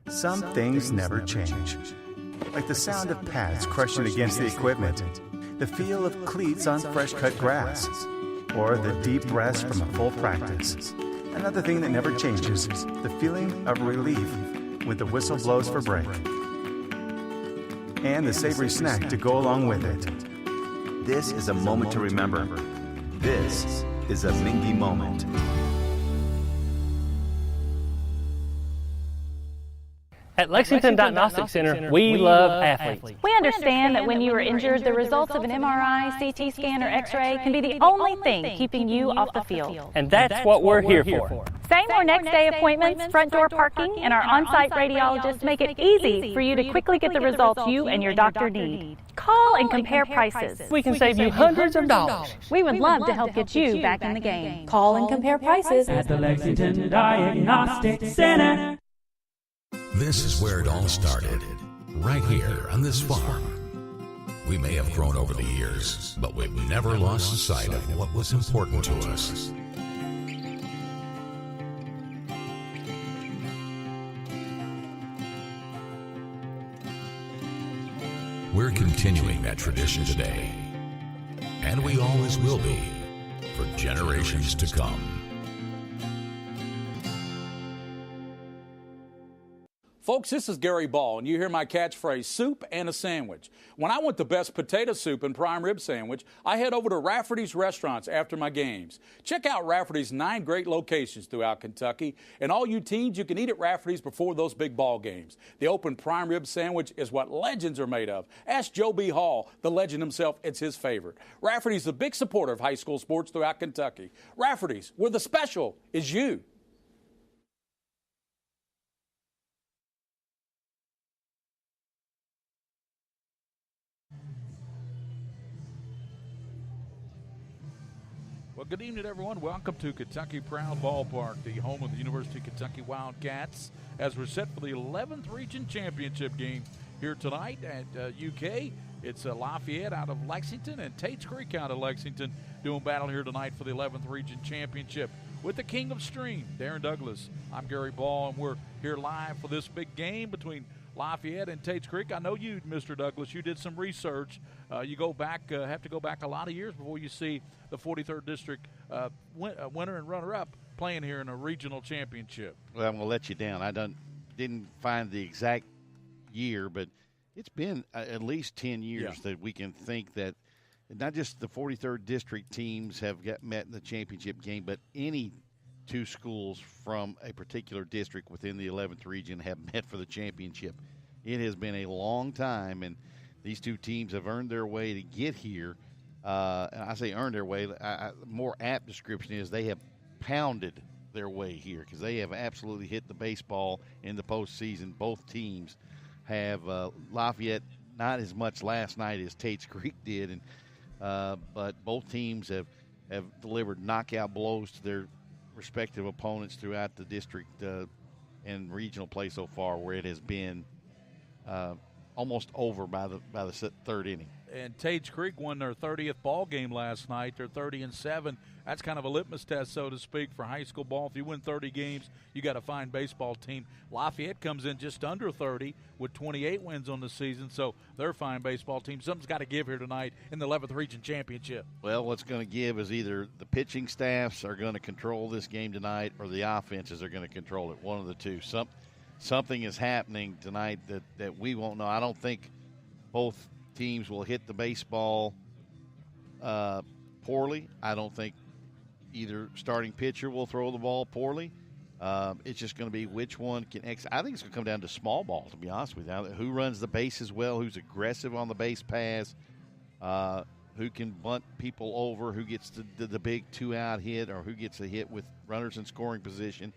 Some things never change. Like the sound of pads crushing against the equipment, the feel of cleats on fresh-cut grass, or the deep rest from a full practice. Another thing that never changes, the feeling of relief when the whistle blows for break. And the savory snack to go along with it. This is a moment to remember. This is a Mingy moment. At Lexington Diagnostic Center, we love athletes. We understand that when you are injured, the results of an MRI, CT scan, or X-ray can be the only thing keeping you off the field. And that's what we're here for. Same or next day appointments, front door parking, and our on-site radiologists make it easy for you to quickly get the results you and your doctor need. Call and compare prices. We can save you hundreds of dollars. We would love to help get you back in the game. Call and compare prices at the Lexington Diagnostic Center. This is where it all started, right here on this farm. We may have grown over the years, but we've never lost sight of what was important to us. We're continuing that tradition today, and we always will be, for generations to come. Folks, this is Gary Ball, and you hear my catchphrase, soup and a sandwich. When I want the best potato soup and prime rib sandwich, I head over to Rafferty's Restaurants after my games. Check out Rafferty's 9 great locations throughout Kentucky, and all you teens, you can eat at Rafferty's before those big ball games. The open prime rib sandwich is what legends are made of. Ask Joe B. Hall, the legend himself, it's his favorite. Rafferty's is a big supporter of high school sports throughout Kentucky. Rafferty's, where the special is you. Well, good evening, everyone. Welcome to Kentucky Proud Ballpark, the home of the University of Kentucky Wildcats, as we're set for the 11th Region Championship game here tonight at UK. It's Lafayette out of Lexington and Tates Creek out of Lexington doing battle here tonight for the 11th Region Championship with the King of Stream, Darren Douglas. I'm Gary Ball, and we're here live for this big game between Lafayette and Tates Creek. I know you, Mr. Douglas, you did some research. You go back, have to go back a lot of years before you see the 43rd District winner and runner-up playing here in a regional championship. Well, I'm going to let you down. I didn't find the exact year, but it's been at least 10 years that we can think that not just the 43rd District teams have met in the championship game, but any two schools from a particular district within the 11th region have met for the championship. It has been a long time, and these two teams have earned their way to get here. And I say earned their way. More apt description is they have pounded their way here because they have absolutely hit the baseball in the postseason. Both teams have Lafayette not as much last night as Tates Creek did, but both teams have delivered knockout blows to their respective opponents throughout the district and regional play so far, where it has been almost over by the third inning. And Tates Creek won their 30th ball game last night. They're 30-7. That's kind of a litmus test, so to speak, for high school ball. If you win 30 games, you got a fine baseball team. Lafayette comes in just under 30 with 28 wins on the season, so they're a fine baseball team. Something's got to give here tonight in the 11th Region Championship. Well, what's going to give is either the pitching staffs are going to control this game tonight or the offenses are going to control it, one of the two. Something is happening tonight that we won't know. I don't think both teams will hit the baseball poorly. I don't think either starting pitcher will throw the ball poorly. It's just going to be which one can I think it's going to come down to small ball, to be honest with you. Who runs the bases well, who's aggressive on the base pass, who can bunt people over, who gets the big two-out hit, or who gets a hit with runners in scoring position.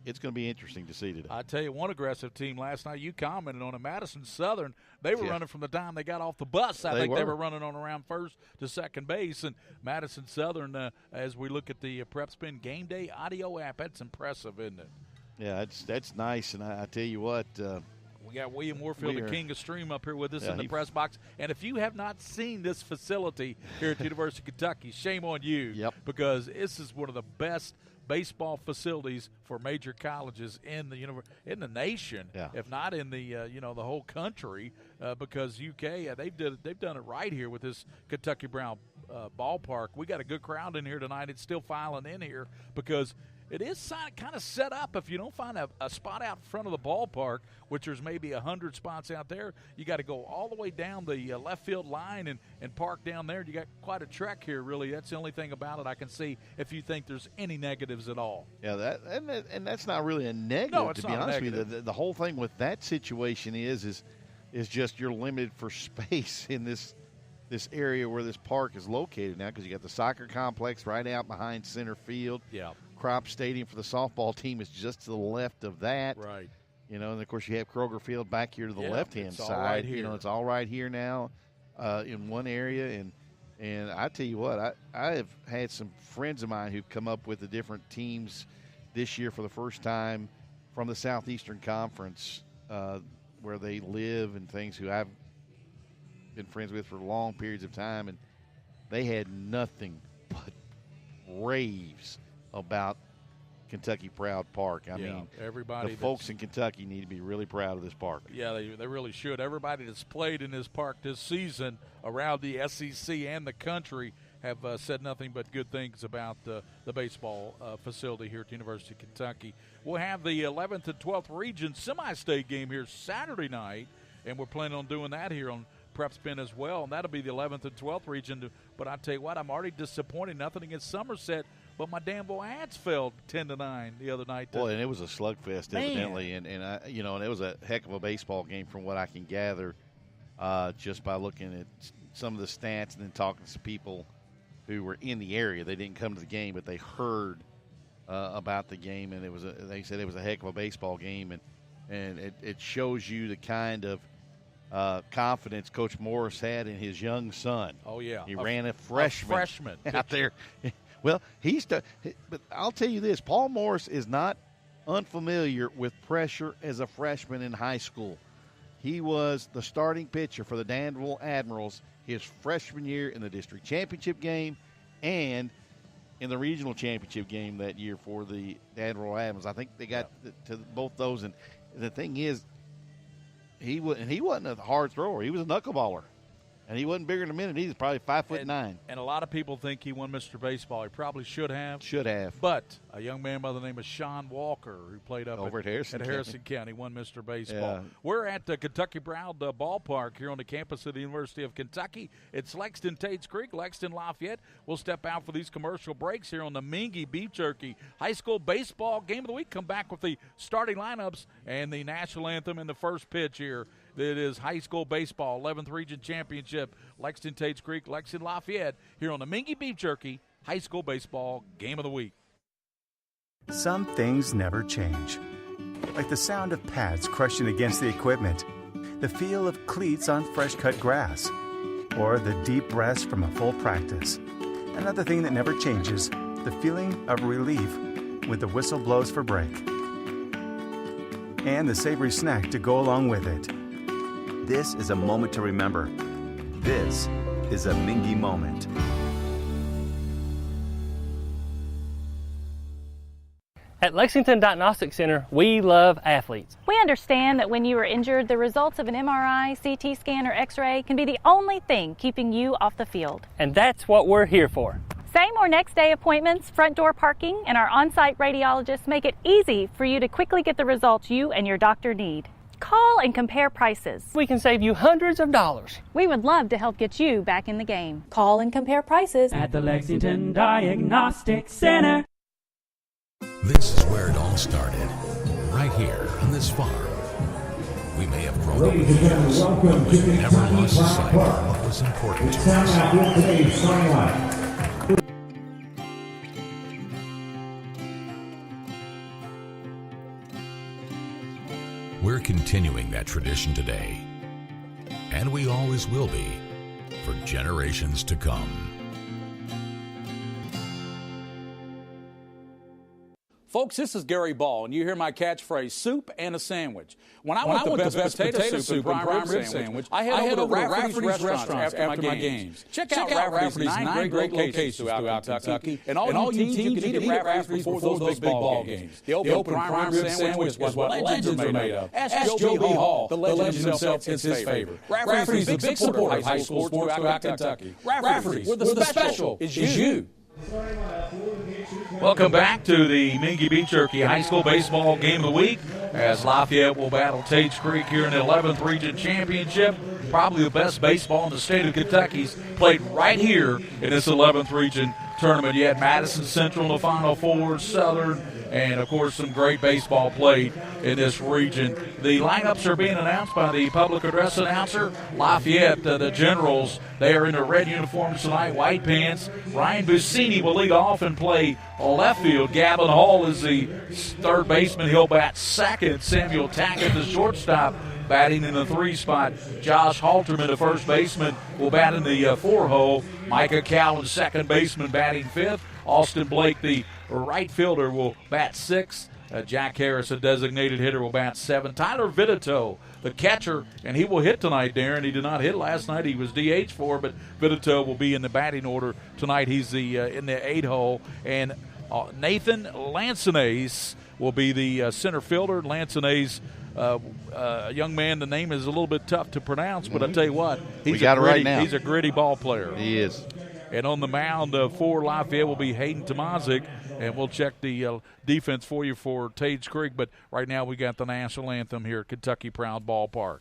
It's going to be interesting to see today. I tell you, one aggressive team last night, you commented on it, Madison Southern. They were running from the time they got off the bus. I think they were running on around first to second base. And Madison Southern, as we look at the Prep Spin Game Day audio app, that's impressive, isn't it? Yeah, that's nice. And I tell you what, we got William Warfield, the King of Stream, up here with us in the press box. And if you have not seen this facility here at the University of Kentucky, shame on you. Yep. Because this is one of the best baseball facilities for major colleges in the nation, if not in the the whole country, because UK they've done it right here with this Kentucky Brown ballpark. We got a good crowd in here tonight. It's still filing in here because it is kind of set up. If you don't find a spot out in front of the ballpark, which there's maybe 100 spots out there, you got to go all the way down the left field line and park down there. You got quite a trek here, really. That's the only thing about it I can see if you think there's any negatives at all. Yeah, and that's not really a negative, no, it's to be not honest negative. with you. The whole thing with that situation is just you're limited for space in this area where this park is located now, because you got the soccer complex right out behind center field. Yeah. Crop Stadium for the softball team is just to the left of that. Right. And of course you have Kroger Field back here to the left-hand side. Right here. It's all right here now in one area. And I tell you what, I have had some friends of mine who've come up with the different teams this year for the first time from the Southeastern Conference where they live and things, who I've been friends with for long periods of time, and they had nothing but raves about Kentucky Proud Park. I mean, everybody, the folks in Kentucky need to be really proud of this park. Yeah, they really should. Everybody that's played in this park this season around the SEC and the country have said nothing but good things about the baseball facility here at the University of Kentucky. We'll have the 11th and 12th region semi-state game here Saturday night, and we're planning on doing that here on Prep Spin as well, and that'll be the 11th and 12th region. But I tell you what, I'm already disappointed. Nothing against Somerset, but my Danville Ads fell 10-9 the other night. Boy, and it was a slugfest, evidently, and it was a heck of a baseball game from what I can gather, just by looking at some of the stats and then talking to people who were in the area. They didn't come to the game, but they heard about the game, and they said it was a heck of a baseball game, and it shows you the kind of confidence Coach Morris had in his young son. Oh, yeah. He ran a freshman out there. Well, but I'll tell you this, Paul Morris is not unfamiliar with pressure as a freshman in high school. He was the starting pitcher for the Danville Admirals his freshman year in the district championship game and in the regional championship game that year for the Danville Admirals. I think they got to both those. And the thing is, he wasn't a hard thrower. He was a knuckleballer. And he wasn't bigger than a minute. He was probably 5'9". And a lot of people think he won Mr. Baseball. He probably should have. Should have. But a young man by the name of Sean Walker, who played up over at Harrison County, won Mr. Baseball. Yeah. We're at the Kentucky Brown ballpark here on the campus of the University of Kentucky. It's Lexington Tates Creek, Lexington Lafayette. We'll step out for these commercial breaks here on the Mingy Beef Jerky High School Baseball Game of the Week. Come back with the starting lineups and the national anthem in the first pitch here. It is high school baseball, 11th Region Championship, Lexington Tates Creek, Lexington Lafayette, here on the Mingy Beef Jerky High School Baseball Game of the Week. Some things never change. Like the sound of pads crushing against the equipment, the feel of cleats on fresh-cut grass, or the deep breaths from a full practice. Another thing that never changes, the feeling of relief when the whistle blows for break. And the savory snack to go along with it. This is a moment to remember. This is a Mingy moment. At Lexington Diagnostic Center, we love athletes. We understand that when you are injured, the results of an MRI, CT scan, or X-ray can be the only thing keeping you off the field. And that's what we're here for. Same or next day appointments, front door parking, and our on-site radiologists make it easy for you to quickly get the results you and your doctor need. Call and compare prices. We can save you hundreds of dollars. We would love to help get you back in the game. Call and compare prices at the Lexington Diagnostic Center. This is where it all started, right here on this farm. We may have grown over the years, but we've never lost sight of what was important to us. We're continuing that tradition today, and we always will be for generations to come. Folks, this is Gary Ball, and you hear my catchphrase, soup and a sandwich. When I want the best potato soup and prime rib sandwich, I head over to Rafferty's restaurants after my games. Check out Rafferty's 9 great locations throughout Kentucky, and all you teams you can eat at Rafferty's before those big ball games. The open prime rib sandwich is what legends are made of. Ask Joe B. Hall, the legend himself, it's his favorite. Rafferty's a big supporter of high school sports throughout Kentucky. Rafferty's, where the special is you. Welcome back to the Mingy Beach Cherokee High School Baseball Game of the Week as Lafayette will battle Tates Creek here in the 11th Region Championship. Probably the best baseball in the state of Kentucky's played right here in this 11th Region tournament. You had Madison Central in the Final Four, Southern, and, of course, some great baseball played in this region. The lineups are being announced by the public address announcer. Lafayette, the Generals, they are in their red uniforms tonight, white pants. Ryan Buscemi will lead off and play left field. Gavin Hall is the third baseman. He'll bat second. Samuel Tackett, the shortstop, batting in the 3 spot. Josh Halterman, the first baseman, will bat in the 4 hole. Micah Cowan, second baseman, batting 5th. Austin Blake, the right fielder, will bat 6th. Jack Harris, a designated hitter, will bat 7th. Tyler Vitito, the catcher, and he will hit tonight, Darren. He did not hit last night. He was DH for, but Vitito will be in the batting order tonight. He's the in the 8 hole. And Nathan Lancenace will be the center fielder. Lancenace, a young man, the name is a little bit tough to pronounce, but I tell you what, he's a gritty ball player. He is. And on the mound for Lafayette will be Hayden Tomazic, and we'll check the defense for you for Tates Creek. But right now we got the national anthem here at Kentucky Proud Ballpark.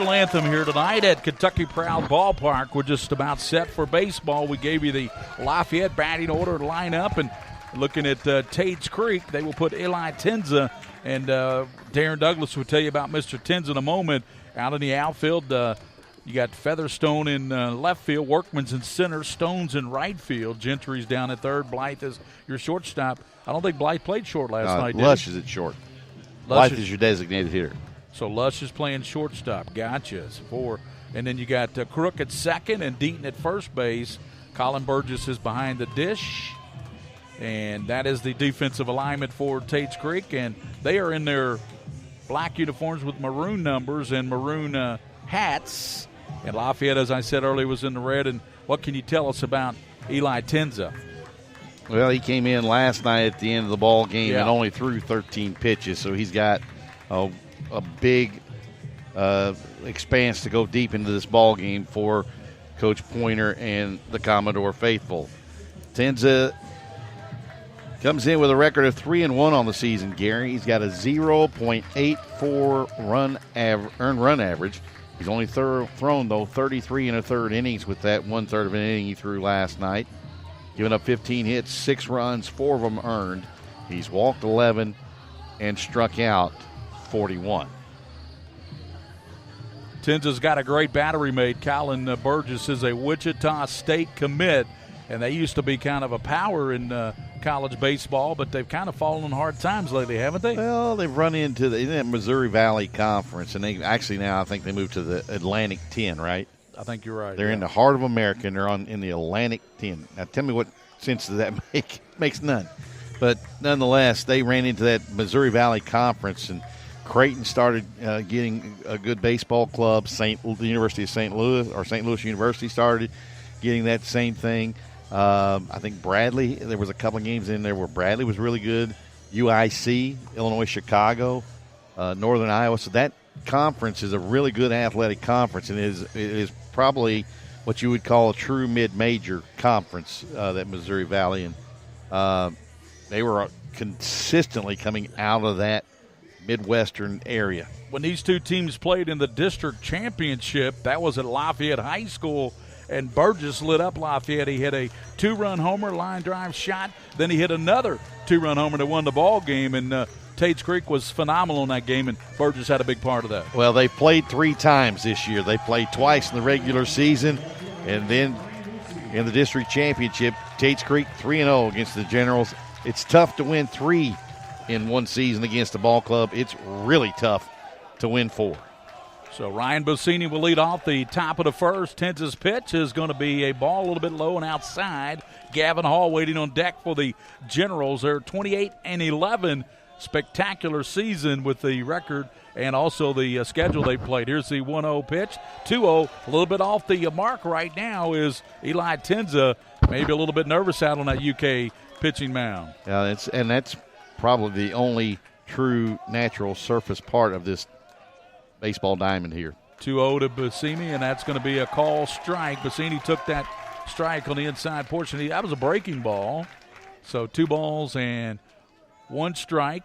Anthem here tonight at Kentucky Proud Ballpark. We're just about set for baseball. We gave you the Lafayette batting order lineup, and looking at Tates Creek, they will put Eli Tenza, and Darren Douglas will tell you about Mr. Tenza in a moment. Out in the outfield, you got Featherstone in left field, Workman's in center, Stone's in right field, Gentry's down at third, Blythe is your shortstop. I don't think Blythe played short last night, did Lush is at short. Blythe is your designated hitter. So Lush is playing shortstop. Gotcha. It's 4. And then you got Crook at second and Deaton at first base. Colin Burgess is behind the dish. And that is the defensive alignment for Tates Creek. And they are in their black uniforms with maroon numbers and maroon hats. And Lafayette, as I said earlier, was in the red. And what can you tell us about Eli Tenza? Well, he came in last night at the end of the ball game and only threw 13 pitches. So he's got a big expanse to go deep into this ball game for Coach Pointer and the Commodore faithful. Tenza comes in with a record of 3-1 on the season, Gary. He's got a 0.84 earned run average. He's only thrown, though, 33 1/3 innings with that 1/3 of an inning he threw last night. Giving up 15 hits, 6 runs, 4 of them earned. He's walked 11 and struck out 41. Tenza's got a great battery mate. Colin Burgess is a Wichita State commit, and they used to be kind of a power in college baseball, but they've kind of fallen on hard times lately, haven't they? Well, they've run into the Missouri Valley Conference, and they actually now I think they moved to the Atlantic 10, right? I think you're right. They're in the heart of America, and they're in the Atlantic 10. Now, tell me what sense does that make? Makes none. But nonetheless, they ran into that Missouri Valley Conference, and Creighton started getting a good baseball club. The University of St. Louis, or St. Louis University, started getting that same thing. I think Bradley, there was a couple of games in there where Bradley was really good. UIC, Illinois, Chicago, Northern Iowa. So that conference is a really good athletic conference, and it is probably what you would call a true mid-major conference, that Missouri Valley. And they were consistently coming out of that Midwestern area. When these two teams played in the district championship, that was at Lafayette High School, and Burgess lit up Lafayette. He hit a 2-run homer, line drive shot. Then he hit another 2-run homer that won the ball game, and Tates Creek was phenomenal in that game, and Burgess had a big part of that. Well, they played 3 times this year. They played twice in the regular season, and then in the district championship, Tates Creek 3-0 against the Generals. It's tough to win 3 in one season against a ball club. It's really tough to win 4. So Ryan Buscemi will lead off the top of the first. Tenza's pitch is going to be a ball a little bit low and outside. Gavin Hall waiting on deck for the Generals. They're 28-11. Spectacular season with the record and also the schedule they played. Here's the 1-0 pitch. 2-0, a little bit off the mark right now is Eli Tenza. Maybe a little bit nervous out on that UK pitching mound. Yeah, that's probably the only true natural surface part of this baseball diamond here. 2-0 to Buscemi, and that's going to be a call strike. Buscemi took that strike on the inside portion. That was a breaking ball. So 2 balls and 1 strike.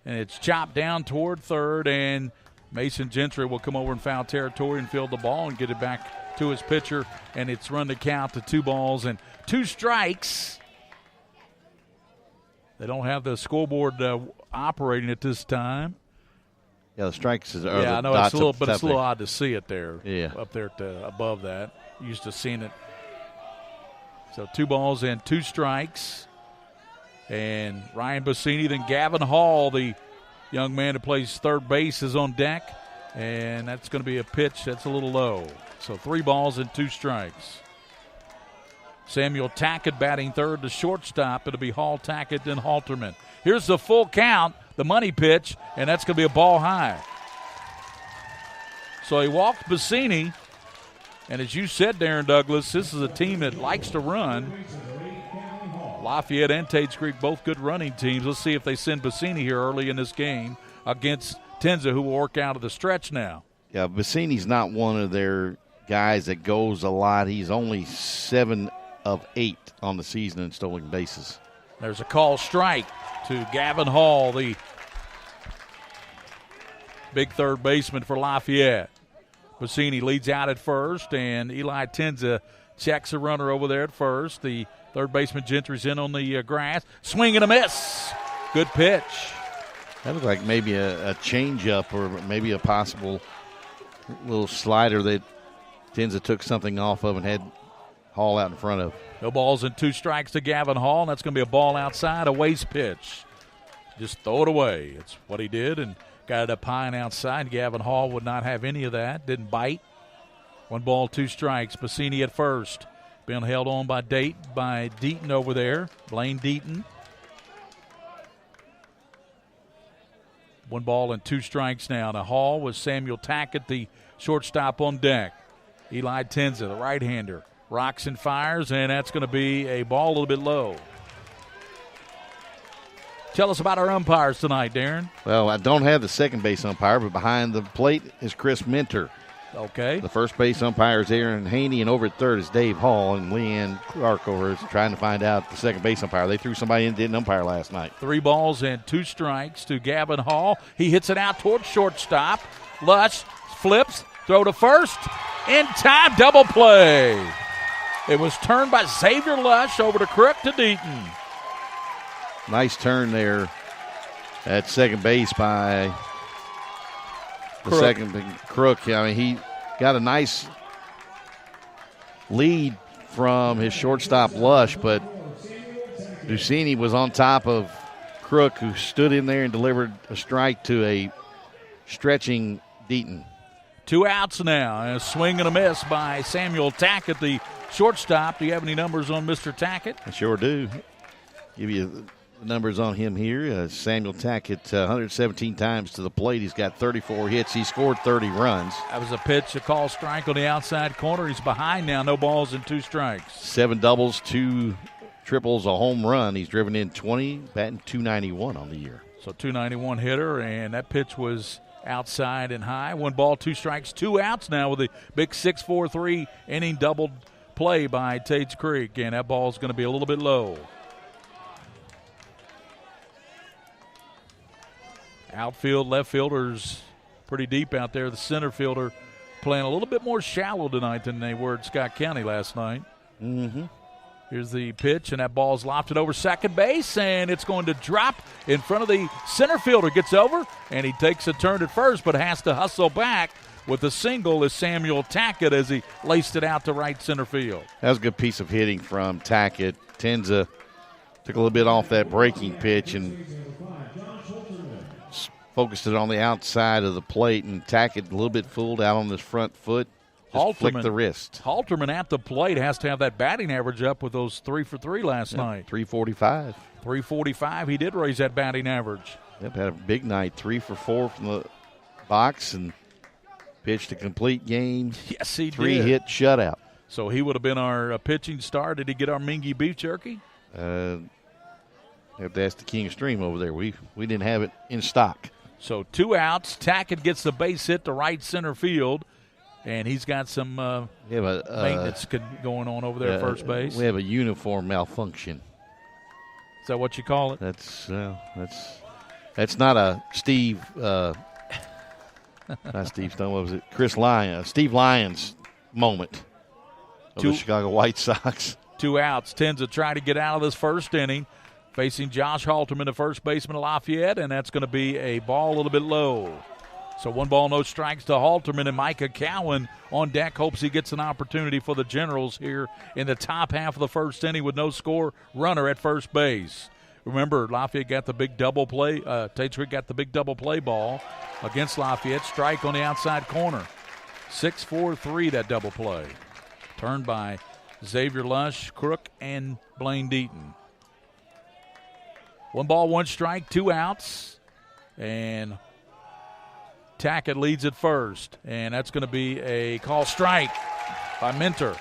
And it's chopped down toward third, and Mason Gentry will come over in foul territory and field the ball and get it back to his pitcher, and it's run the count to 2 balls and 2 strikes. They don't have the scoreboard operating at this time. Yeah, the strikes are I know it's a little odd to see it there. Yeah, up there above that. Used to seeing it. So 2 balls and 2 strikes. And Ryan Buscemi, then Gavin Hall, the young man who plays third base, is on deck. And that's going to be a pitch that's a little low. So 3 balls and 2 strikes. Samuel Tackett batting third to shortstop. It'll be Hall, Tackett, then Halterman. Here's the full count, the money pitch, and that's going to be a ball high. So he walked Buscemi, and as you said, Darren Douglas, this is a team that likes to run. Lafayette and Tates Creek, both good running teams. Let's see if they send Buscemi here early in this game against Tenza, who will work out of the stretch now. Yeah, Buscemi's not one of their guys that goes a lot. He's only 7 of 8 on the season in stolen bases. There's a call strike to Gavin Hall, the big third baseman for Lafayette. Buscemi leads out at first, and Eli Tenza checks a runner over there at first. The third baseman Gentry's in on the grass. Swing and a miss. Good pitch. That looked like maybe a changeup or maybe a possible little slider that Tenza took something off of and had Hall out in front of. No balls and 2 strikes to Gavin Hall, and that's going to be a ball outside, a waste pitch. Just throw it away. It's what he did, and got it up high and outside. Gavin Hall would not have any of that. Didn't bite. 1 ball, 2 strikes. Buscemi at first. Being held on by Deaton over there. Blaine Deaton. 1 ball and 2 strikes now. To Hall with Samuel Tackett, the shortstop, on deck. Eli Tenza, the right-hander, rocks and fires, and that's going to be a ball a little bit low. Tell us about our umpires tonight, Darren. Well, I don't have the second base umpire, but behind the plate is Chris Minter. Okay. The first base umpire is Aaron Haney, and over at third is Dave Hall, and Leanne Clark over is trying to find out the second base umpire. They threw somebody in that didn't umpire last night. 3 balls and 2 strikes to Gavin Hall. He hits it out towards shortstop. Lush flips, throw to first. In time, double play. It was turned by Xavier Lush over to Crook to Deaton. Nice turn there at second base by the second Crook. I mean, he got a nice lead from his shortstop Lush, but Buscemi was on top of Crook, who stood in there and delivered a strike to a stretching Deaton. 2 outs now. A swing and a miss by Samuel Tackett, the shortstop. Do you have any numbers on Mr. Tackett? I sure do. Give you the numbers on him here. Samuel Tackett, 117 times to the plate. He's got 34 hits. He scored 30 runs. That was a pitch, a call strike on the outside corner. He's behind now. No balls and 2 strikes. 7 doubles, 2 triples, a home run. He's driven in 20, batting .291 on the year. So 291 hitter, and that pitch was outside and high. 1 ball, 2 strikes, 2 outs now with a big 6-4-3 inning doubled play by Tates Creek, and that ball's going to be a little bit low. Outfield, left fielders pretty deep out there. The center fielder playing a little bit more shallow tonight than they were at Scott County last night. Mm-hmm. Here's the pitch, and that ball's lofted over second base, and it's going to drop in front of the center fielder. Gets over, and he takes a turn at first, but has to hustle back with a single as Samuel Tackett as he laced it out to right center field. That was a good piece of hitting from Tackett. Tenza took a little bit off that breaking pitch and focused it on the outside of the plate, and Tackett a little bit fooled out on his front foot. Just flicked the wrist. Halterman at the plate has to have that batting average up with those 3 for 3 last night. 345. 345. He did raise that batting average. Yep, had a big night. 3 for 4 from the box and pitched a complete game. Yes, he did. 3-hit shutout. So he would have been our pitching star. Did he get our Mingy beef jerky? Have to ask the King of Stream over there. We didn't have it in stock. So 2 outs. Tackett gets the base hit to right center field. And he's got some maintenance going on over there at first base. We have a uniform malfunction. Is that what you call it? That's not a Steve. Not Steve Stone. What was it? Steve Lyons moment of the Chicago White Sox. 2 outs. Tenza try to get out of this first inning, facing Josh Halterman, the first baseman of Lafayette, and that's going to be a ball a little bit low. So 1 ball, no strikes to Halterman, and Micah Cowan on deck hopes he gets an opportunity for the Generals here in the top half of the first inning with no score runner at first base. Remember, Lafayette got the big double play. Tates Creek got the big double play ball against Lafayette. Strike on the outside corner. 6-4-3 that double play. Turned by Xavier Lush, Crook, and Blaine Deaton. 1 ball, 1 strike, 2 outs, and Tackett leads at first, and that's going to be a call strike by Minter.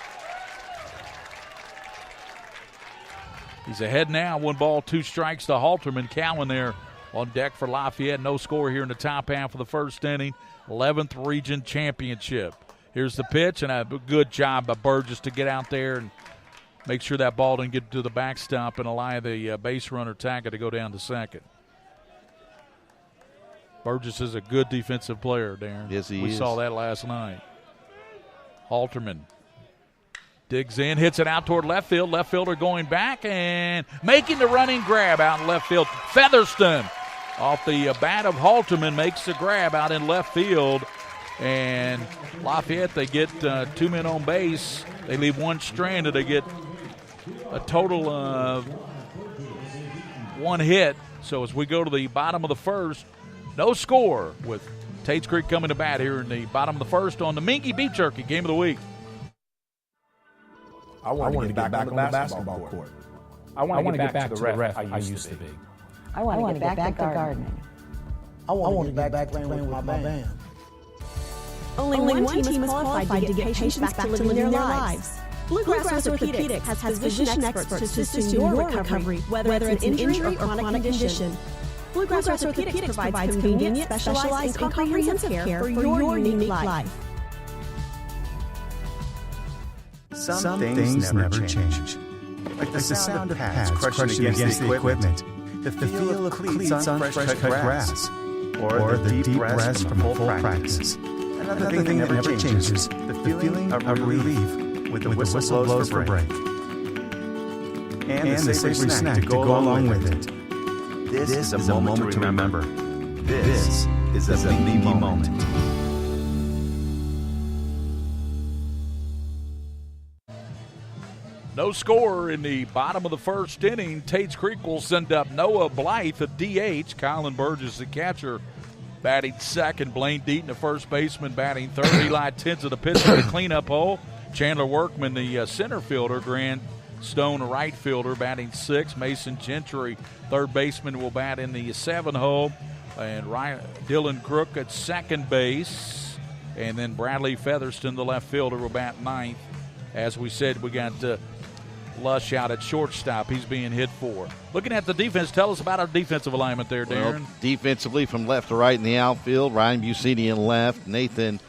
He's ahead now, 1 ball, 2 strikes to Halterman. Cowan there on deck for Lafayette. No score here in the top half of the first inning. 11th Region Championship. Here's the pitch, and a good job by Burgess to get out there and make sure that ball didn't get to the backstop and allow the base runner Tackett to go down to second. Burgess is a good defensive player, Darren. Yes, he is. We saw that last night. Halterman digs in, hits it out toward left field. Left fielder going back and making the running grab out in left field. Featherston off the bat of Halterman makes the grab out in left field. And Lafayette, they get 2 men on base. They leave 1 stranded. They get a total of 1 hit. So as we go to the bottom of the first, no score with Tates Creek coming to bat here in the bottom of the first on the Minky Beef Jerky Game of the Week. I want to get back on the basketball court. I want to get back to the ref I used to be. I want to get back to gardening. I want to get back to playing with my band. Only one team is qualified to get patients back to living their lives. Bluegrass Orthopedics has physician experts to assist in your recovery, whether it's an injury or chronic condition. Bluegrass Orthopedics provides convenient, specialized, and comprehensive care for your unique life. Some things never change. Like the sound of pads crushing against the equipment, the feel of cleats on fresh-cut grass, or the deep breaths from full practice. Another thing that never changes, the feeling of relief with the whistle blows for break. And the savory snack to go along with it. This is a moment to remember. This is a Mingy moment. No score in the bottom of the first inning. Tates Creek will send up Noah Blythe, a DH. Colin Burgess, the catcher, batting second. Blaine Deaton, the first baseman, batting third. Eli Tinsey, the pitcher, the cleanup hole. Chandler Workman, the center fielder. Grant Stone, a right fielder, batting sixth. Mason Gentry, third baseman, will bat in the 7 hole. And Dylan Crook at second base. And then Bradley Featherston, the left fielder, will bat ninth. As we said, we got Lush out at shortstop. He's being hit for. Looking at the defense, tell us about our defensive alignment there, Darren. Well, defensively from left to right in the outfield, Ryan Buscemi in left. Nathan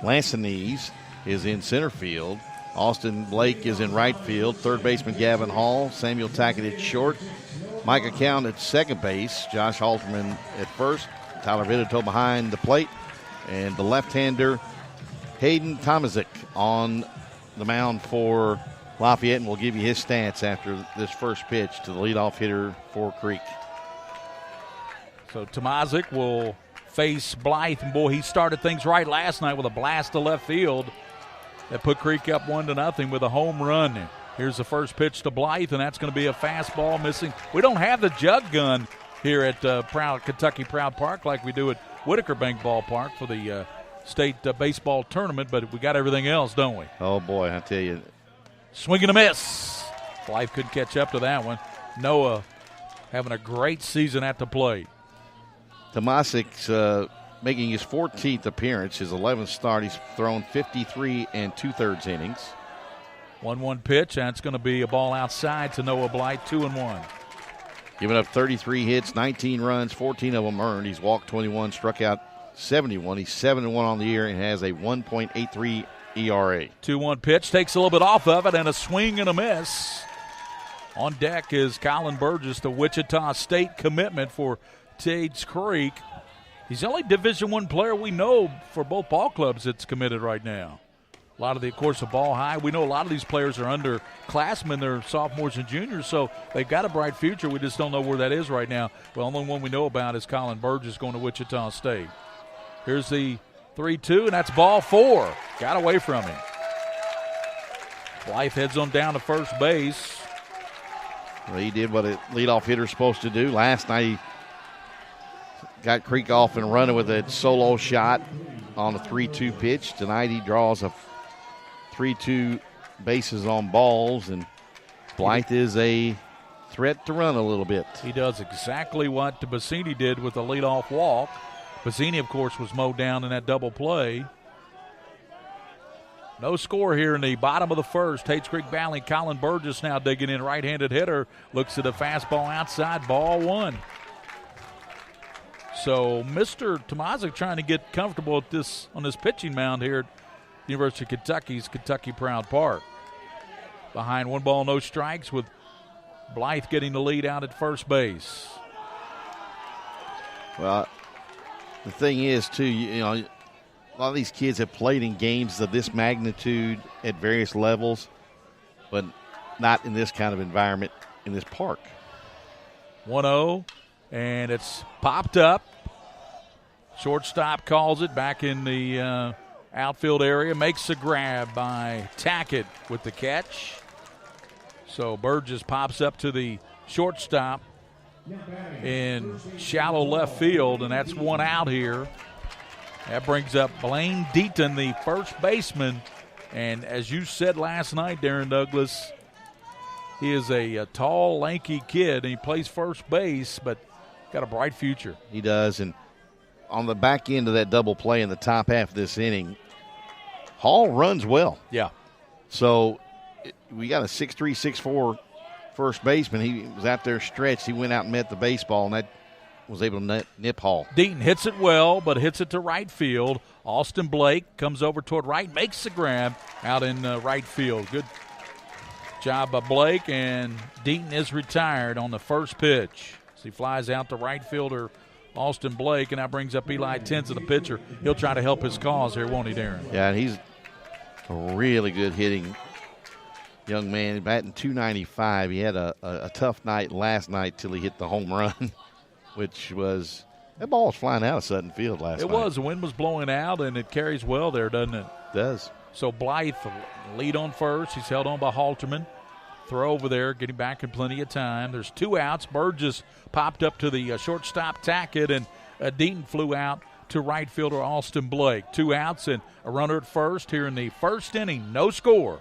Lansanese is in center field. Austin Blake is in right field. Third baseman Gavin Hall. Samuel Tackett at short. Micah Count at second base. Josh Halterman at first. Tyler Vitito behind the plate. And the left-hander Hayden Tomazik on the mound for Lafayette, and we'll give you his stats after this first pitch to the leadoff hitter for Creek. So Tomazik will face Blythe, and boy, he started things right last night with a blast to left field that put Creek up 1-0 with a home run. Here's the first pitch to Blythe, and that's going to be a fastball missing. We don't have the jug gun here at Kentucky Proud Park like we do at Whitaker Bank Ballpark for the state baseball tournament, but we got everything else, don't we? Oh, boy, I tell you. Swing and a miss. Blythe couldn't catch up to that one. Noah having a great season at the plate. Tomasic's making his 14th appearance, his 11th start. He's thrown 53 2/3 innings. 1-1 pitch, and it's going to be a ball outside to Noah Blythe, 2-1. Giving up 33 hits, 19 runs, 14 of them earned. He's walked 21, struck out 71. He's 7-1 on the year and has a 1.83 ERA. 2-1 pitch, takes a little bit off of it, and a swing and a miss. On deck is Colin Burgess, the Wichita State commitment for Tates Creek. He's the only Division I player we know for both ball clubs that's committed right now. A lot of the, of course, of Ball High. We know a lot of these players are underclassmen. They're sophomores and juniors, so they've got a bright future. We just don't know where that is right now. The only one we know about is Colin Burgess going to Wichita State. Here's the 3-2, and that's ball 4. Got away from him. Blythe heads on down to first base. Well, he did what a leadoff hitter's supposed to do. Last night he got Creek off and running with a solo shot on a 3-2 pitch. Tonight he draws a 3-2 bases on balls, and Blythe is a threat to run a little bit. He does exactly what Buscemi did with the leadoff walk. Buscemi, of course, was mowed down in that double play. No score here in the bottom of the first. Tates Creek battling. Colin Burgess now digging in, right-handed hitter. Looks at a fastball outside, ball 1. So Mr. Tomazik trying to get comfortable at on this pitching mound here at University of Kentucky's Kentucky Proud Park. Behind 1 ball, no strikes, with Blythe getting the lead out at first base. Well, the thing is, too, you know, a lot of these kids have played in games of this magnitude at various levels, but not in this kind of environment in this park. 1-0, and it's popped up. Shortstop calls it back in the outfield area. Makes the grab by Tackett with the catch. So Burgess pops up to the shortstop in shallow left field, and that's 1 out here. That brings up Blaine Deaton, the first baseman. And as you said last night, Darren Douglas, he is a tall, lanky kid, and he plays first base, but got a bright future. He does, and on the back end of that double play in the top half of this inning, Hall runs well. Yeah. So we got a 6'3", 6'4" first baseman. He was out there stretched. He went out and met the baseball, and that was able to nip Hall. Deaton hits it well, but hits it to right field. Austin Blake comes over toward right, makes the grab out in right field. Good job by Blake, and Deaton is retired on the first pitch. So he flies out to right fielder Austin Blake, and that brings up Eli Tinsey, the pitcher. He'll try to help his cause here, won't he, Darren? Yeah, and he's a really good hitting young man, batting .295. He had a tough night last night till he hit the home run, which was – that ball was flying out of Sutton Field last night. It was. The wind was blowing out, and it carries well there, doesn't it? It does. So Blythe lead on first. He's held on by Halterman. throw over there, getting back in plenty of time. There's 2 outs. Burgess popped up to the shortstop Tackett, and Deaton flew out to right fielder Austin Blake. 2 outs and a runner at first here in the first inning. No score.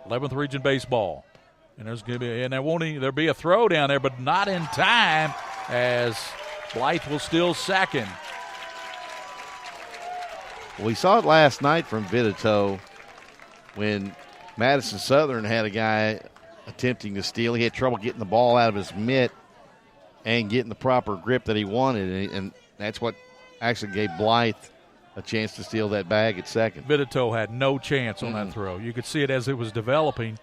11th Region Baseball. And there's going to be, and there'll be a throw down there, but not in time, as Blythe will steal second. We saw it last night from Vitito when Madison Southern had a guy attempting to steal. He had trouble getting the ball out of his mitt and getting the proper grip that he wanted, and that's what actually gave Blythe a chance to steal that bag at second. Vitito had no chance on that throw. You could see it as it was developing,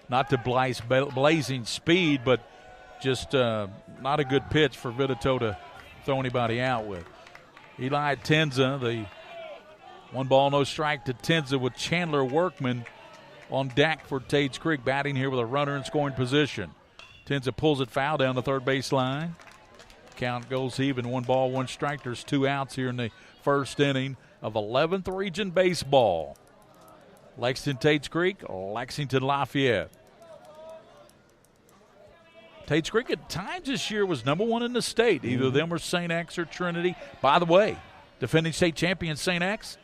not to Blythe's blazing speed, but just not a good pitch for Vitito to throw anybody out with. Eli Tenza, the 1 ball, no strike to Tenza, with Chandler Workman on deck for Tates Creek, batting here with a runner in scoring position. Tenza pulls it foul down the third base line. Count goes even, 1 ball, 1 strike. There's 2 outs here in the first inning of 11th Region Baseball. Lexington Tates Creek, Lexington Lafayette. Tates Creek at times this year was number 1 in the state. Either of them or St. X or Trinity. By the way, defending state champion St. X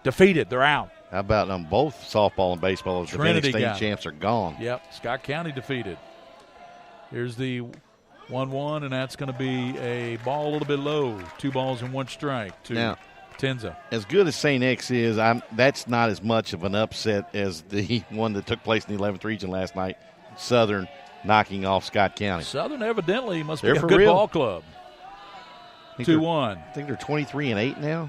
defeated. They're out. How about on both softball and baseball? The defending state champs are gone. Yep, Scott County defeated. Here's the 1-1, and that's going to be a ball a little bit low. 2 balls and 1 strike to Tenza. As good as St. X is, that's not as much of an upset as the one that took place in the 11th Region last night. Southern knocking off Scott County. Southern evidently must be a good ball club. 2-1. I think they're 23-8 now.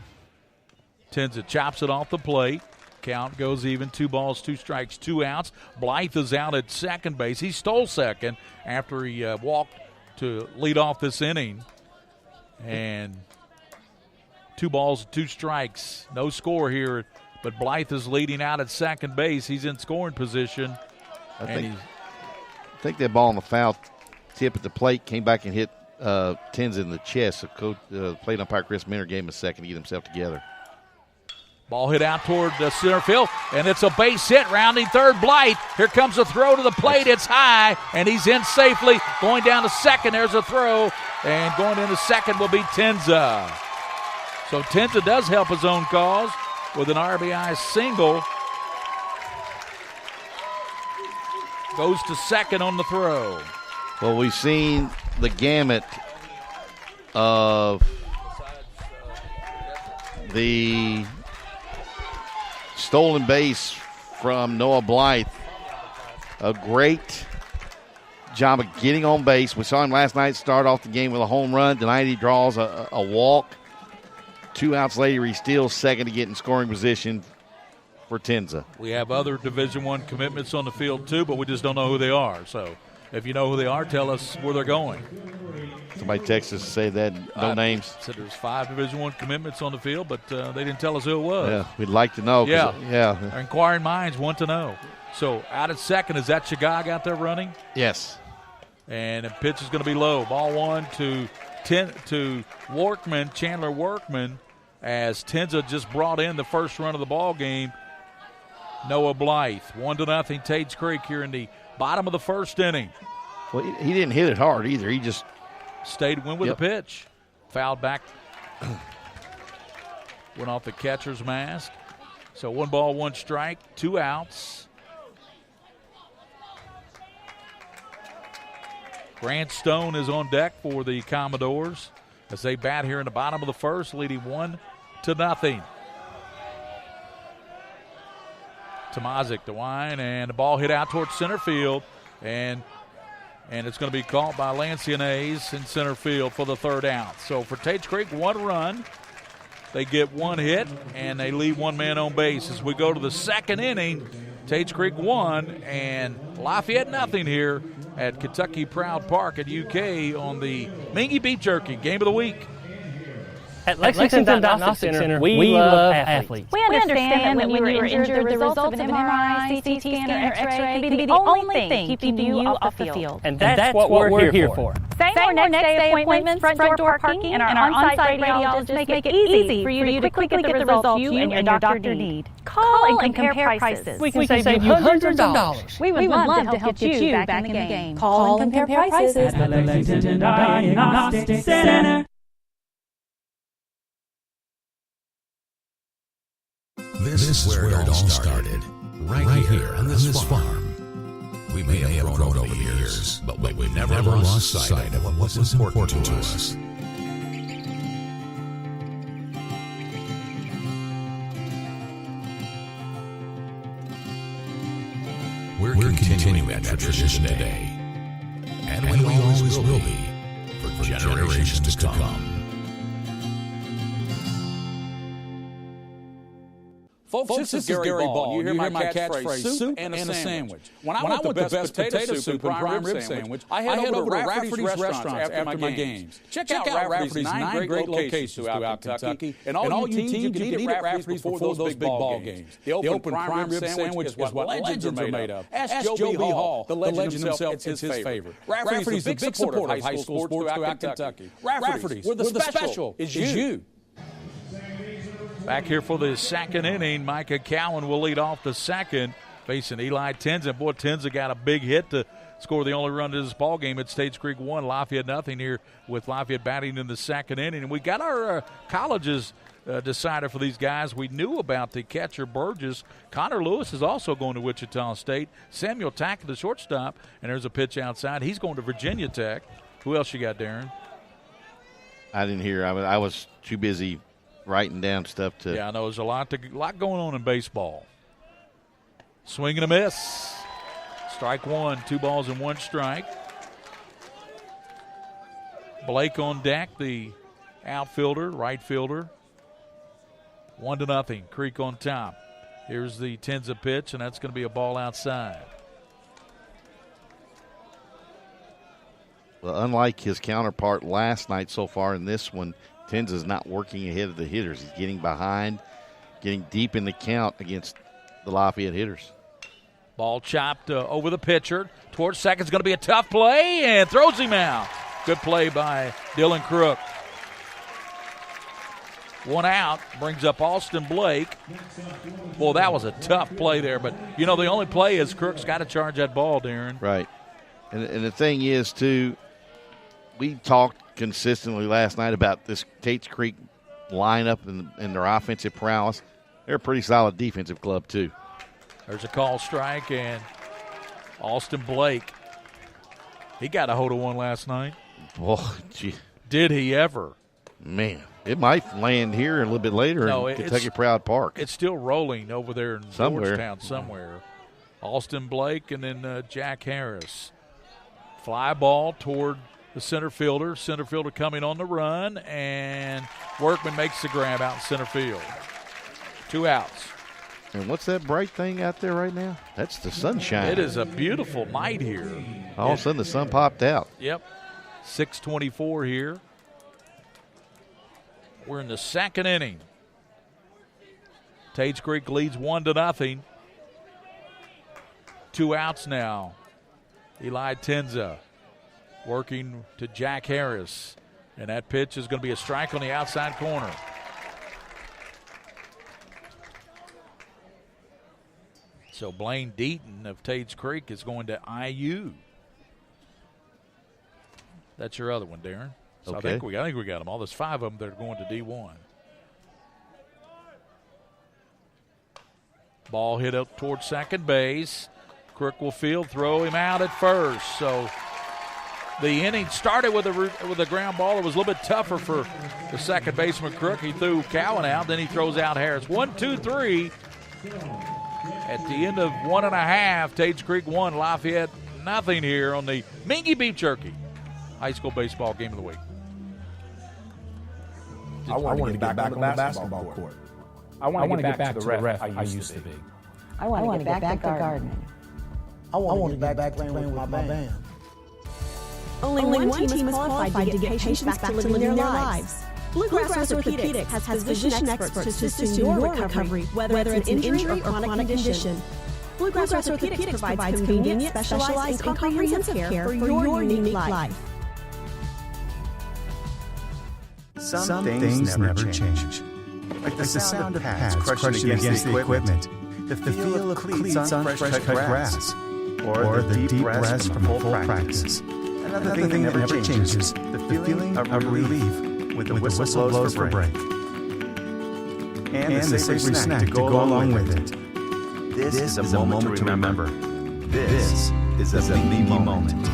Tenza chops it off the plate. Count goes even. 2 balls, 2 strikes, 2 outs. Blythe is out at second base. He stole second after he walked to lead off this inning. And 2 balls, 2 strikes. No score here, but Blythe is leading out at second base. He's in scoring position. I think that ball on the foul tip at the plate came back and hit Tenza in the chest. So plate umpire Chris Minner gave him a second to get himself together. Ball hit out toward the center field, and it's a base hit, rounding third. Blythe. Here comes a throw to the plate. It's high, and he's in safely. Going down to second, there's a throw, and going into second will be Tenza. So Tenza does help his own cause with an RBI single. Goes to second on the throw. Well, we've seen the gamut of the stolen base from Noah Blythe. A great job of getting on base. We saw him last night start off the game with a home run. Tonight he draws a walk. 2 outs later, he steals second to get in scoring position for Tenza. We have other Division I commitments on the field too, but we just don't know who they are. So if you know who they are, tell us where they're going. Somebody texted us to say that, no names. Said there's 5 Division I commitments on the field, but they didn't tell us who it was. Yeah, we'd like to know. Yeah. Inquiring minds want to know. So out at second, is that Chagag out there running? Yes. And the pitch is going to be low. Ball 1 to Workman, Chandler Workman, as Tenza just brought in the first run of the ball game. Noah Blythe, 1-0 Tates Creek here in the bottom of the first inning. Well, he didn't hit it hard either. He just went with the pitch. Fouled back. Went off the catcher's mask. So 1 ball, 1 strike, 2 outs. Grant Stone is on deck for the Commodores as they bat here in the bottom of the first, leading 1-0. Tomazik, the wine, and the ball hit out towards center field, and it's going to be caught by Lancianese in center field for the 3rd out. So for Tates Creek, 1 run. They get 1 hit, and they leave 1 man on base. As we go to the 2nd inning, Tates Creek 1 and Lafayette 0 here at Kentucky Proud Park at UK on the Mingy Beef Jerky Game of the Week. At Lexington Diagnostic Center, we love athletes. We understand that when you are injured, the results of an MRI, CT scan, or X-ray can be the only thing keeping you off the field. And that's what we're here for. Same or next day appointments, front door parking, and our on-site radiologists make it easy for you to quickly get the results you and your doctor need. Call and compare prices. We can save you hundreds of dollars. We would love to help get you back in the game. Call and compare prices at Lexington Diagnostic Center. This is where it all started, right here on this farm. We may have grown over the years, but we never lost sight of what was important to us. We're continuing that tradition today, and we always will be for generations to come. Folks, this is Gary Ball. You hear my catchphrase, soup and a sandwich. When I want the best potato soup and prime rib sandwich, I head over to Rafferty's restaurants after my games. Check out Rafferty's 9 great locations throughout Kentucky, and all you teams, you can eat at Rafferty's before those big ball games. The open prime rib sandwich is what legends are made of. Ask Joe B. Hall, the legend himself, it's his favorite. Rafferty's a big supporter of high school sports throughout Kentucky. Rafferty's, where the special is you. Back here for the second inning, Micah Cowan will lead off the second, facing Eli Tenza. Boy, Tenza got a big hit to score the only run in this ball game. It's Tates Creek 1, Lafayette nothing here with Lafayette batting in the second inning. And we got our colleges decided for these guys. We knew about the catcher Burgess. Connor Lewis is also going to Wichita State. Samuel Tackett, the shortstop, and there's a pitch outside. He's going to Virginia Tech. Who else you got, Darren? I didn't hear. I was too busy writing down stuff to. Yeah, I know there's a lot going on in baseball. Swing and a miss. Strike one, 2 balls and 1 strike. Blake on deck, the outfielder, right fielder. 1-0. Creek on top. Here's the Tenza pitch, and that's going to be a ball outside. Well, unlike his counterpart last night so far in this one, Tenza's not working ahead of the hitters. He's getting behind, getting deep in the count against the Lafayette hitters. Ball chopped over the pitcher. Towards second is going to be a tough play, and throws him out. Good play by Dylan Crook. 1 out, brings up Austin Blake. Well, that was a tough play there, but, the only play is Crook's got to charge that ball, Darren. Right. And the thing is, too, we talked consistently last night about this Tates Creek lineup and their offensive prowess. They're a pretty solid defensive club, too. There's a call strike, and Austin Blake, he got a hold of one last night. Oh, gee. Did he ever? Man, it might land here a little bit later in Kentucky Proud Park. It's still rolling over there in Georgetown somewhere. Austin Blake and then Jack Harris. Fly ball toward the center fielder. Center fielder coming on the run, and Workman makes the grab out in center field. 2 outs. And what's that bright thing out there right now? That's the sunshine. It is a beautiful night here. All of a sudden the sun popped out. Yep. 6:24 here. We're in the second inning. Tates Creek leads 1-0. 2 outs now. Eli Tenza working to Jack Harris. And that pitch is going to be a strike on the outside corner. So Blaine Deaton of Tates Creek is going to IU. That's your other one, Darren. So okay. I think we got them all. There's 5 of them that are going to D1. Ball hit up towards second base. Crook will field, throw him out at first. So the inning started with a ground ball. It was a little bit tougher for the second baseman Crook. He threw Cowan out, then he throws out Harris. 1, 2, 3. At the end of 1.5, Tates Creek 1, Lafayette nothing here on the Mingy Beef Jerky high school baseball game of the week. I want to get back on the basketball court. I want to get back to the ref I used to be. I want to get back to gardening. I want to get back playing with my band. Only one team is qualified to get patients back to living their lives. Bluegrass Orthopedics has physician experts to assist in your recovery, whether it's an injury or chronic condition. Bluegrass Orthopedics provides convenient, specialized, and comprehensive care for your unique life. Some things never change. Like the sound of pads crushing against the equipment, the feel of cleats on fresh-cut grass, or the deep breaths from full practice. Another thing that never changes, the feeling of relief when the whistle blows for break. And the savory snack to go along with it. This is a moment to remember. This is a Mingy moment.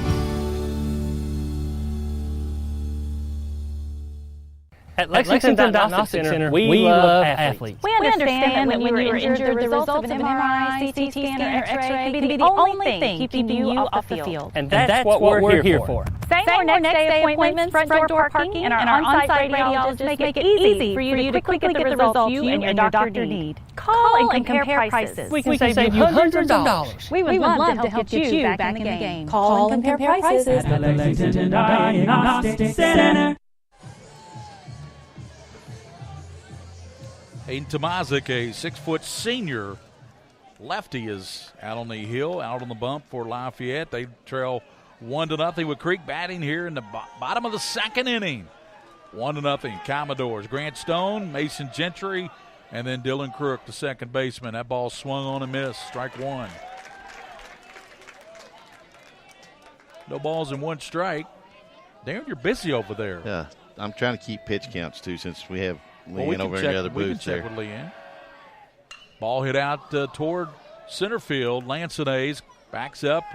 At Lexington Diagnostic Center, we love athletes. We understand that when you are injured, the results of an MRI, CT scan, or X-ray can be the only thing keeping you off the field. And that's what we're here for. Same or next day appointments, front door parking, and our on-site radiologists make it easy for you to quickly get the results you and your doctor need. Call and compare prices. We can save you hundreds of dollars. We would love to help get you back in the game. Call and compare prices at the Lexington Diagnostic Center. Hayden Tomazic, a 6-foot senior lefty, is out on the hill, out on the bump for Lafayette. They trail 1-0 with Creek batting here in the bottom of the second inning. 1-0 Commodores. Grant Stone, Mason Gentry, and then Dylan Crook, the second baseman. That ball swung on and missed. Strike one. No balls and one strike. Darren, you're busy over there. Yeah, I'm trying to keep pitch counts, too, since we have Leanne over in the other booth there. We can check with Leanne. Ball hit out toward center field. Lancenays backs up.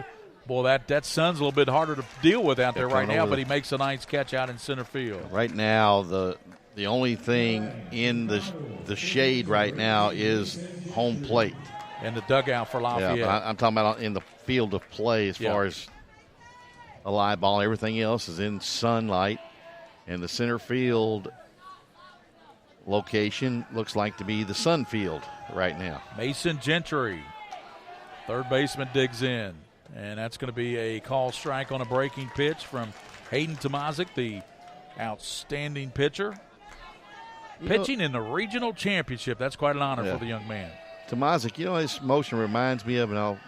Boy, that sun's a little bit harder to deal with out there right now, but he makes a nice catch out in center field. Right now, the only thing in the shade right now is home plate. And the dugout for Lafayette. Yeah, but I'm talking about in the field of play as far as a live ball. Everything else is in sunlight. And the center field location looks like to be the sun field right now. Mason Gentry, third baseman, digs in. And that's going to be a call strike on a breaking pitch from Hayden Tomazic, the outstanding pitcher. Pitching in the regional championship. That's quite an honor for the young man. Tomazic, his motion reminds me of, and I'll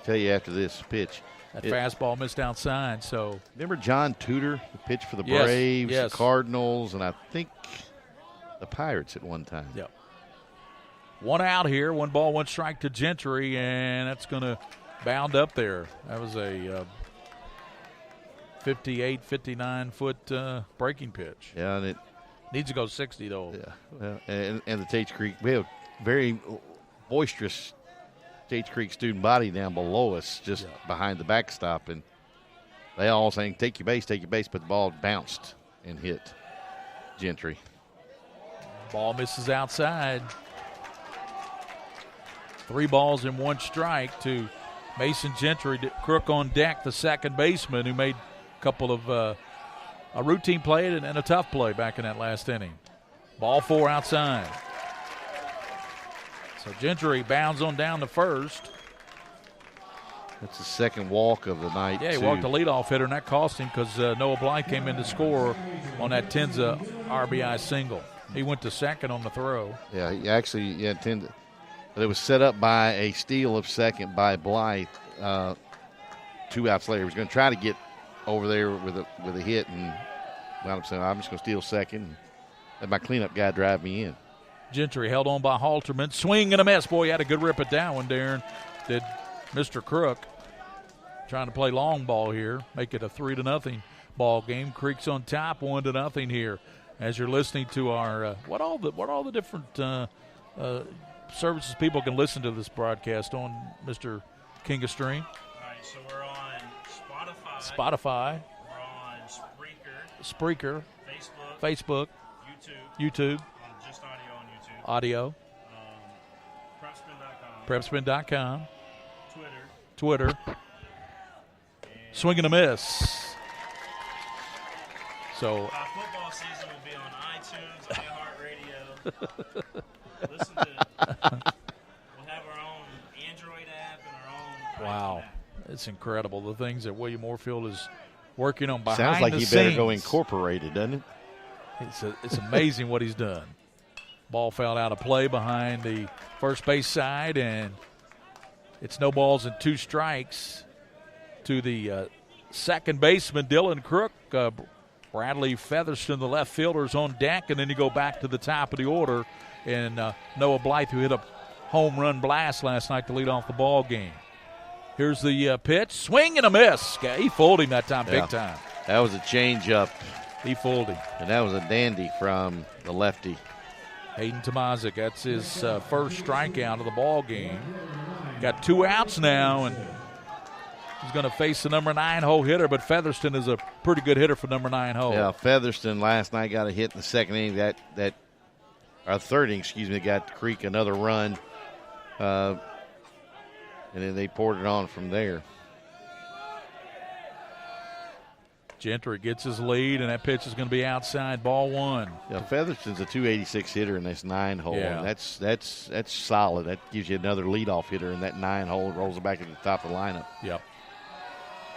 tell you after this pitch. That fastball missed outside. So remember John Tudor, who pitched for the Braves, the Cardinals, and I think the Pirates at one time. Yep. One out here, 1 ball, 1 strike to Gentry, and that's going to bound up there. That was a 58, 59-foot breaking pitch. Yeah, and it needs to go 60, though. Yeah, well, and the Tates Creek, we have very boisterous Tates Creek student body down below us, just behind the backstop, and they all saying, take your base, but the ball bounced and hit Gentry. Ball misses outside. 3 balls and 1 strike to Mason Gentry. Crook on deck, the second baseman, who made a couple of a routine play and a tough play back in that last inning. Ball 4 outside. So Gentry bounds on down to first. That's the second walk of the night. Yeah, he walked the leadoff hitter, and that cost him because Noah Blythe came in to score on that Tenza RBI single. He went to second on the throw. Yeah, he actually intended. But it was set up by a steal of second by Blythe. 2 outs later, he was going to try to get over there with a hit, and wound up saying, I'm just going to steal second and let my cleanup guy drive me in. Gentry held on by Halterman. Swing and a miss. Boy, he had a good rip at that one, Darren. Did Mr. Crook. Trying to play long ball here. Make it a 3-0 ball game. Creek's on top, 1-0 here. As you're listening to our what all the different services people can listen to this broadcast on, Mr. King of Stream. All right, so we're on Spotify. We're on Spreaker. Facebook. YouTube. Just audio on YouTube. Audio. Prepspin.com. Twitter. Swing and a miss. So football season will be on iTunes, iHeartRadio. Listen to it. We'll have our own Android app and our own. Wow, app. It's incredible the things that William Moorfield is working on behind Sounds like the you scenes. better go incorporated, doesn't it? It's amazing what he's done. Ball fouled out of play behind the first base side, and it's no balls and 2 strikes to the second baseman, Dylan Crook. Bradley Featherston, the left fielder, is on deck, and then you go back to the top of the order, and Noah Blythe, who hit a home run blast last night to lead off the ball game. Here's the pitch. Swing and a miss. He fooled him that time, big time. That was a change-up. He fooled him. And that was a dandy from the lefty. Hayden Tomazic, that's his first strikeout of the ball game. Got 2 outs now, and he's going to face the number 9 hole hitter, but Featherston is a pretty good hitter for number 9 hole. Yeah, Featherston last night got a hit in the second inning. Third inning, got Creek another run. And then they poured it on from there. Gentry gets his lead, and that pitch is going to be outside, ball 1. Yeah, Featherston's a 286 hitter in this 9 hole. Yeah. And that's solid. That gives you another leadoff hitter in that 9 hole, rolls it back to the top of the lineup. Yep.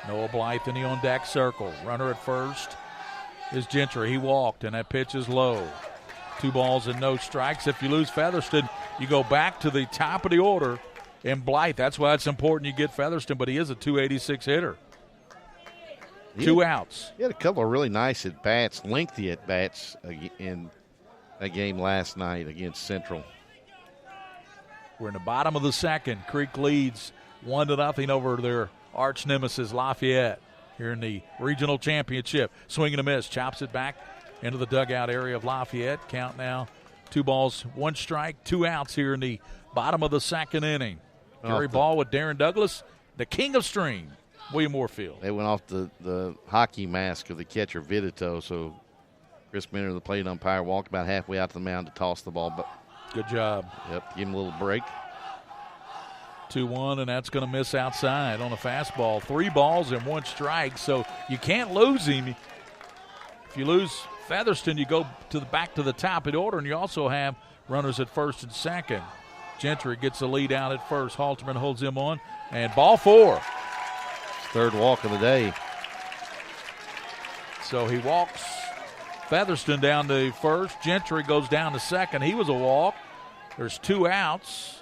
Noah Blythe in the on-deck circle. Runner at first is Gentry. He walked, and that pitch is low. 2 balls and no strikes. If you lose Featherston, you go back to the top of the order. And Blythe, that's why it's important you get Featherston, but he is a 286 hitter. 2 outs. He had a couple of really nice at-bats, lengthy at-bats in that game last night against Central. We're in the bottom of the second. Creek leads 1-0 over their arch nemesis Lafayette here in the regional championship. Swing and a miss. Chops it back into the dugout area of Lafayette. Count now 2 balls, 1 strike, 2 outs here in the bottom of the second inning. Gary Ball with Darren Douglas, the king of stream, William Moorfield. They went off the hockey mask of the catcher, Vidito, so Chris Minner, the plate umpire, walked about halfway out to the mound to toss the ball. But good job. Yep, give him a little break. 2-1, and that's going to miss outside on a fastball. 3 balls and 1 strike, so you can't lose him. If you lose Featherston, you go back to the top of the order, and you also have runners at first and second. Gentry gets the lead out at first. Halterman holds him on, and ball 4. 3rd walk of the day. So he walks Featherston down to first. Gentry goes down to second. He was a walk. There's 2 outs.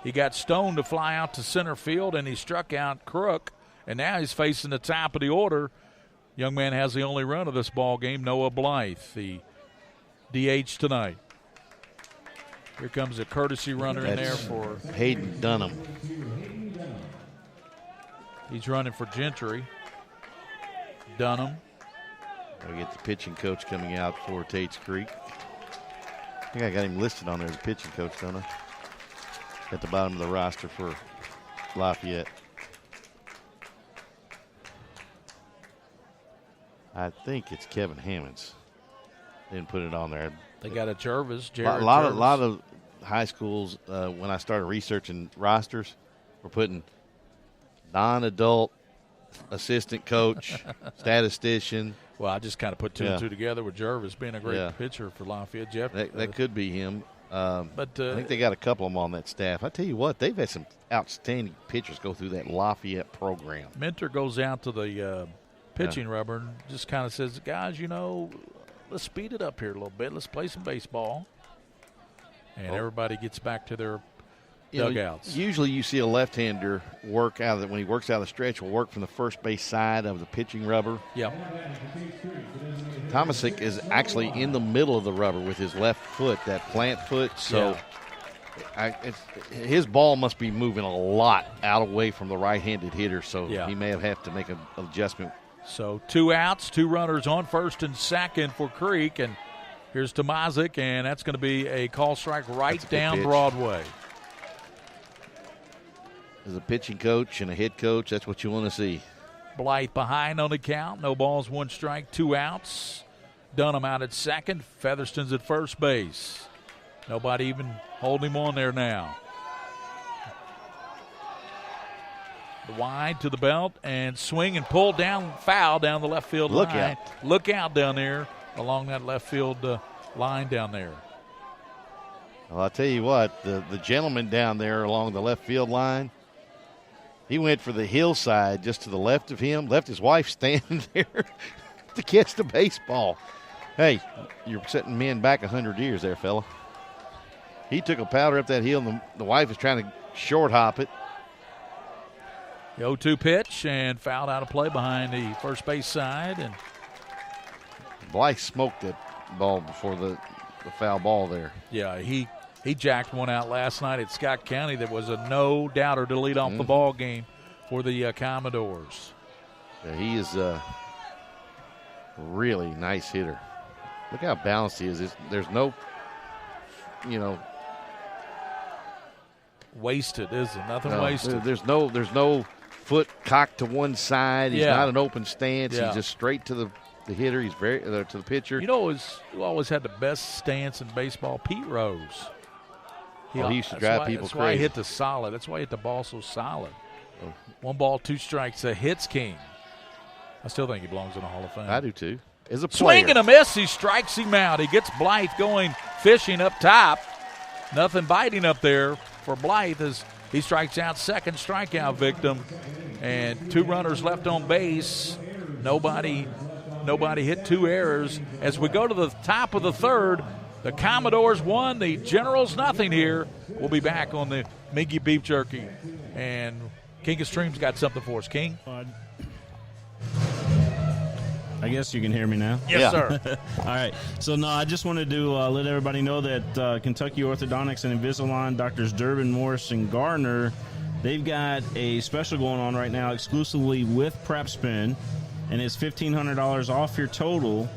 He got Stone to fly out to center field, and he struck out Crook. And now he's facing the top of the order. Young man has the only run of this ball game, Noah Blythe, the DH tonight. Here comes a courtesy runner in there for Hayden Dunham. He's running for Gentry. Dunham. We get the pitching coach coming out for Tates Creek. I think I got him listed on there as a pitching coach, don't I? At the bottom of the roster for Lafayette. I think it's Kevin Hammonds. Didn't put it on there. They got a Jervis. A lot of high schools, when I started researching rosters, were putting non-adult assistant coach, statistician. Well, I just kind of put 2 and 2 together with Jervis being a great pitcher for Lafayette. Jeff, that could be him. But I think they got a couple of them on that staff. I tell you what, they've had some outstanding pitchers go through that Lafayette program. Mentor goes out to the pitching rubber and just kind of says, guys, let's speed it up here a little bit. Let's play some baseball. And everybody gets back to their dugouts. Usually you see a left-hander work out of it. When he works out of the stretch, will work from the first base side of the pitching rubber. Yep. Tomasic is actually in the middle of the rubber with his left foot, that plant foot. So his ball must be moving a lot out away from the right-handed hitter. So he may have to make an adjustment. So 2 outs, 2 runners on first and second for Creek. And here's Tomazic, and that's going to be a call strike right down Broadway. As a pitching coach and a head coach, that's what you want to see. Blythe behind on the count. No balls, 1 strike, 2 outs. Dunham out at second. Featherston's at first base. Nobody even holding him on there now. The wide to the belt and swing and pull down, foul down the left field line. Look out down there along that left field line down there. Well, I'll tell you what, the gentleman down there along the left field line, he went for the hillside just to the left of him, left his wife standing there to catch the baseball. Hey, you're setting men back 100 years there, fella. He took a powder up that hill, and the wife is trying to short hop it. The 0-2 pitch and fouled out of play behind the first base side. And Blythe smoked that ball before the foul ball there. Yeah, he jacked one out last night at Scott County that was a no-doubter to lead off the ball game for the Commodores. Yeah, he is a really nice hitter. Look how balanced he is. There's no, wasted, is it? Nothing wasted. There's no foot cocked to one side. He's not an open stance. Yeah. He's just straight to the hitter. He's very to the pitcher. You know who always had the best stance in baseball? Pete Rose. He used to drive people crazy. That's crazy. why he hit the solid. That's why he hit the ball so solid. 1 ball, 2 strikes, a hits king. I still think he belongs in the Hall of Fame. I do too. As a player. Swing and a miss. He strikes him out. He gets Blythe going fishing up top. Nothing biting up there for Blythe as he strikes out, second strikeout victim. And 2 runners left on base. Nobody hit 2 errors. As we go to the top of the third, the Commodores 1, the Generals nothing here. We'll be back on the Mingy Beef Jerky. And King of Streams got something for us. King? I guess you can hear me now. Yes, sir. All right. So, no, I just wanted to let everybody know that Kentucky Orthodontics and Invisalign, Doctors Durbin, Morris, and Gardner, they've got a special going on right now exclusively with Prep Spin, and it's $1,500 off your total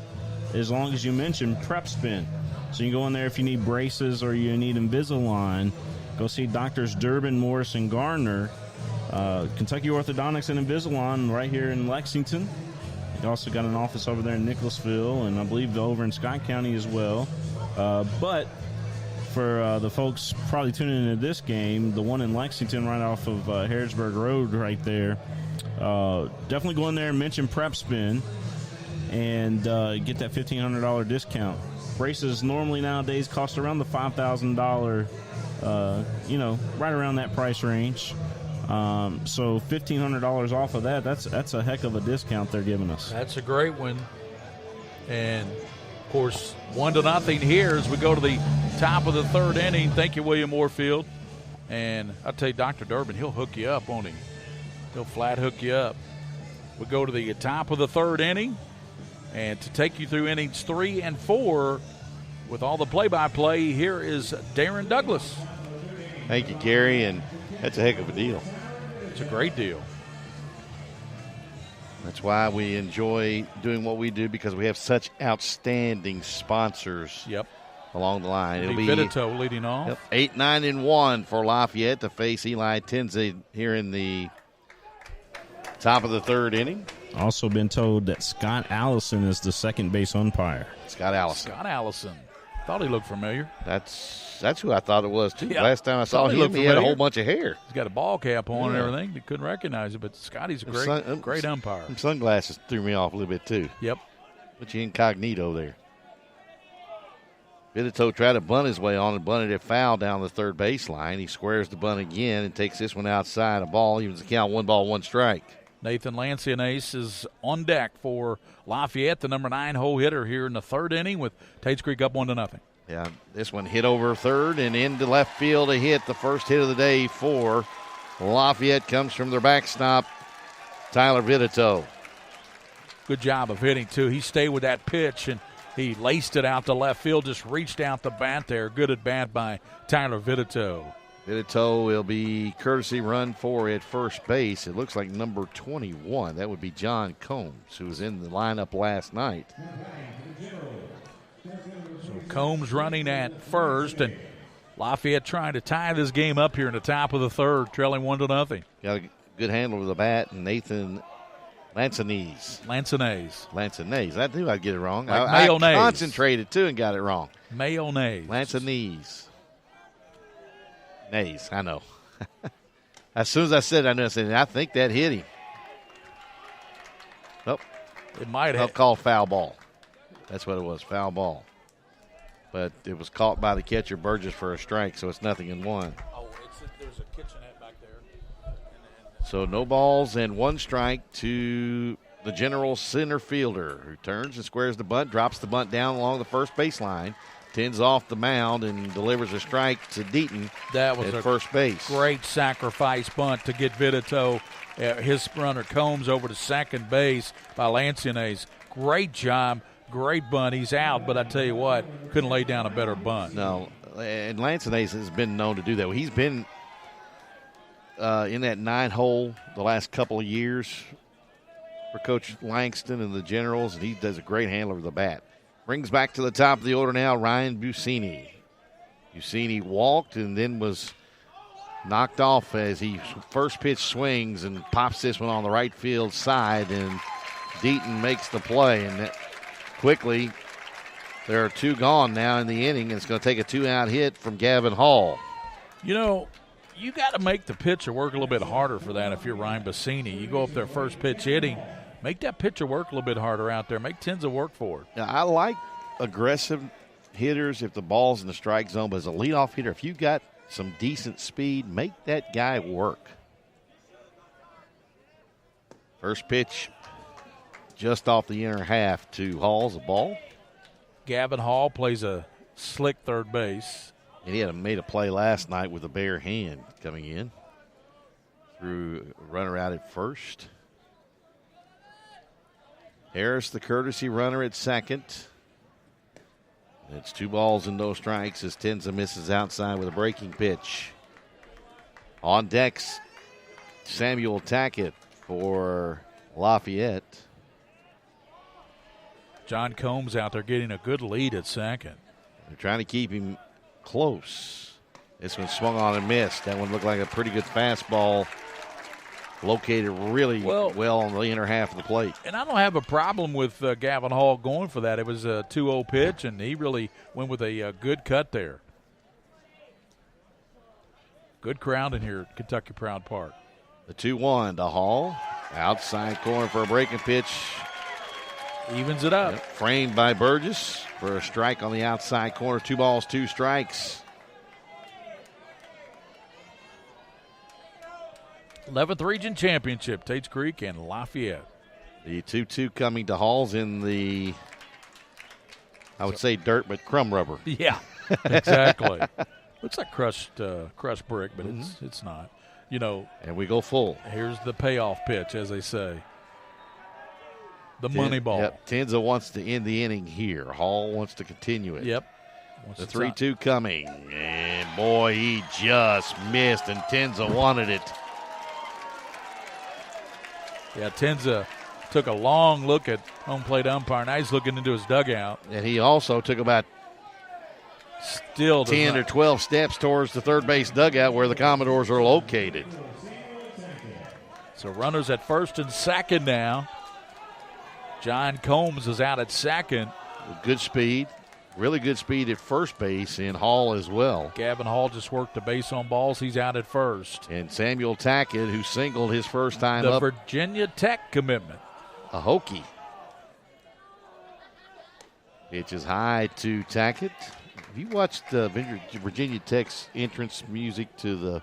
as long as you mention Prep Spin. So you can go in there if you need braces or you need Invisalign. Go see Doctors Durbin, Morris, and Gardner. Kentucky Orthodontics and Invisalign right here in Lexington. They also got an office over there in Nicholasville, and I believe over in Scott County as well. But for the folks probably tuning into this game, the one in Lexington right off of Harrodsburg Road right there, definitely go in there and mention Prep Spin and get that $1,500 discount. Braces normally nowadays cost around the $5,000, right around that price range. So $1,500 off of that's a heck of a discount they're giving us. That's a great one. And, of course, 1-0 here as we go to the top of the third inning. Thank you, William Moorfield. And I'll tell you, Dr. Durbin, he'll hook you up, won't he? He'll flat hook you up. We go to the top of the third inning. And to take you through innings 3 and 4 with all the play-by-play, here is Darren Douglas. Thank you, Gary, and that's a heck of a deal. It's a great deal. That's why we enjoy doing what we do, because we have such outstanding sponsors along the line. It'll be Vidito leading off. 8-9-1 for Lafayette to face Eli Tenze here in the top of the third inning. Also been told that Scott Allison is the second base umpire. Scott Allison. Thought he looked familiar. That's who I thought it was, too. Yeah. Last time I saw him, he had a whole bunch of hair. He's got a ball cap on and everything. You couldn't recognize it, but Scotty's a great umpire. Some sunglasses threw me off a little bit, too. Yep. Put you incognito there. Vidito tried to bunt his way on and bunted it foul down the third baseline. He squares the bunt again and takes this one outside. A ball, evens the count, 1 ball, 1 strike. Nathan Lancianase is on deck for Lafayette, the number 9 hole hitter here in the third inning with Tates Creek up 1-0. Yeah, this one hit over third and into left field a hit. The first hit of the day for Lafayette comes from their backstop, Tyler Vidito. Good job of hitting, too. He stayed with that pitch, and he laced it out to left field, just reached out the bat there. Good at bat by Tyler Vidito. Vidito will be courtesy run for at first base. It looks like number 21. That would be John Combs, who was in the lineup last night. So Combs running at first, and Lafayette trying to tie this game up here in the top of the third, trailing 1-0. Got a good handle with the bat, and Nathan Lancianase. I knew I'd get it wrong. Like I mayonnaise. concentrated, too, and got it wrong. Mayonnaise. Lancianase. Nays, I know. As soon as I said it, I knew. I said, I think that hit him. Nope. It might have. Called foul ball. That's what it was, foul ball. But it was caught by the catcher, Burgess, for a strike, so it's 0-1. Oh, there's a kitchenette back there. So no balls and 1 strike to the General center fielder, who turns and squares the bunt, drops the bunt down along the first baseline, tends off the mound, and delivers a strike to Deaton at first base. Great sacrifice bunt to get Vitito, his runner Combs, over to second base by Lancianese. Great job, great bunt. He's out, but I tell you what, couldn't lay down a better bunt. No, and Lancianese has been known to do that. He's been in that 9-hole the last couple of years for Coach Langston and the Generals, and he does a great handler of the bat. Brings back to the top of the order now Ryan Buscemi. Buscemi walked and then was knocked off as he first pitch swings and pops this one on the right field side, and Deaton makes the play. And quickly, there are 2 gone now in the inning, and it's going to take a 2-out hit from Gavin Hall. You know, you got to make the pitcher work a little bit harder for that if you're Ryan Buscemi. You go up there first pitch hitting, make that pitcher work a little bit harder out there. Make Tenza work for it. Now, I like aggressive hitters if the ball's in the strike zone, but as a leadoff hitter, if you got some decent speed, make that guy work. First pitch just off the inner half to Hall's a ball. Gavin Hall plays a slick third base. And he had made a play last night with a bare hand coming in. Threw a runner out at first. Harris, the courtesy runner at second. It's 2 balls and no strikes as Tenza misses outside with a breaking pitch. On decks, Samuel Tackett for Lafayette. John Combs out there getting a good lead at second. They're trying to keep him close. This one swung on and missed. That one looked like a pretty good fastball. Located really well on the inner half of the plate. And I don't have a problem with Gavin Hall going for that. It was a 2-0 pitch, and he really went with a good cut there. Good crowd in here at Kentucky Proud Park. The 2-1 to Hall. Outside corner for a breaking pitch. Evens it up. Yep, framed by Burgess for a strike on the outside corner. 2 balls, 2 strikes. 11th Region Championship, Tates Creek and Lafayette. The 2-2 coming to Hall's in the, I would say dirt, but crumb rubber. Yeah, exactly. Looks like crushed brick, but it's not. You know. And we go full. Here's the payoff pitch, as they say. The money ball. Yep. Tenza wants to end the inning here. Hall wants to continue it. Yep. The 3-2 coming. And boy, he just missed, and Tenza wanted it. Yeah, Tenza took a long look at home plate umpire. Now he's looking into his dugout. And he also took about 10 or 12 steps towards the third base dugout where the Commodores are located. So runners at first and second now. John Combs is out at second. Good speed. Really good speed at first base in Hall as well. Gavin Hall just worked the base on balls. He's out at first. And Samuel Tackett, who singled his first time the up. Virginia Tech commitment. A Hokie. Pitch is high to Tackett. Have you watched Virginia Tech's entrance music to the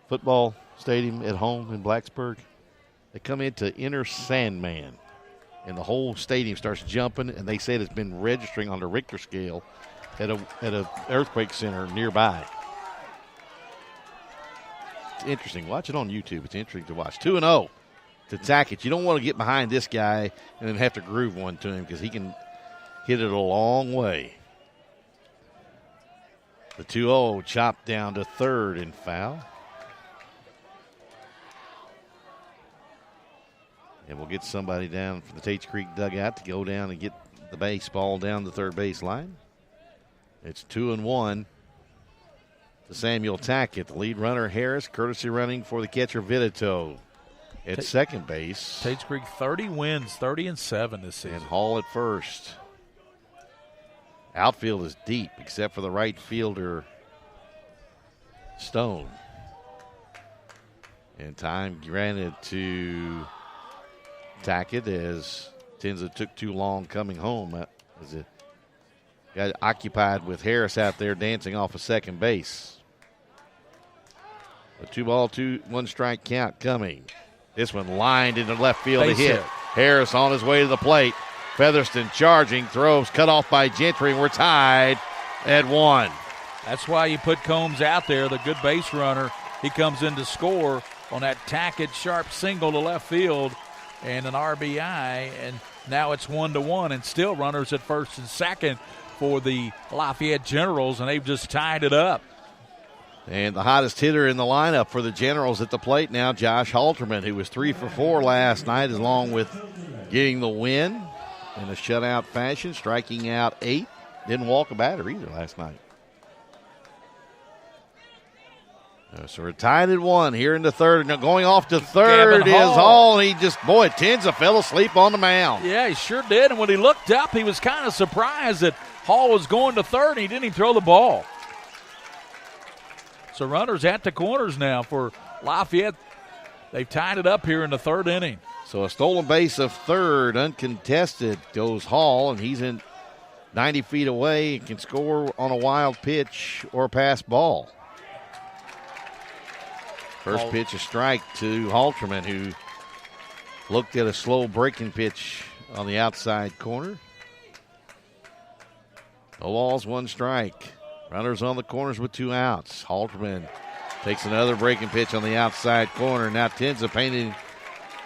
football stadium at home in Blacksburg? They come into Inner Sandman, and the whole stadium starts jumping, and they said it's been registering on the Richter scale at a earthquake center nearby. It's interesting. Watch it on YouTube. It's interesting to watch. 2-0 to Tackett. You don't want to get behind this guy and then have to groove one to him because he can hit it a long way. The 2-0 chopped down to third and foul. And we'll get somebody down from the Tates Creek dugout to go down and get the baseball down the third base line. It's 2-1 to Samuel Tackett. The lead runner, Harris, courtesy running for the catcher, Vitito at second base. Tates Creek 30 wins, 30-7 this season. And Hall at first. Outfield is deep except for the right fielder, Stone. And time granted to Tackett as Tenza took too long coming home. As it got occupied with Harris out there dancing off of second base. A 2-ball, 1 strike count coming. This one lined into left field to hit. Harris on his way to the plate. Featherston charging, throws cut off by Gentry, and we're tied at 1. That's why you put Combs out there, the good base runner. He comes in to score on that tacked sharp single to left field and an RBI, and now it's 1-1, and still runners at first and second for the Lafayette Generals, and they've just tied it up. And the hottest hitter in the lineup for the Generals at the plate now, Josh Halterman, who was 3 for 4 last night, along with getting the win in a shutout fashion, striking out 8. Didn't walk a batter either last night. So we're tied at 1 here in the third. Now going off to third is Hall. He just, Tenza fell asleep on the mound. Yeah, he sure did. And when he looked up, he was kind of surprised that Hall was going to third, and he didn't even throw the ball. So runners at the corners now for Lafayette. They've tied it up here in the third inning. So a stolen base of third, uncontested, goes Hall, and he's in 90 feet away and can score on a wild pitch or a pass ball. First pitch, a strike to Halterman, who looked at a slow breaking pitch on the outside corner. No balls, 1 strike. Runners on the corners with 2 outs. Halterman takes another breaking pitch on the outside corner. Now Tenza painting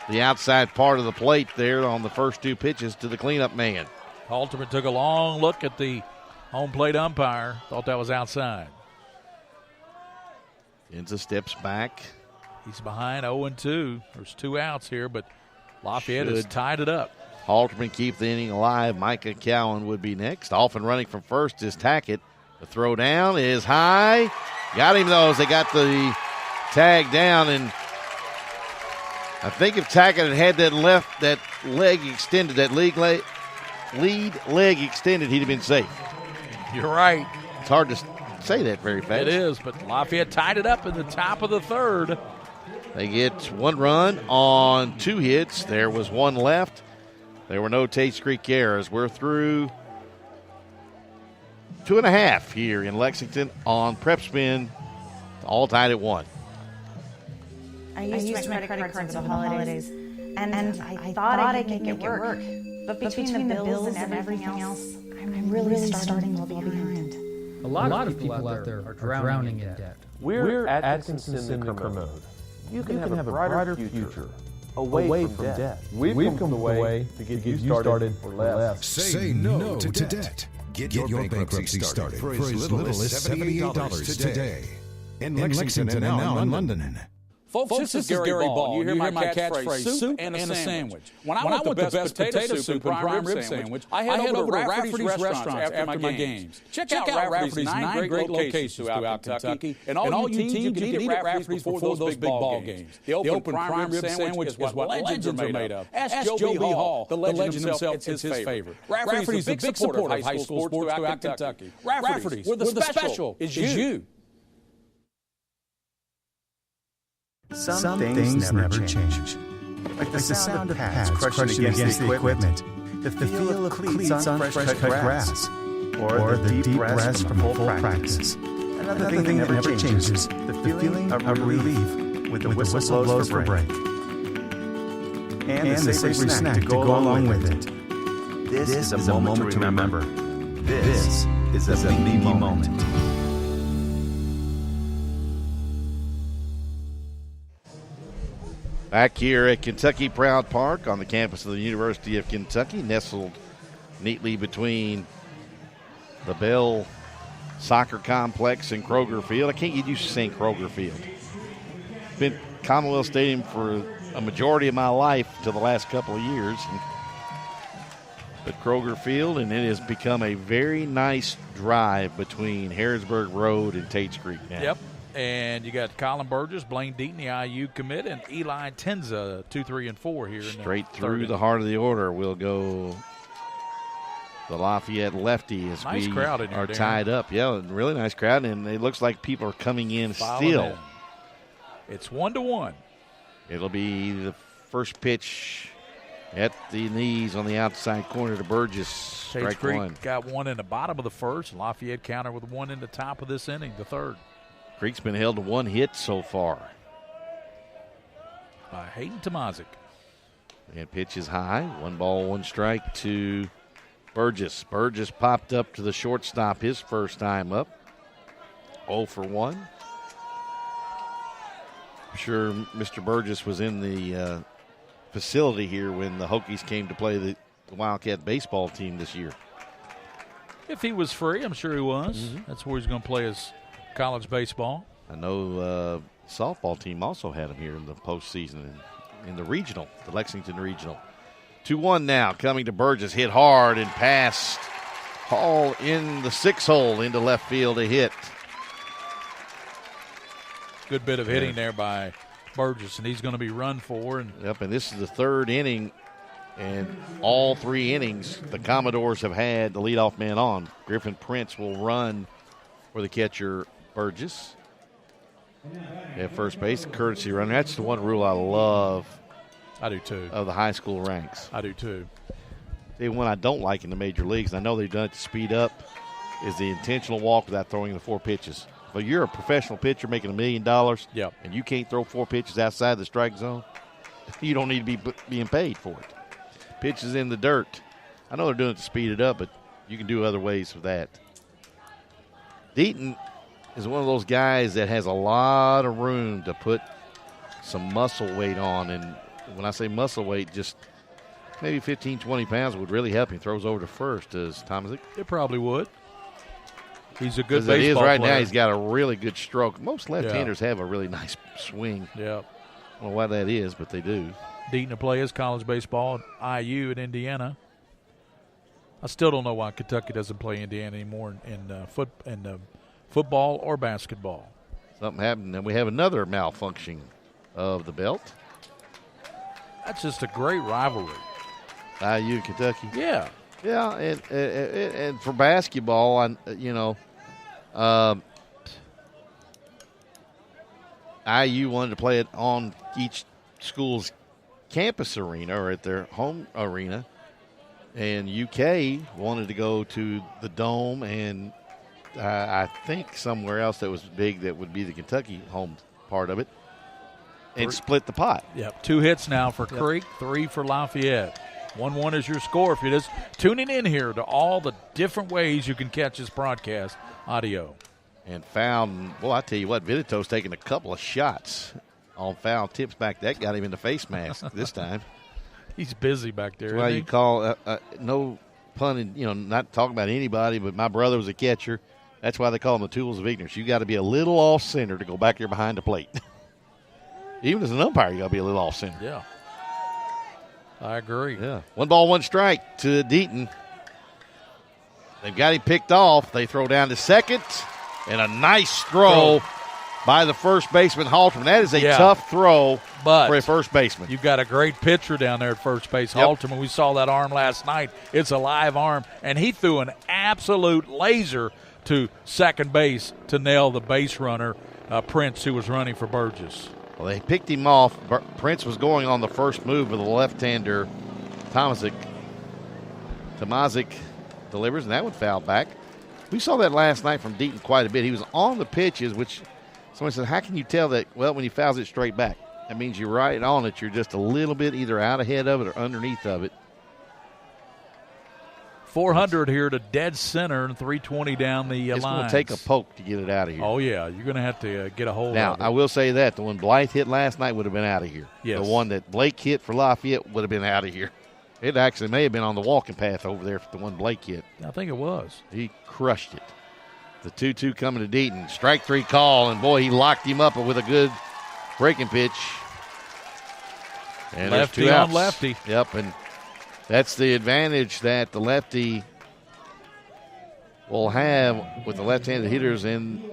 the outside part of the plate there on the first 2 pitches to the cleanup man. Halterman took a long look at the home plate umpire. Thought that was outside. Tenza steps back. He's behind 0-2. There's 2 outs here, but Lafayette has tied it up. Halterman keep the inning alive. Micah Cowan would be next. Off and running from first is Tackett. The throw down is high. Got him, though, as they got the tag down. And I think if Tackett had that leg extended, that lead leg extended, he'd have been safe. You're right. It's hard to say that very fast. It is, but Lafayette tied it up in the top of the third. They get 1 run on 2 hits. There was 1 left. There were no Tates Creek errors. We're through 2.5 here in Lexington on Prep Spin, all tied at 1. I used my credit card for the holidays, and I thought I could make it work. But between the bills and everything else, I'm really starting to fall behind. A lot of people out there are drowning in debt. We're at Atkinson Cinder Commode. You can have a brighter future away from debt. We've come the way to get you started for less. Say no to debt. Get your bankruptcy started for as little as $78 today. In Lexington and now in London. Folks, this is Gary Ball. You hear my catchphrase, soup and a sandwich. When I want the best potato soup and prime rib sandwich, I head over to Rafferty's restaurants after my games. Check out Rafferty's 9 great locations throughout Kentucky, and all you teams you can eat at Rafferty's before those big ball games. The open prime rib sandwich is what legends are made of. Ask Joe B. Hall, the legend himself, it's his favorite. Rafferty's a big supporter of high school sports throughout Kentucky. Rafferty's, where the special is you. Some things never change. Like the sound of pads crushing against the equipment, the feel of cleats on fresh-cut grass, or the deep breaths from full practice. Another thing that never changes, the feeling of relief with the whistle blows for break. And the savory snack to go along with it. This is a moment to remember. This is a Mingy moment. Back here at Kentucky Proud Park on the campus of the University of Kentucky, nestled neatly between the Bell Soccer Complex and Kroger Field. I can't get used to saying Kroger Field. Been Commonwealth Stadium for a majority of my life till the last couple of years. But Kroger Field, and it has become a very nice drive between Harrisburg Road and Tates Creek now. Yep. And you got Colin Burgess, Blaine Deaton, the IU commit, and Eli Tenza, 2, 3, and 4 here. Straight through the heart of the order will go the Lafayette lefty as nice we crowd in here, are Darren. tied up. Yeah, really nice crowd, and it looks like people are coming in Filing still. in. It's 1-1. It'll be the first pitch at the knees on the outside corner to Burgess. Tates Strike Creek 1. got 1 in the bottom of the first. Lafayette counter with 1 in the top of this inning, the third. Creek's been held to 1 hit so far. By Hayden Tomazic. And pitch is high. 1 ball, 1 strike to Burgess. Burgess popped up to the shortstop his first time up. 0 for 1. I'm sure Mr. Burgess was in the facility here when the Hokies came to play the Wildcat baseball team this year. If he was free, I'm sure he was. Mm-hmm. That's where he's going to play his college baseball. I know softball team also had him here in the postseason in the regional, the Lexington regional. 2-1 now, coming to Burgess, hit hard and passed. Hall in the 6 hole into left field, a hit. Good bit of hitting there by Burgess, and he's going to be run for. And yep, and this is the 3rd inning, and all 3 innings the Commodores have had the leadoff man on. Griffin Prince will run for the catcher Burgess. At first base, courtesy runner. That's the one rule I love. I do too. Of the high school ranks. I do too. The one I don't like in the major leagues, and I know they've done it to speed up, is the intentional walk without throwing the 4 pitches. But you're a professional pitcher making $1 million, yep, and you can't throw 4 pitches outside the strike zone, you don't need to be being paid for it. Pitches in the dirt. I know they're doing it to speed it up, but you can do other ways with that. Deaton is one of those guys that has a lot of room to put some muscle weight on. And when I say muscle weight, just maybe 15, 20 pounds would really help him. Throws over to first, does Thomas. It probably would. He's a good baseball player. Right player. Now, he's got a really good stroke. Most left-handers have a really nice swing. Yeah. I don't know why that is, but they do. Deaton to play his college baseball at IU in Indiana. I still don't know why Kentucky doesn't play Indiana anymore in football or basketball. Something happened, and we have another malfunction of the belt. That's just a great rivalry. IU, Kentucky. Yeah. Yeah, and for basketball, IU wanted to play it on each school's campus arena or at their home arena, and UK wanted to go to the Dome and I think somewhere else that was big that would be the Kentucky home part of it, and split the pot. Yep, 2 hits now for Creek, 3 for Lafayette. 1-1 is your score. If you're just tuning in here to all the different ways you can catch this broadcast audio. And found, well, I tell you what, Vitito's taking a couple of shots on foul tips back. That got him in the face mask this time. He's busy back there. Well, you call, no pun, not talking about anybody, but my brother was a catcher. That's why they call them the tools of ignorance. You got to be a little off center to go back there behind the plate. Even as an umpire, you got to be a little off center. Yeah. I agree. Yeah. 1 ball, 1 strike to Deaton. They've got him picked off. They throw down to second, and a nice throw by the first baseman, Halterman. That is a tough throw for a first baseman. You've got a great pitcher down there at first base, Halterman. We saw that arm last night. It's a live arm, and he threw an absolute laser to second base to nail the base runner, Prince, who was running for Burgess. Well, they picked him off. Prince was going on the first move with the left-hander. Tomazic delivers, and that one fouled back. We saw that last night from Deaton quite a bit. He was on the pitches, which someone said, how can you tell that? Well, when he fouls it straight back. That means you're right on it. You're just a little bit either out ahead of it or underneath of it. 400 here to dead center and 320 down the lines. It's going to take a poke to get it out of here. Oh, yeah. You're going to have to get a hold of it. Now, I will say that. The one Blythe hit last night would have been out of here. Yes. The one that Blake hit for Lafayette would have been out of here. It actually may have been on the walking path over there for the one Blake hit. I think it was. He crushed it. The 2-2 coming to Deaton. Strike 3 call, and, boy, he locked him up with a good breaking pitch. And lefty there's 2 outs. on lefty. Yep, and that's the advantage that the lefty will have with the left-handed hitters in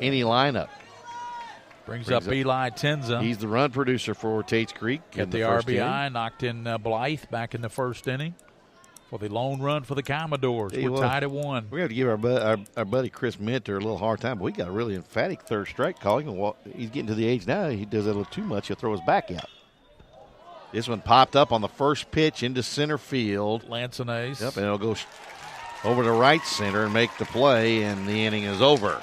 any lineup. Brings up Eli Tenza. He's the run producer for Tates Creek. Got the RBI, knocked in Blythe back in the first inning for the lone run for the Commodores. We're tied at 1. We have to give our buddy Chris Minter a little hard time, but we got a really emphatic third strike call. He's getting to the age now, he does that a little too much. He'll throw his back out. This one popped up on the first pitch into center field. Lancenace. Yep, and it'll go over to right center and make the play, and the inning is over.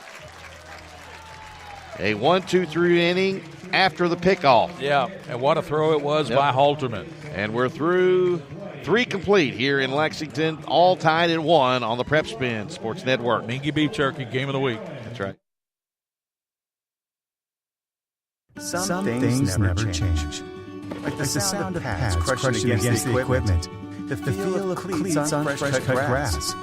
A 1-2-3 inning after the pickoff. Yeah, and what a throw it was by Halterman. And we're through 3 complete here in Lexington, all tied at 1 on the Prep Spin Sports Network. Mingy Beef Jerky, game of the week. That's right. Some things never change. Like the sound of pads crushing against the equipment, the feel of cleats on fresh-cut grass,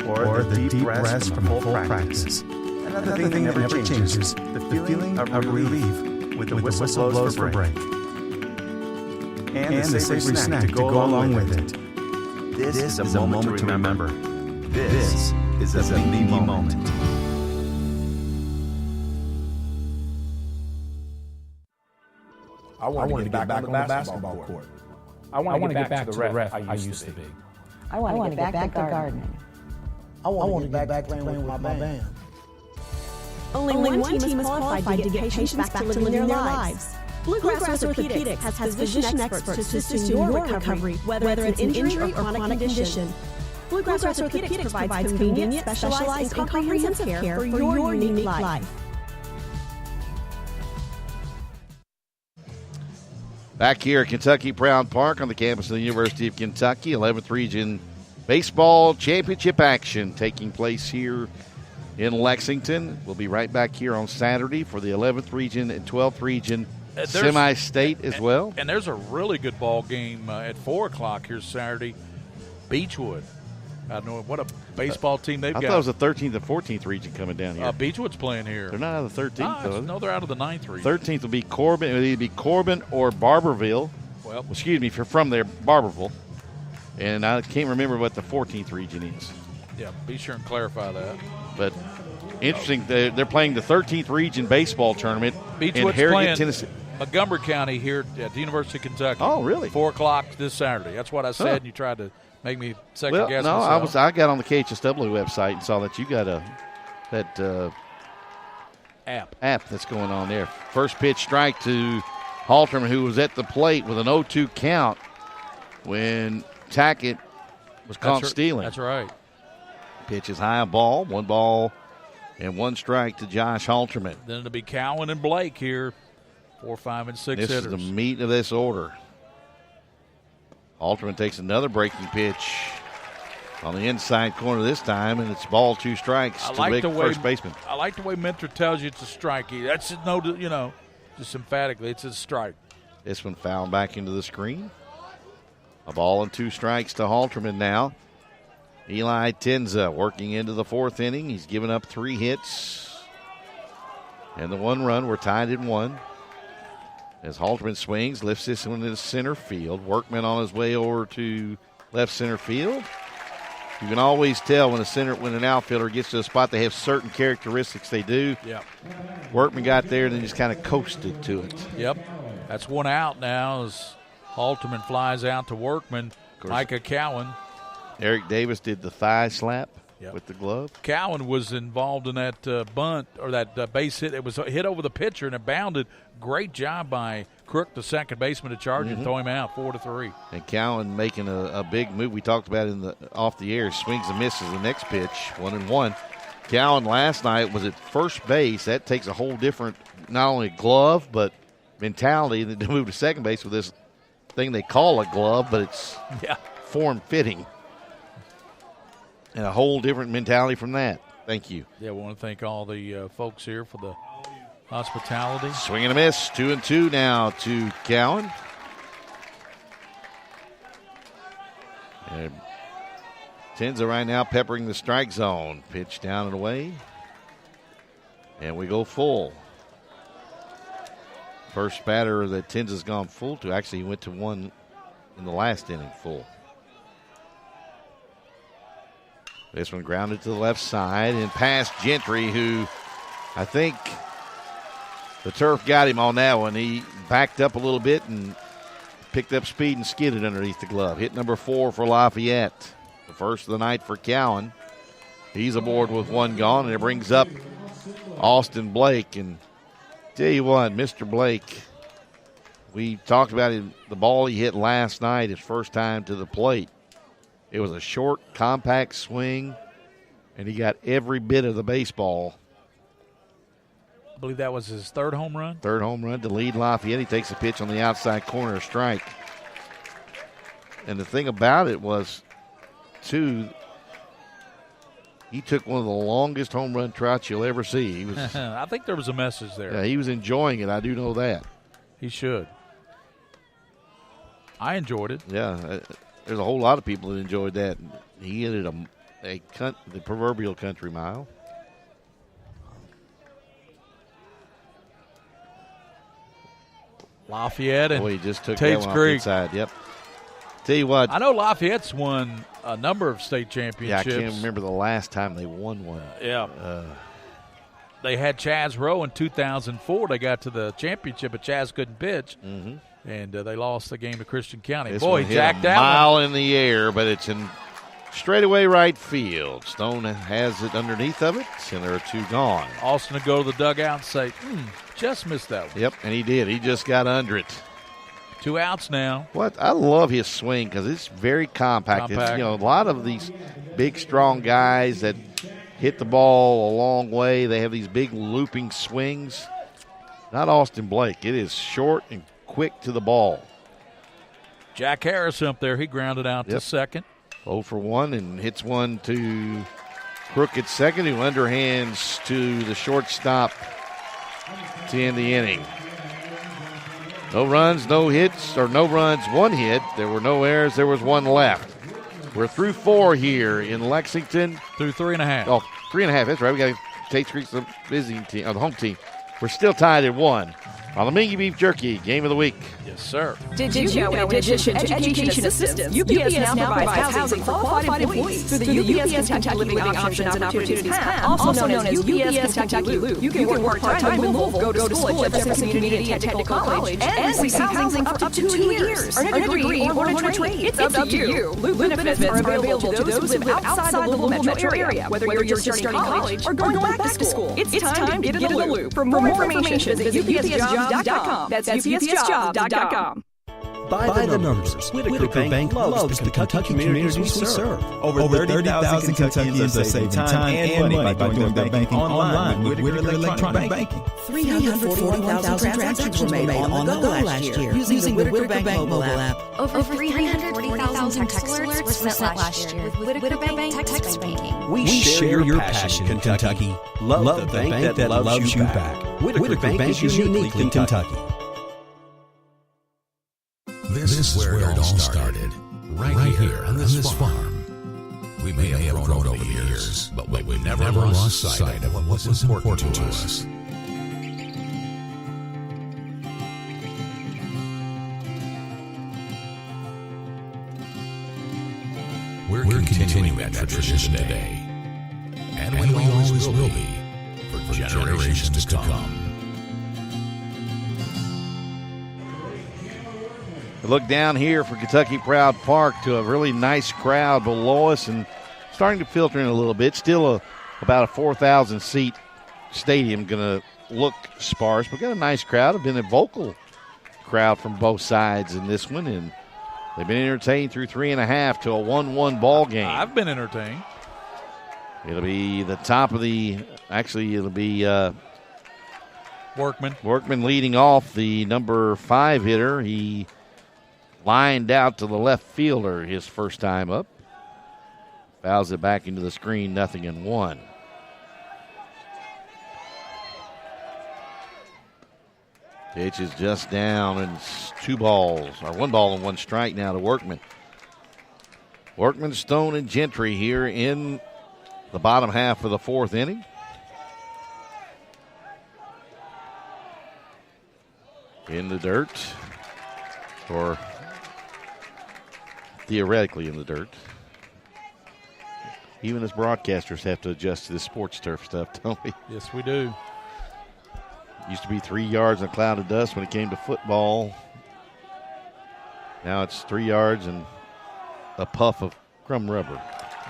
or the deep breaths from full practice. Another thing that never changes, the feeling of relief with the whistle blows for break. And the savory snack to go along with it. This is a moment to remember. This is a Mingy moment. I want to get back on the basketball court. I want to get back to the ref I used to be. I want to get back to gardening. I want to get back playing with my band. Only one team is qualified to get patients back to living their lives. Bluegrass Orthopedics has physician experts to assist in your recovery, whether it's an injury or chronic condition. Bluegrass Orthopedics provides convenient, specialized, and comprehensive care for your unique life. Back here at Kentucky Proud Park on the campus of the University of Kentucky, 11th Region Baseball Championship action taking place here in Lexington. We'll be right back here on Saturday for the 11th Region and 12th Region semi-state as well. And there's a really good ball game at 4 o'clock here Saturday. Beechwood. I don't know what a baseball team they've got. I thought it was the 13th and 14th region coming down here. Beechwood's playing here. They're not out of the 13th, though. No, they're out of the 9th region. 13th will be Corbin. It would either be Corbin or Barberville. Well, excuse me, if you're from there, Barberville. And I can't remember what the 14th region is. Yeah, be sure and clarify that. But interesting, they're playing the 13th region baseball tournament Beechwood's in Harrogate, playing Tennessee. Montgomery County here at the University of Kentucky. Oh, really? 4 o'clock this Saturday. That's what I said, and you tried to make me second guess no, myself. I got on the KHSAA website and saw that you got that app that's going on there. First pitch strike to Halterman, who was at the plate with an 0-2 count when Tackett was caught stealing. That's right. Pitch is high, ball, 1 ball and 1 strike to Josh Halterman. Then it'll be Cowan and Blake here, 4, 5, and 6 This hitters. is the meat of this order. Halterman takes another breaking pitch on the inside corner this time, and it's ball 2 strikes to the first baseman. I like the way Mentor tells you it's a strike. That's just emphatically, it's a strike. This one fouled back into the screen. A ball and 2 strikes to Halterman now. Eli Tenza working into the 4th inning. He's given up 3 hits and the 1 run. We're tied at 1. As Halterman swings, lifts this one into center field. Workman on his way over to left center field. You can always tell when an outfielder gets to a spot, they have certain characteristics they do. Yeah. Workman got there and then just kind of coasted to it. Yep. That's 1 out now as Halterman flies out to Workman. Micah Cowan. Eric Davis did the thigh slap with the glove. Cowan was involved in that bunt or that base hit. It was hit over the pitcher and it bounded. Great job by Crook, the second baseman, to charge and throw him out 4-3. And Cowan making a big move. We talked about it off the air. Swings and misses the next pitch, 1-1. Cowan last night was at first base. That takes a whole different, not only glove, but mentality to move to second base with this thing they call a glove, but it's form-fitting. And a whole different mentality from that. Thank you. Yeah, we want to thank all the folks here for the hospitality. Swing and a miss. 2-2 now to Cowan. And Tenza right now peppering the strike zone. Pitch down and away. And we go full. First batter that Tenza's gone full to. Actually, he went to 1 in the last inning full. This one grounded to the left side and past Gentry, who I think the turf got him on that one. He backed up a little bit and picked up speed and skidded underneath the glove. Hit number 4 for Lafayette. The first of the night for Cowan. He's aboard with 1 gone, and it brings up Austin Blake. And tell you what, Mr. Blake, we talked about the ball he hit last night, his first time to the plate. It was a short, compact swing, and he got every bit of the baseball. I believe that was his third home run. Third home run to lead Lafayette. He takes a pitch on the outside corner, strike. And the thing about it was, too, he took one of the longest home run trots you'll ever see. He was, I think there was a message there. Yeah, he was enjoying it. I do know that. He should. I enjoyed it. Yeah, there's a whole lot of people that enjoyed that. He hit it the proverbial country mile. Lafayette and he just took Tates that one Creek. off the inside. Yep. Tell you what. I know Lafayette's won a number of state championships. Yeah, I can't remember the last time they won one. They had Chaz Rowe in 2004. They got to the championship, but Chaz couldn't pitch. Mm-hmm. And they lost the game to Christian County. This Boy, one hit Jack a that mile one. in the air, but it's in straightaway right field. Stone has it underneath of it, and there are two gone. Austin to go to the dugout and say, just missed that one. Yep, and he did. He just got under it. 2 outs now. What I love his swing because it's very compact. It's, a lot of these big, strong guys that hit the ball a long way. They have these big looping swings. Not Austin Blake. It is short and quick to the ball. Jack Harris up there. He grounded out to second. 0 for 1 and hits one to Crook at second, who underhands to the shortstop to end the inning. No runs, no hits, or no runs, 1 hit. There were no errors. There was 1 left. We're through 4 here in Lexington. Through 3.5. Oh, 3.5. That's right. We got Tates Creek's the visiting team, the home team. We're still tied at 1. On the Mingy Beef Jerky Game of the Week. Yes, sir. Did you know, in addition to education assistance, UPS now provides housing for qualified employees through the UPS Kentucky Living Options and Opportunities Path, also known as UPS Kentucky Loop. You can work part-time in Louisville, go to school at Jefferson Community and Technical College, and receive housing for up to 2 years. Earn a degree or learn a trade. It's up to you. Loop benefits are available to those who live outside the Louisville metro area, whether you're just starting college or going back to school. It's time to get in the loop. For more information, visit UPSjobs.com. That's UPSjobs.com. By the numbers, Whitaker Bank loves the Kentucky communities we serve. Over 30,000 Kentuckians are saving time and money by doing their banking online with Whitaker Electronic Banking. 341,000 transactions were made on the go last year using the Whitaker Bank mobile app. Over 340,000 text alerts were sent last year with Whitaker Bank text banking. We share your passion, Kentucky. Love the bank that loves you back. Whitaker Bank is uniquely Kentucky. This is where it all started, right here on this farm. We may have grown over the years, but we never lost sight of what was important to us. We're continuing that tradition today, and we always will be for generations to come. Look down here for Kentucky Proud Park to a really nice crowd below us and starting to filter in a little bit. Still about a 4,000-seat stadium, going to look sparse, but got a nice crowd. Been a vocal crowd from both sides in this one, and they've been entertained through 3.5 to a 1-1 ball game. I've been entertained. It'll be the top of it'll be Workman. Workman leading off, the number 5 hitter. He lined out to the left fielder his first time up. Fouls it back into the screen, 0-1. Pitch is just down, and it's 1 ball and 1 strike now to Workman. Workman, Stone, and Gentry here in the bottom half of the 4th inning. In the dirt, or theoretically in the dirt. Even as broadcasters have to adjust to this sports turf stuff, don't we? Yes, we do. Used to be 3 yards and a cloud of dust when it came to football. Now it's 3 yards and a puff of crumb rubber.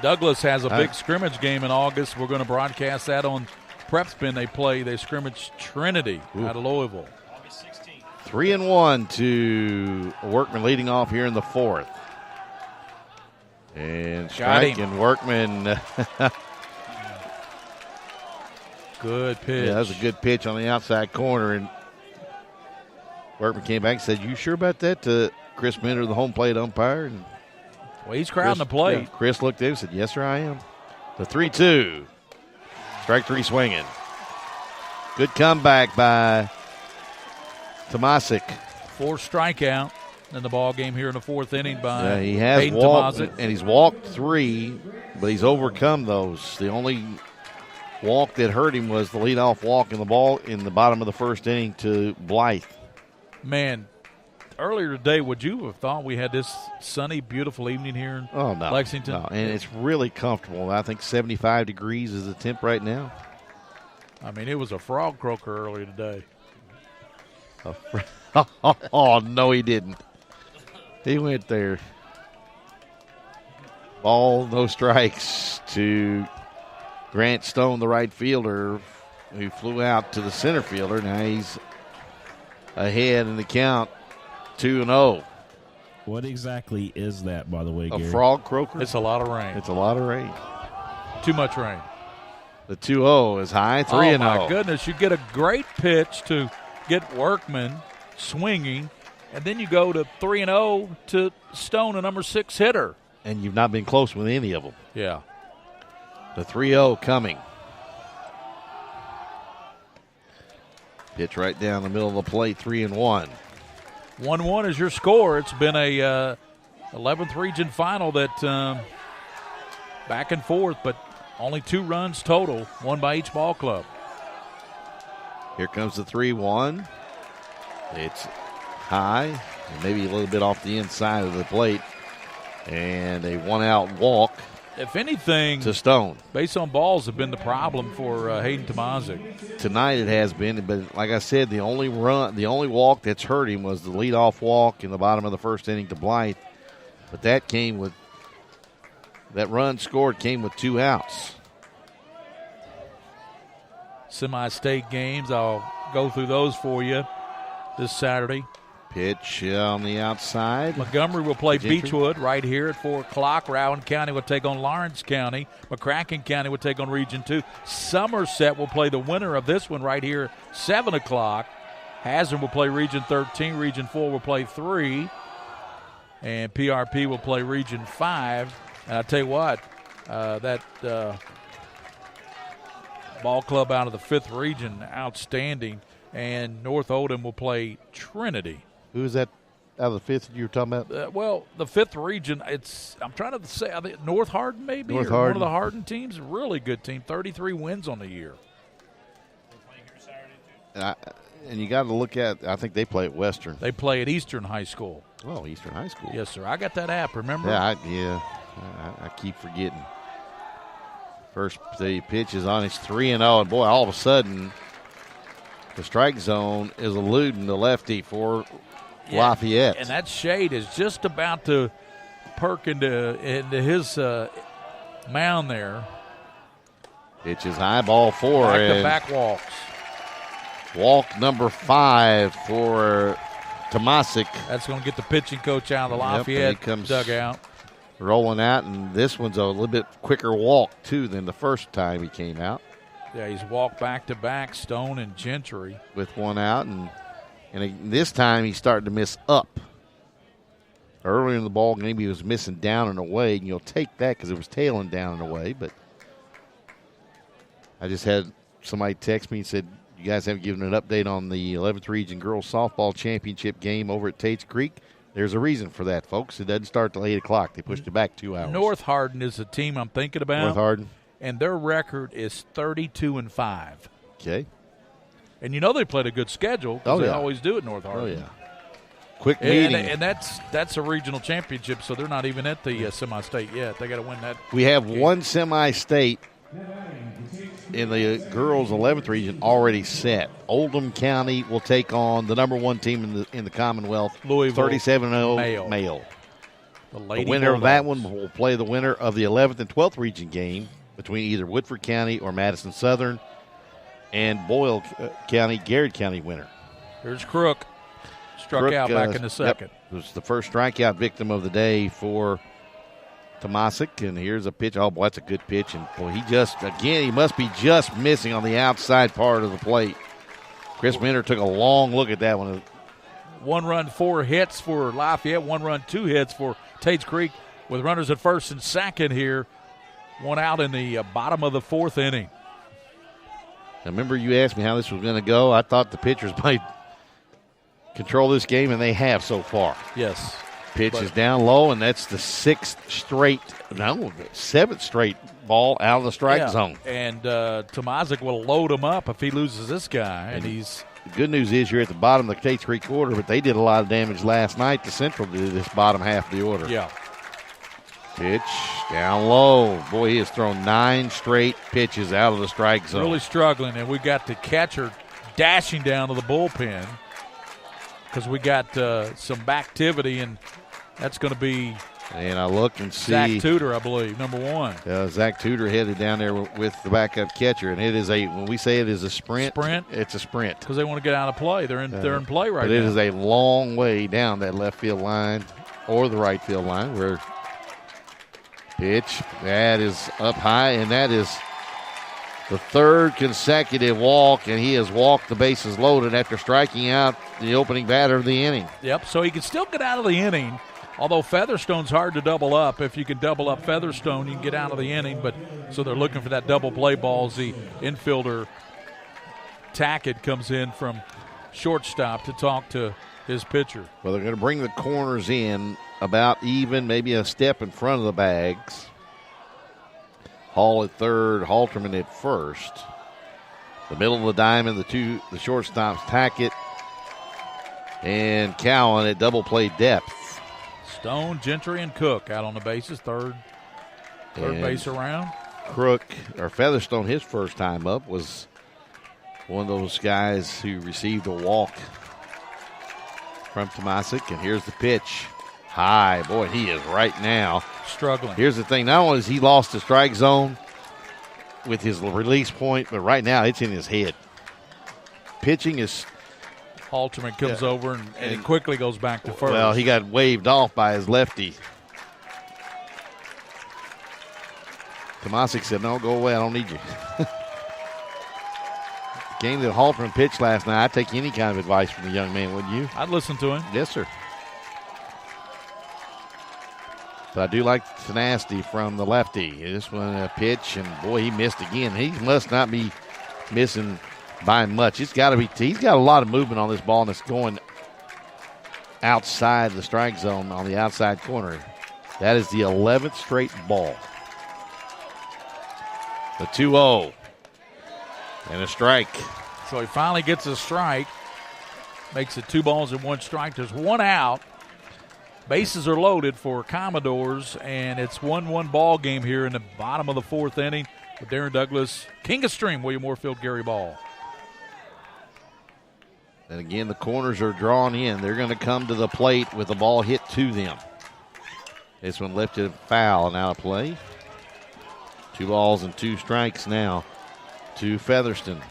Douglas has a big scrimmage game in August. We're going to broadcast that on Prep Spin. They scrimmage Trinity out of Louisville. 3-1 to Workman leading off here in the 4th. And strike, and Workman Good pitch. Yeah, that was a good pitch on the outside corner. And Workman came back and said, "You sure about that?" To Chris Minter, the home plate umpire. And well, he's crowding the plate. Yeah, Chris looked at him and said, "Yes, sir, I am." The 3-2. Strike three swinging. Good comeback by Tomasic. 4th strikeout in the ball game here in the 4th inning by he has Hayden walked, Tomasic. and he's walked 3, but he's overcome those. The only walk that hurt him was the leadoff walk in the bottom of the 1st inning to Blythe. Man, earlier today, would you have thought we had this sunny, beautiful evening here in Lexington? No, and it's really comfortable. I think 75 degrees is the temp right now. I mean, it was a frog croaker earlier today. Oh, no, he didn't. He went there. Ball, no strikes to Grant Stone, the right fielder, who flew out to the center fielder. Now he's ahead in the count, 2-0. What exactly is that, by the way, Gary? A frog croaker? It's a lot of rain. It's a lot of rain. Too much rain. The 2-0 is high, 3-0. Oh, my goodness. You get a great pitch to get Workman swinging, and then you go to 3-0 to Stone, a number 6 hitter. And you've not been close with any of them. Yeah. The 3-0 coming. Pitch right down the middle of the plate, 3-1. 1-1 is your score. It's been a 11th region final that back and forth, but only 2 runs total, 1 by each ball club. Here comes the 3-1. It's high, maybe a little bit off the inside of the plate, and a 1-out walk. If anything, to Stone. Base on balls have been the problem for Hayden Tomasic. Tonight it has been, but like I said, the only walk that's hurt him was the leadoff walk in the bottom of the 1st inning to Blythe. But that run scored came with 2 outs. Semi-state games, I'll go through those for you this Saturday. Pitch on the outside. Montgomery will play Beechwood right here at 4 o'clock. Rowan County will take on Lawrence County. McCracken County will take on Region 2. Somerset will play the winner of this one right here at 7 o'clock. Hazard will play Region 13. Region 4 will play 3. And PRP will play Region 5. And I'll tell you what, that ball club out of the 5th region, outstanding. And North Oldham will play Trinity. Who is that out of the 5th you were talking about? Well, the 5th region, I'm trying to say, I think North Hardin maybe? North Hardin. Hardin. One of the Hardin teams, really good team, 33 wins on the year. And you got to look at, I think they play at Western. They play at Eastern High School. Oh, Eastern High School. Yes, sir. I got that app, remember? Yeah, I keep forgetting. First the pitch is on, it's 3-0, and boy, all of a sudden, the strike zone is eluding the lefty for Lafayette. And that shade is just about to perk into his mound there. Pitch is high, ball 4. Back-to-back walks. Walk number 5 for Tomasic. That's going to get the pitching coach out of the Lafayette dugout. Rolling out, and this one's a little bit quicker walk, too, than the first time he came out. Yeah, he's walked back-to-back, Stone and Gentry. With 1 out, and this time he's starting to miss up. Earlier in the ball game, he was missing down and away, and you'll take that because it was tailing down and away. But I just had somebody text me and said, you guys haven't given an update on the 11th Region Girls Softball Championship game over at Tates Creek. There's a reason for that, folks. It doesn't start till 8 o'clock. They pushed it back 2 hours. North Hardin is the team I'm thinking about. North Hardin. And their record is 32-5. Okay. And you know they played a good schedule because they always do at North Hardin. Oh, yeah. Quick meeting. And that's a regional championship, so they're not even at the semi-state yet. They got to win that. We have one semi-state in the girls' 11th region already set. Oldham County will take on the number 1 team in the Commonwealth, Louisville 37-0 male. The winner Bulldogs of that one will play the winner of the 11th and 12th region game between either Woodford County or Madison Southern, and Boyle County, Garrett County winner. Here's Crook. Struck out back in the second. It was the first strikeout victim of the day for Tomasic, and here's a pitch. Oh, boy, that's a good pitch. And, boy, he must be just missing on the outside part of the plate. Chris Minter took a long look at that one. 1 run, 4 hits for Lafayette. 1 run, 2 hits for Tates Creek with runners at first and second here. 1 out in the bottom of the 4th inning. Now, remember you asked me how this was going to go. I thought the pitchers might control this game, and they have so far. Yes. Pitch is down low, and that's the 7th straight ball out of the strike zone. And Tomasic will load him up if he loses this guy. And he's the good news is you're at the bottom of the Tates Creek order, but they did a lot of damage last night to Central to this bottom half of the order. Yeah. Pitch down low. Boy, he has thrown 9 straight pitches out of the strike zone. Really struggling, and we got the catcher dashing down to the bullpen because we got some activity, and that's going to be and I look and see Zac Tudor, I believe, number 1. Zac Tudor headed down there with the backup catcher, and it is when we say it is a sprint, it's a sprint because they want to get out of play. They're in play right now. But it is a long way down that left field line or the right field line where pitch that is up high, and that is the 3rd consecutive walk, and he has walked the bases loaded after striking out the opening batter of the inning. Yep, so he can still get out of the inning, although Featherstone's hard to double up. If you can double up Featherstone, you can get out of the inning, but so they're looking for that double play ball as the infielder Tackett comes in from shortstop to talk to his pitcher. Well, they're going to bring the corners in about even, maybe a step in front of the bags. Hall at 3rd, Halterman at 1st. The middle of the diamond, the shortstops, Tackett and Cowan at double play depth. Stone, Gentry, and Cook out on the bases, third base around. Featherstone, his first time up, was one of those guys who received a walk from Tomasic, and here's the pitch. High. Boy, he is right now struggling. Here's the thing. Not only has he lost the strike zone with his release point, but right now it's in his head. Pitching is... Halterman comes over and he quickly goes back to first. Well, he got waved off by his lefty. Tomasic said, no, go away. I don't need you. Game that Halterman pitched last night, I'd take any kind of advice from the young man, wouldn't you? I'd listen to him. Yes, sir. But I do like the tenacity from the lefty. This one, a pitch, and boy, he missed again. He must not be missing by much. He's got a lot of movement on this ball, and it's going outside the strike zone on the outside corner. That is the 11th straight ball. The 2-0. And a strike. So he finally gets a strike. Makes it 2 balls and 1 strike. There's 1 out. Bases are loaded for Commodores, and it's 1-1 ball game here in the bottom of the 4th inning with Darren Douglas, King of Stream, William Moorfield, Gary Ball. And again, the corners are drawn in. They're going to come to the plate with the ball hit to them. This one lifted foul and out of play. 2 balls and 2 strikes now to Featherston.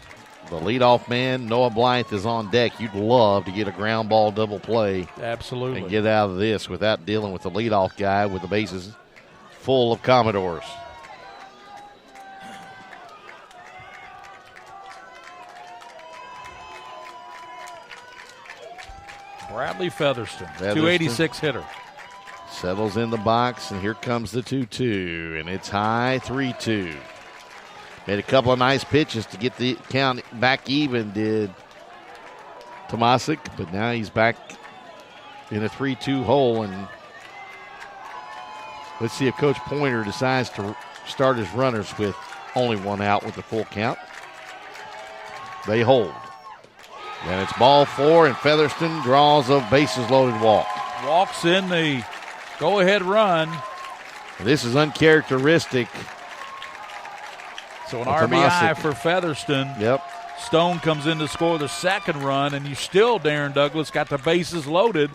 The leadoff man, Noah Blythe, is on deck. You'd love to get a ground ball double play. Absolutely. And get out of this without dealing with the leadoff guy with the bases full of Commodores. Bradley Featherston, 286 hitter. Settles in the box, and here comes the 2-2, and it's high, 3-2. Made a couple of nice pitches to get the count back even, did Tomasic, but now he's back in a 3-2 hole, and let's see if Coach Pointer decides to start his runners with only 1 out with the full count. They hold. And it's ball 4, and Featherston draws a bases-loaded walk. Walks in the go-ahead run. This is uncharacteristic. So an RBI for Featherston. Yep. Stone comes in to score the second run, and you still, Darren Douglas, got the bases loaded.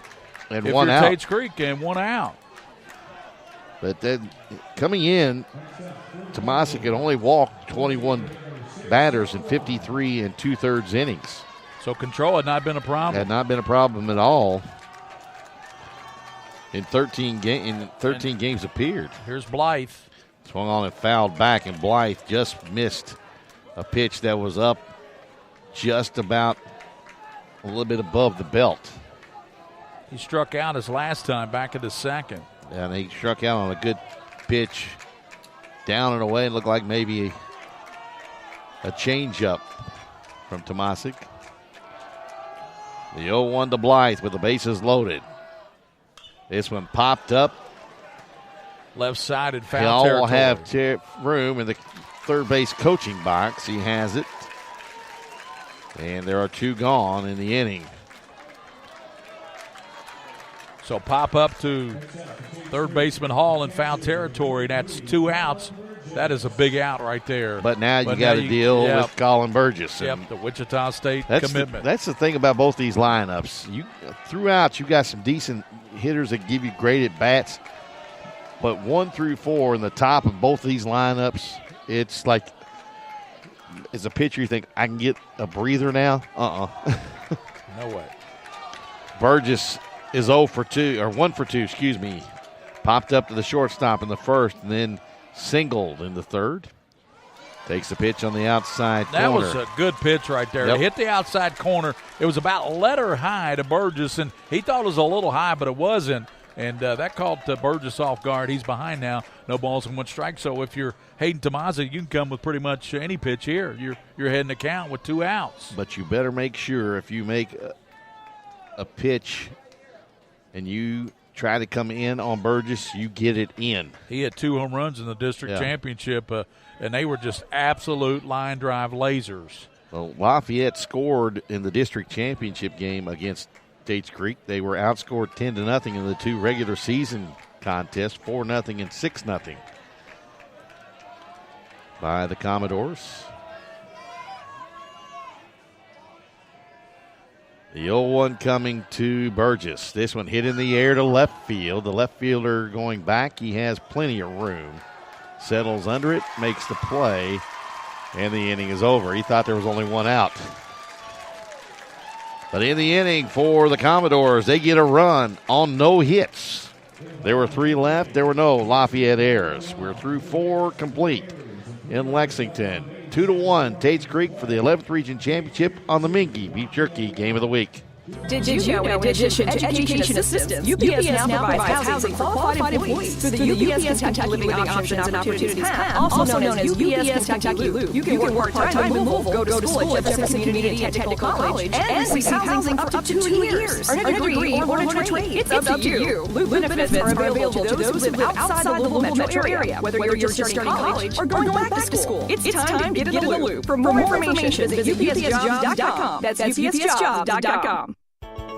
And if 1 you're out. Tates Creek, and 1 out. But then coming in, Tomasic had only walked 21 batters in 53 2/3 innings. So control had not been a problem. Had not been a problem at all. in 13 games appeared. Here's Blythe. Swung on and fouled back, and Blythe just missed a pitch that was up just about a little bit above the belt. He struck out his last time back in the second. And he struck out on a good pitch down and away. It looked like maybe a changeup from Tomasic. The 0-1 to Blythe with the bases loaded. This one popped up. Left-sided foul territory. He'll have room in the third base coaching box. He has it. And there are 2 gone in the inning. So pop up to third baseman Hall in foul territory. That's 2 outs. That is a big out right there. But now you got to deal with Colin Burgess. Yep, the Wichita State commitment. That's the thing about both these lineups. Throughout, you got some decent hitters that give you great at-bats. But 1 through 4 in the top of both of these lineups, it's like, as a pitcher, you think, I can get a breather now? No way. Burgess is 1 for 2, excuse me. Popped up to the shortstop in the first and then singled in the third. Takes the pitch on the outside corner. That was a good pitch right there. Yep. It hit the outside corner. It was about letter high to Burgess, and he thought it was a little high, but it wasn't. And that caught Burgess off guard. He's behind now. No balls and 1 strike. So if you're Hayden Tomasic, you can come with pretty much any pitch here. You're heading to count with 2 outs. But you better make sure if you make a pitch and you try to come in on Burgess, you get it in. He had 2 home runs in the district championship, and they were just absolute line drive lasers. Well, Lafayette scored in the district championship game against Tates Creek. They were outscored 10-0 in the 2 regular season contests, 4-0 and 6-0 by the Commodores. The 0-1 coming to Burgess. This one hit in the air to left field. The left fielder going back. He has plenty of room. Settles under it, makes the play, and the inning is over. He thought there was only 1 out. But in the inning for the Commodores, they get a run on no hits. There were 3 left. There were no Lafayette errors. We're through 4 complete in Lexington. 2-1, Tates Creek for the 11th Region Championship on the Mingy Beef Jerky Game of the Week. Did you know, in addition to education assistance, UPS now provides housing for qualified employees through the UPS Kentucky Living Options and Opportunities Path, also known as UPS Kentucky Loop. You can work part-time in Louisville, go to school at Jefferson Community and Technical College, and receive housing up to 2 years, earn a degree, or learn a trade. It's up to you. Loop benefits are available to those who live outside the Louisville metro area, whether you're just starting college or going back to school. It's time to get in the loop. For more information, visit upsjobs.com. That's upsjobs.com.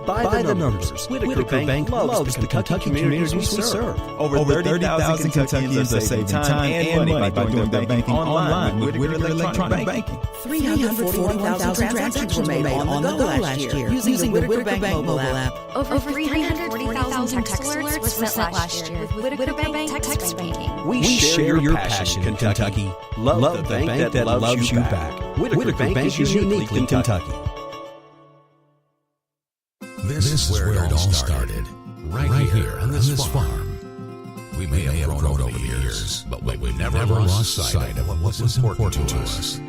By the numbers, Whitaker Bank loves the Kentucky communities we serve. Over 30,000 Kentuckians are saving time and money by doing their banking online with Whitaker Electronic Banking. 341,000 transactions were made on the go last year using the Whitaker Bank mobile app. Over 340,000 text alerts were sent last year with Whitaker Bank text banking. We share your passion, Kentucky. Love the bank that loves you back. Whitaker Bank is uniquely Kentucky. This is where it all started, right here on this farm. We may have grown over the years, but we never lost sight of what was important to us.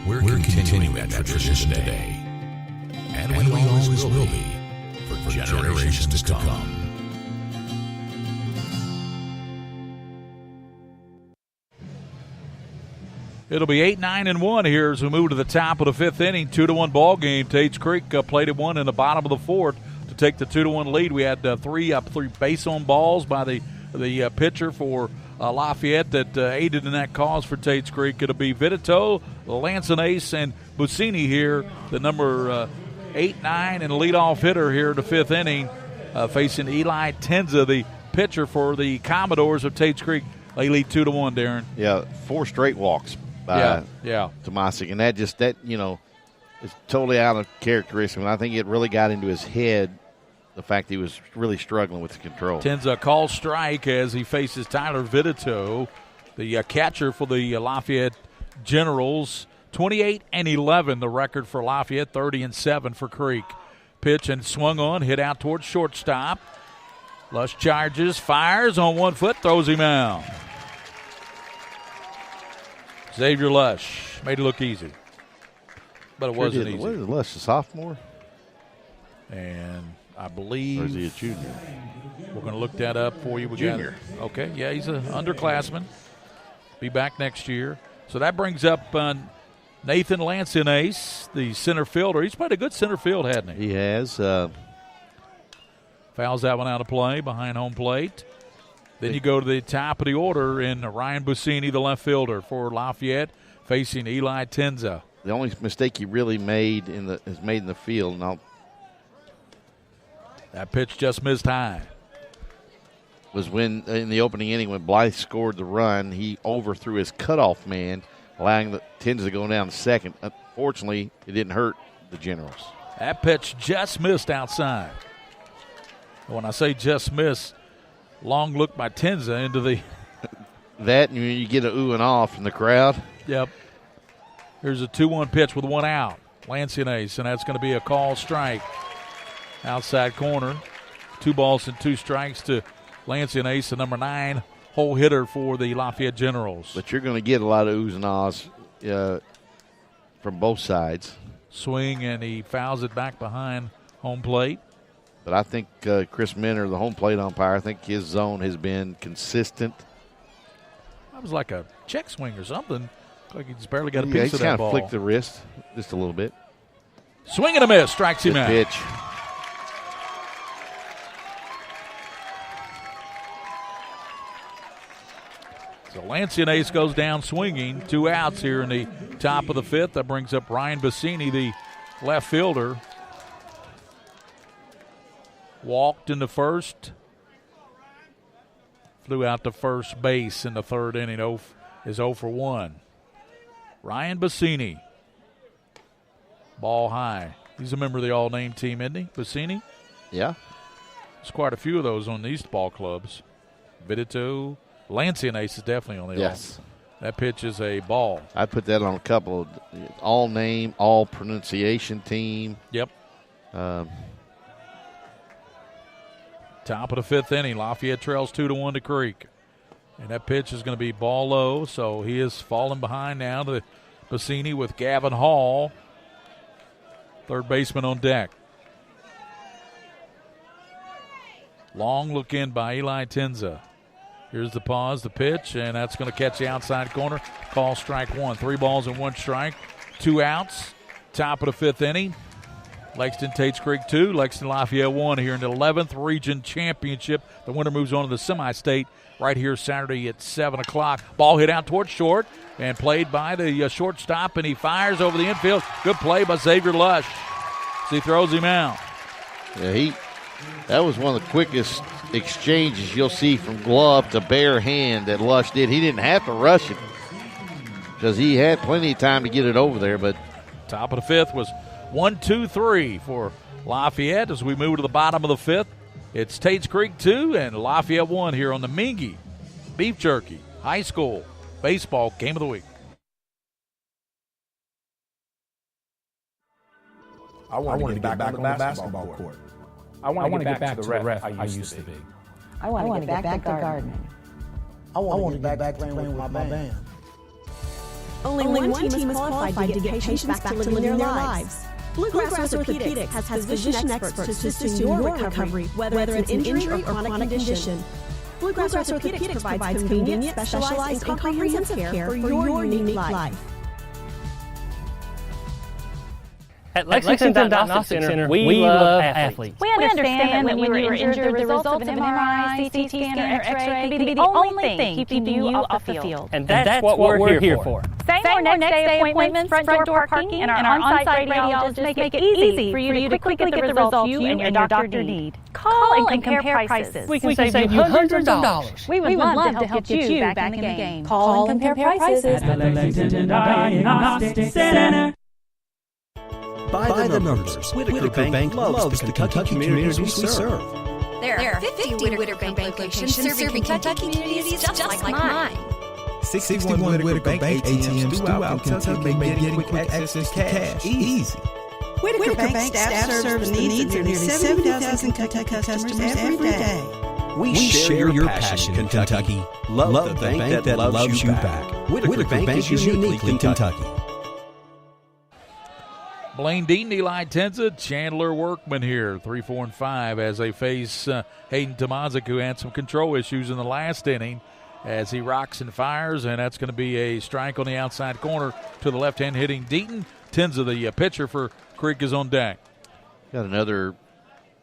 We're continuing that tradition today, and we always will be for generations to come. It'll be 8-9-1 here as we move to the top of the 5th inning. 2-1 ball game. Tates Creek plated 1 in the bottom of the 4th to take the 2-1 lead. We had three base on balls by the pitcher for Lafayette that aided in that cause for Tates Creek. It'll be Vitito, Lancenace, and Buscemi here, the number 8-9 and leadoff hitter here in the 5th inning, facing Eli Tenza, the pitcher for the Commodores of Tates Creek. They lead 2-1, Darren. Yeah, 4 straight walks by Tomasic, and that is totally out of characteristic. And I think it really got into his head, the fact he was really struggling with the control. Tenza call strike as he faces Tyler Vitito, the catcher for the Lafayette Generals. 28-11, the record for Lafayette. 30-7 for Creek. Pitch and swung on, hit out towards shortstop. Lush charges, fires on 1 foot, throws him out. Xavier Lush made it look easy, but it wasn't easy. What is Lush, a sophomore? And I believe. Or is he a junior? We're going to look that up for you. Junior. Okay, yeah, he's an underclassman. Be back next year. So that brings up Nathan Lancianace, the center fielder. He's played a good center field, hasn't he? He has. Fouls that one out of play behind home plate. Then you go to the top of the order in Ryan Buscemi, the left fielder for Lafayette, facing Eli Tenza. The only mistake he really made in the field. Now that pitch just missed high. Was when in the opening inning when Blythe scored the run, he overthrew his cutoff man, allowing the Tenza to go down to second. Unfortunately, it didn't hurt the Generals. That pitch just missed outside. When I say just missed, long look by Tenza into the that, and you get an ooh and ah from the crowd. Yep. Here's a 2-1 pitch with 1 out. Lancianace, and that's going to be a call strike. Outside corner. 2 balls and 2 strikes to Lancianace, the number 9 hole hitter for the Lafayette Generals. But you're going to get a lot of oohs and ahs from both sides. Swing, and he fouls it back behind home plate. But I think Chris Minner, the home plate umpire, I think his zone has been consistent. That was like a check swing or something. Like he just barely got a piece Yeah, of he's that kind ball. of flicked the wrist just a little bit. Swing and a miss, strikes him Good out. pitch. So Lancianace goes down swinging. 2 outs here in the top of the 5th. That brings up Ryan Buscemi, the left fielder. Walked in the first. Flew out to first base in the 3rd inning. Is 0 for 1. Ryan Buscemi. Ball high. He's a member of the all-name team, isn't he, Buscemi? Yeah. There's quite a few of those on these ball clubs. Vidito. Lancianace is definitely on the Yes. That pitch is a ball. I put that on a couple of all-name, all-pronunciation team. Yep. Top of the 5th inning. Lafayette trails 2-1 to Creek. And that pitch is going to be ball low, so he is falling behind now to Buscemi with Gavin Hall, third baseman on deck. Long look in by Eli Tenza. Here's the pause, the pitch, and that's going to catch the outside corner. Call strike 1. 3 balls and 1 strike. 2 outs. Top of the 5th inning. Lexington Tates Creek 2, Lexington Lafayette 1 here in the 11th Region Championship. The winner moves on to the semi-state right here Saturday at 7 o'clock. Ball hit out towards short and played by the shortstop, and he fires over the infield. Good play by Xavier Lush. So he throws him out. Yeah, that was one of the quickest exchanges you'll see from glove to bare hand that Lush did. He didn't have to rush it because he had plenty of time to get it over there. But top of the 5th was 1-2-3 for Lafayette. As we move to the bottom of the 5th, it's Tates Creek 2 and Lafayette 1 here on the Mingy Beef Jerky High School Baseball Game of the Week. I want to get back on the basketball court. I want to get back to the ref I used to be. I want to get back to gardening. I want to get back to playing with my band. Only one team is qualified to get patients back to living their lives. Bluegrass Orthopedics has physician experts to assist in your recovery, whether it's an injury or chronic condition. Bluegrass Orthopedics provides convenient, specialized, and comprehensive care for your unique life. At Lexington Diagnostic Center, we love athletes. We understand that when you were injured, the results of an MRI, CT scan, or X-ray can be the only thing keeping you off the field. And that's what we're here for. Same or next day appointments, front door parking, and our on-site radiologists make it easy for you to quickly get the results you and your doctor need. Call and compare prices. We can save you hundreds of dollars. We would love to help get you back in the game. Call and compare prices. At the Lexington Diagnostic Center. By the numbers, Whitaker Bank loves the Kentucky communities we serve. There are 50 Whitaker Bank locations serving Kentucky communities just like mine. 61 Whitaker Bank ATMs throughout Kentucky make getting quick access to cash easy. Whitaker Bank staff serves the needs of nearly 70,000 Kentucky customers every day. We share your passion, Kentucky. Love the bank that loves you back. Whitaker Bank is uniquely Kentucky. Blaine Deaton, Eli Tenza, Chandler Workman here, 3, 4, and 5 as they face Hayden Tomazic, who had some control issues in the last inning as he rocks and fires, and that's going to be a strike on the outside corner to the left-hand hitting Deaton. Tenza, the pitcher for Creek, is on deck. Got another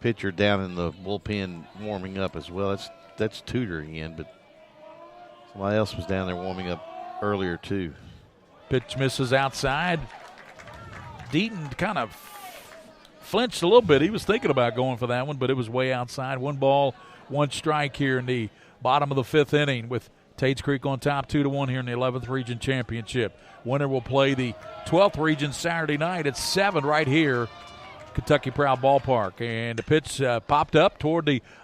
pitcher down in the bullpen warming up as well. That's Tudor again, but somebody else was down there warming up earlier too. Pitch misses outside. Deaton kind of flinched a little bit. He was thinking about going for that one, but it was way outside. 1 ball, 1 strike here in the bottom of the 5th inning with Tates Creek on top 2-1 here in the 11th Region Championship. Winner will play the 12th Region Saturday night at 7 right here, Kentucky Proud Ballpark. And the pitch popped up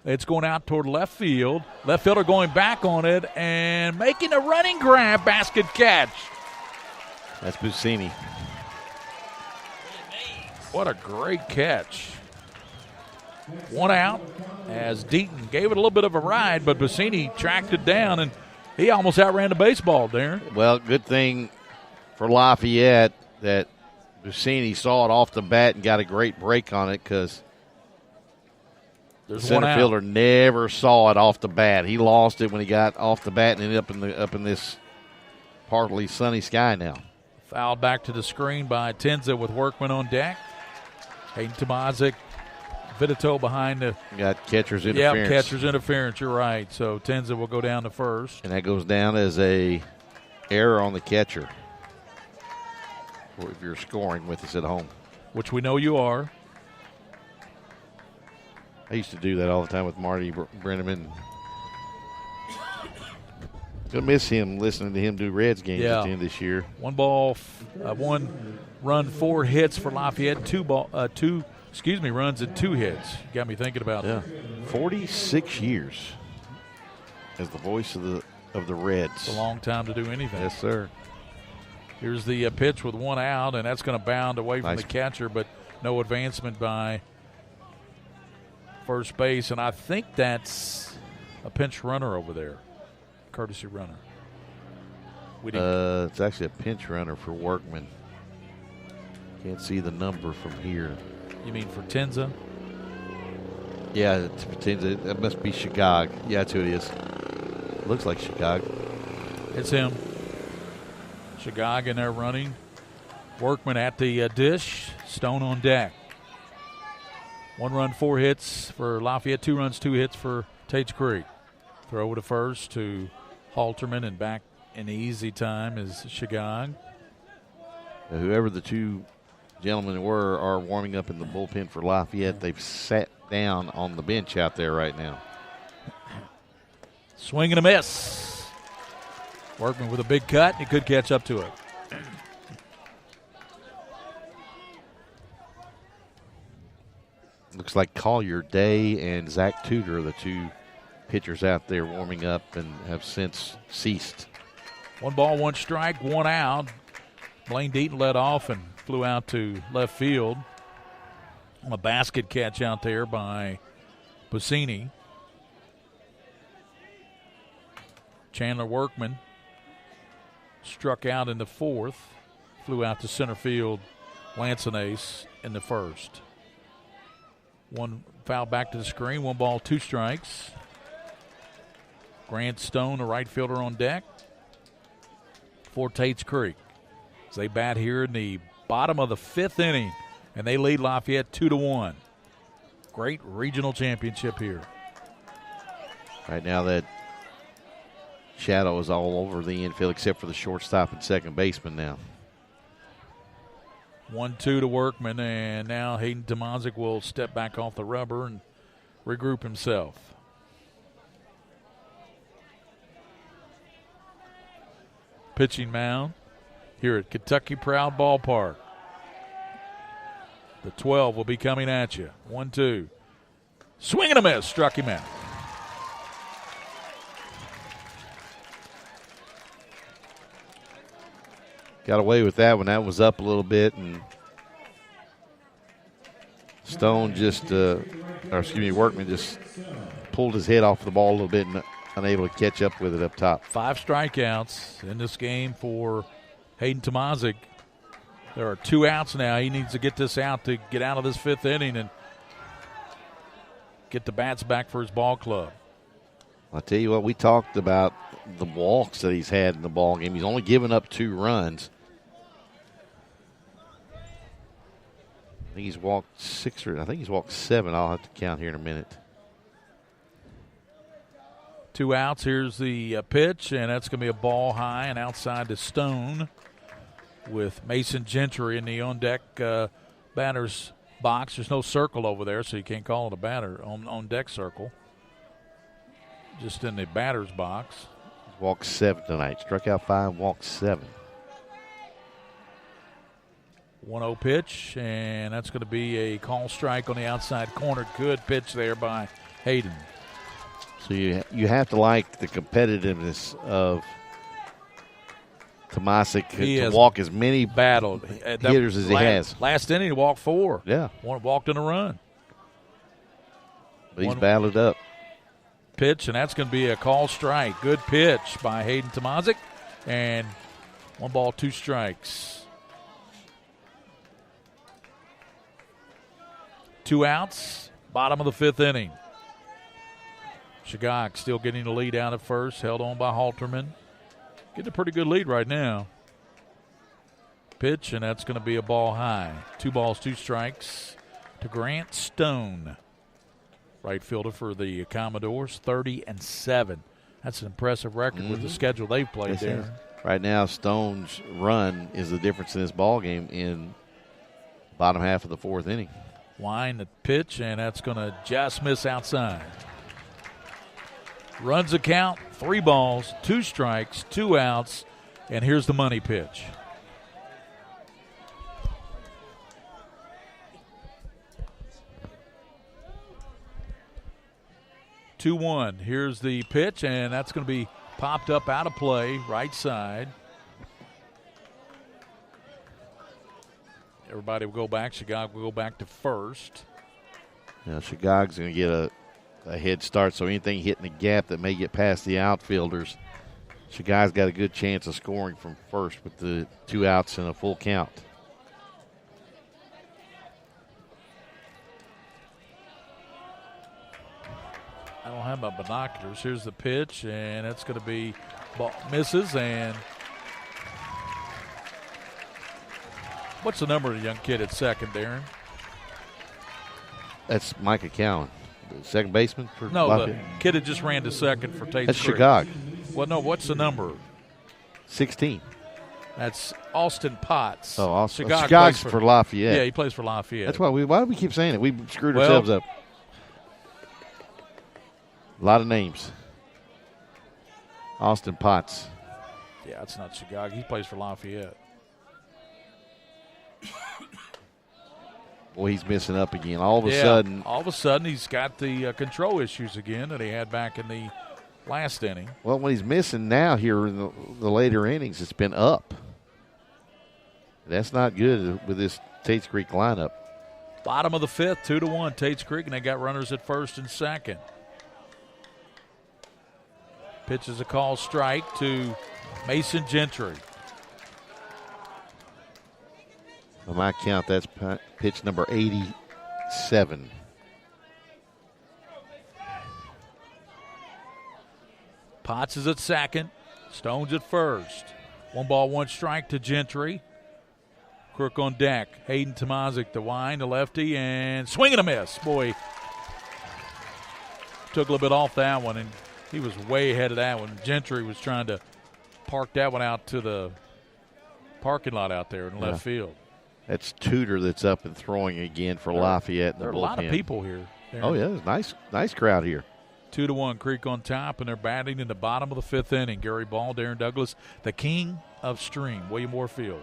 it's going out toward left field. Left fielder going back on it and making a running grab, basket catch. That's Buscemi. What a great catch. 1 out as Deaton gave it a little bit of a ride, but Buscemi tracked it down, and he almost outran the baseball, Darren. Well, good thing for Lafayette that Buscemi saw it off the bat and got a great break on it, because the center fielder never saw it off the bat. He lost it when he got off the bat and ended up in this partly sunny sky now. Fouled back to the screen by Tenza with Workman on deck. Hayden Tomazic, Vitito behind the. Got catcher's interference. Yeah, catcher's interference. You're right. So Tenza will go down to first. And that goes down as a error on the catcher. Or if you're scoring with us at home, which we know you are. I used to do that all the time with Marty Brenneman. Gonna miss him, listening to him do Reds games at the end of this year. 1 ball, 1 run, 4 hits for Lafayette. 2 runs and 2 hits. Got me thinking about that. 46 years as the voice of the Reds. It's a long time to do anything. Yes, sir. Here's the pitch with 1 out, and that's going to bound away from the catcher, but no advancement by first base. And I think that's a pinch runner over there, courtesy runner. It's actually a pinch runner for Workman. Can't see the number from here. You mean for Tenza? Yeah, it's for Tenza. That must be Chicago. Yeah, that's who it is. Looks like Chicago. It's him. Chicago in there running. Workman at the dish. Stone on deck. 1 run, 4 hits for Lafayette. 2 runs, 2 hits for Tates Creek. Throw to first to Halterman, and back in easy time is Chicago. Whoever the 2 gentlemen are warming up in the bullpen for Lafayette. They've sat down on the bench out there right now. Swing and a miss. Workman with a big cut. He could catch up to it. Looks like Collier Day and Zach Tudor are the 2 pitchers out there warming up and have since ceased. 1 ball, 1 strike, 1 out. Blaine Deaton led off and flew out to left field. A basket catch out there by Buscemi. Chandler Workman struck out in the 4th, flew out to center field. Lancenace in the 1st. 1 foul back to the screen. 1 ball, 2 strikes. Grant Stone, a right fielder, on deck for Tates Creek as they bat here in the bottom of the 5th inning, and they lead Lafayette 2-1. Great regional championship here. Right now that shadow is all over the infield except for the shortstop and second baseman now. 1-2 to Workman, and now Hayden Tomazic will step back off the rubber and regroup himself. Pitching mound here at Kentucky Proud Ballpark. The 12 will be coming at you. 1-2. Swing and a miss. Struck him out. got away with that when that was up a little bit, and Stone Workman just pulled his head off the ball a little bit and unable to catch up with it up top. 5 strikeouts in this game for Hayden Tomazic. There are 2 outs now. He needs to get this out to get out of this 5th inning and get the bats back for his ball club. I'll tell you what, we talked about the walks that he's had in the ball game. He's only given up 2 runs. I think he's walked 7. I'll have to count here in a minute. 2 outs. Here's the pitch, and that's going to be a ball high and outside to Stone with Mason Gentry in the on-deck batter's box. There's no circle over there, so you can't call it a batter on-deck circle. Just in the batter's box. He's walked 7 tonight. Struck out 5, walked 7. 1-0 pitch, and that's going to be a call strike on the outside corner. Good pitch there by Hayden. So you have to like the competitiveness of Tomazic to walk as many hitters as he has. Last inning, he walked 4. Yeah. One walked in a run. But he's battled up. Pitch, and that's going to be a call strike. Good pitch by Hayden Tomazic, and 1 ball, 2 strikes. 2 outs, bottom of the 5th inning. Shigok still getting the lead out at first, held on by Halterman. Getting a pretty good lead right now. Pitch, and that's going to be a ball high. 2 balls, 2 strikes to Grant Stone. Right fielder for the Commodores, 30-7. That's an impressive record with the schedule they've played there. Right now, Stone's run is the difference in this ball game in bottom half of the 4th inning. Wine the pitch, and that's going to just miss outside. Runs the count, 3 balls, 2 strikes, 2 outs, and here's the money pitch. Two-1. Here's the pitch, and that's going to be popped up out of play, right side. Everybody will go back. Chicago will go back to first. Now, Chicago's going to get a head start, so anything hitting the gap that may get past the outfielders, Chicago's got a good chance of scoring from first with the 2 outs and a full count. I don't have my binoculars. Here's the pitch, and it's going to be ball misses. And what's the number of the young kid at second, Darren? That's Micah Cowan, the second baseman for Lafayette. The kid that just ran to second for Tates. That's Chicago. Well, no, what's the number? 16. That's Austin Potts. Oh, Austin. Chicago's for Lafayette. Yeah, he plays for Lafayette. That's why do we keep saying it? We screwed ourselves up. A lot of names. Austin Potts. Yeah, it's not Chicago. He plays for Lafayette. Boy, he's missing up again. All of a sudden, he's got the control issues again that he had back in the last inning. Well, when he's missing now here in the later innings, it's been up. That's not good with this Tates Creek lineup. Bottom of the 5th, 2-1, Tates Creek, and they got runners at first and second. Pitch is a call strike to Mason Gentry. By my count, that's pitch number 87. Potts is at second. Stone's at first. 1 ball, 1 strike to Gentry. Crook on deck. Hayden Tomazic, the wind, the lefty, and swing and a miss. Boy, took a little bit off that one, and he was way ahead of that one. Gentry was trying to park that one out to the parking lot out there in left field. That's Tudor that's up and throwing again for Lafayette in the bullpen. There are a lot of people here. Oh, yeah, it's nice crowd here. 2-1, Creek on top, and they're batting in the bottom of the 5th inning. Gary Ball, Darren Douglas, the king of stream, William Warfield.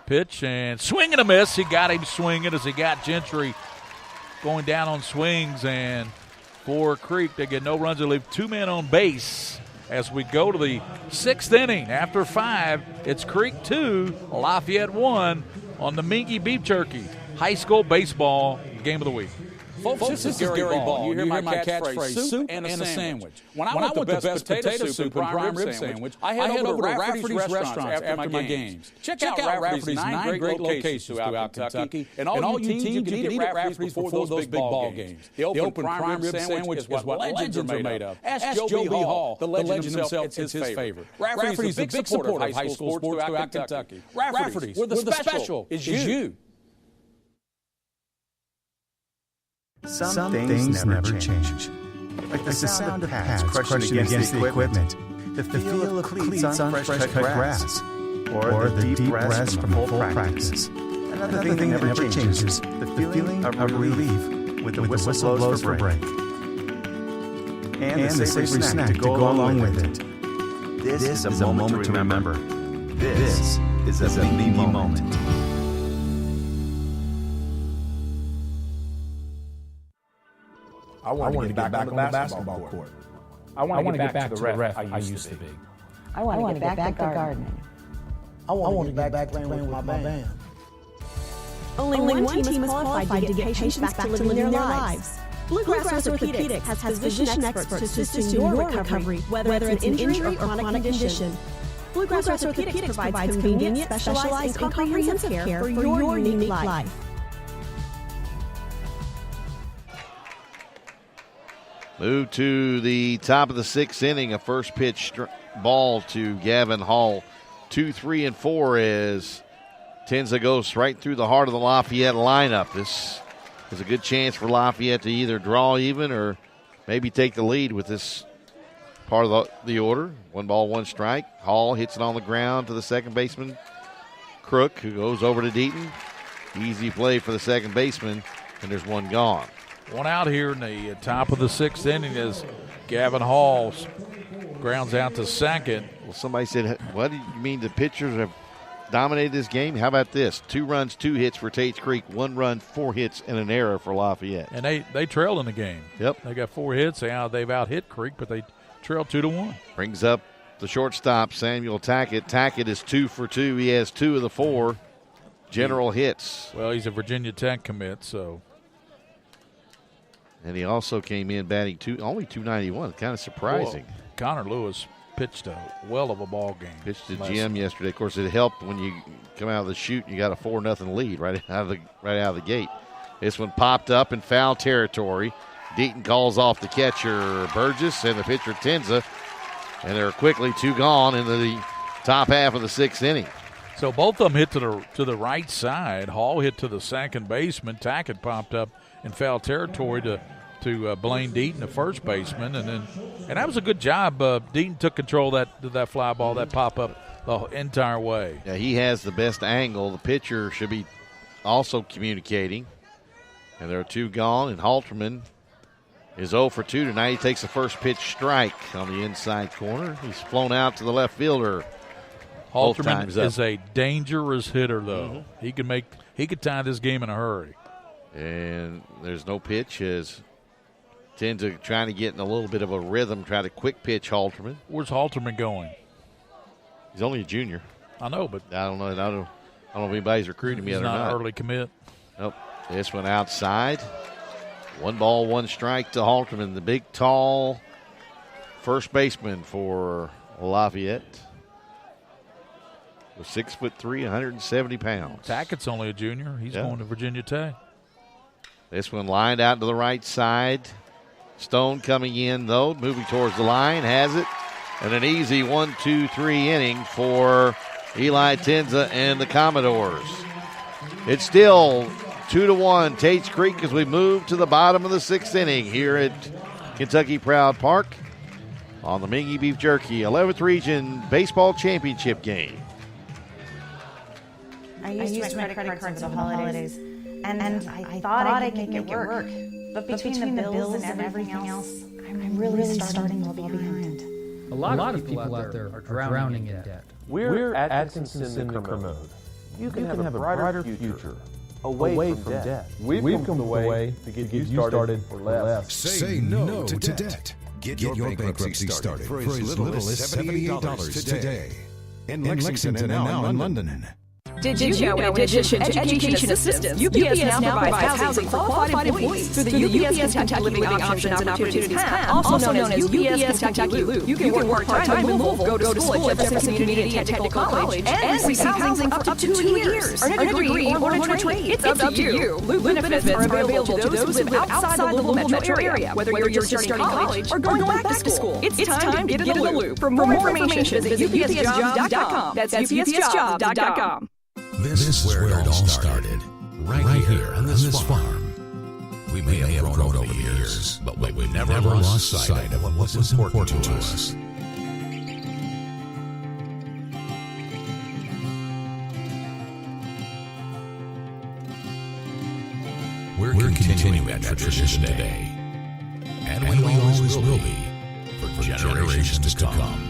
Pitch and swing and a miss. He got him swinging as he got Gentry going down on swings, and for Creek, they get no runs. They leave 2 men on base as we go to the 6th inning. After 5, it's Creek 2, Lafayette 1 on the Mingy Beef Jerky High School Baseball Game of the Week. Folks, this is Gary Ball. You hear my catchphrase, soup and a sandwich. When I want the best potato soup and prime rib sandwich, I head over to Rafferty's restaurants after my games. Check out Rafferty's 9 great locations throughout Kentucky, and all you teams can eat at Rafferty's before those big ball games. The open prime rib sandwich is what legends are made of. Ask Joe B. Hall, the legend himself, it's his favorite. Rafferty's a big supporter of high school sports throughout Kentucky. Rafferty's, where the special is you. Some things never change. Like the sound of pads crushing against the equipment, the feel of cleats on fresh-cut grass, or the deep breaths from full practice. Another thing that never changes, the feeling of relief with the whistle blows for break. And the savory snack to go along with it. This is a moment to remember. This is a Mingy moment. I want to get back on the basketball court. I want to get back to the ref I used to be. I want to get back to gardening. I want to get back playing with my band. Only one team is qualified to get patients back to living their lives. Bluegrass Orthopedics has physician experts to assist in your recovery, whether it's an injury or chronic condition. Bluegrass Orthopedics provides convenient, specialized, and comprehensive care for your unique life. Move to the top of the 6th inning. A first pitch ball to Gavin Hall. 2, 3, and 4 as Tenza goes right through the heart of the Lafayette lineup. This is a good chance for Lafayette to either draw even or maybe take the lead with this part of the order. 1 ball, 1 strike. Hall hits it on the ground to the second baseman, Crook, who goes over to Deaton. Easy play for the second baseman, and there's 1 gone. 1 out here in the top of the 6th inning as Gavin Hall grounds out to second. Well, somebody said, what do you mean the pitchers have dominated this game? How about this? 2 runs, 2 hits for Tates Creek, 1 run, 4 hits, and an error for Lafayette. And they trailed in the game. Yep. They got 4 hits. They've out-hit Creek, but they trailed 2-1. Brings up the shortstop, Samuel Tackett. Tackett is 2 for 2. He has 2 of the 4 general hits. Well, he's a Virginia Tech commit, so. And he also came in batting only 291. Kind of surprising. Well, Connor Lewis pitched a well of a ball game. Pitched to Jim yesterday. Of course, it helped when you come out of the chute and you got a 4-0 lead right out of the gate. This one popped up in foul territory. Deaton calls off the catcher Burgess and the pitcher Tenza, and they're quickly 2 gone into the top half of the 6th inning. So both of them hit to the right side. Hall hit to the second baseman. Tackett popped up in foul territory to Blaine Deaton, the first baseman, and that was a good job. Deaton took control of that fly ball, that pop up the entire way. Yeah, he has the best angle. The pitcher should be also communicating, and there are 2 gone. And Halterman is 0 for 2 tonight. He takes the first pitch strike on the inside corner. He's flown out to the left fielder. Halterman is a dangerous hitter, though. Mm-hmm. He could tie this game in a hurry. And there's no pitch as Tenza trying to get in a little bit of a rhythm, try to quick pitch Halterman. Where's Halterman going? He's only a junior. I know, but I don't know. I don't know if anybody's recruiting him yet or not. He's not early commit. Nope. This one outside. 1 ball, 1 strike to Halterman, the big, tall first baseman for Lafayette. 6'3", 170 pounds. Tackett's only a junior. He's going to Virginia Tech. This one lined out to the right side. Stone coming in, though, moving towards the line, has it. And an easy 1-2-3 inning for Eli Tenza and the Commodores. It's still 2-1 Tates Creek as we move to the bottom of the 6th inning here at Kentucky Proud Park on the Mingy Beef Jerky 11th Region Baseball Championship game. I used my credit cards over the holidays, and I thought I could make it work. But between the bills and everything else, I'm really starting to fall behind. A lot of people out there are drowning in debt. We're at Atkinson Kermode. You can have a brighter future away from debt. We've come the way to get you started for less. Say no to debt. Get your bankruptcy started for as little as $78 today. In Lexington and now in London. Did you know, in addition to education assistance, UPS now provides housing for qualified employees through the UPS Kentucky Living Options and Opportunities Path, also known as UPS Kentucky Loop. You can work part-time in Louisville, go to school at Jefferson Community Technical College, and receive housing for up to 2 years. Earn a degree or learn a trade. It's up to you. Loop benefits are available to those who live outside the Louisville metro area, whether you're just starting college or going back to school. It's time to get in the loop. For more information, visit upsjobs.com. That's upsjobs.com. This is where it all started. Right here on this farm. We may have grown over the years, but we never lost sight of what was important to us. We're continuing that tradition today. And we always will be for generations to come.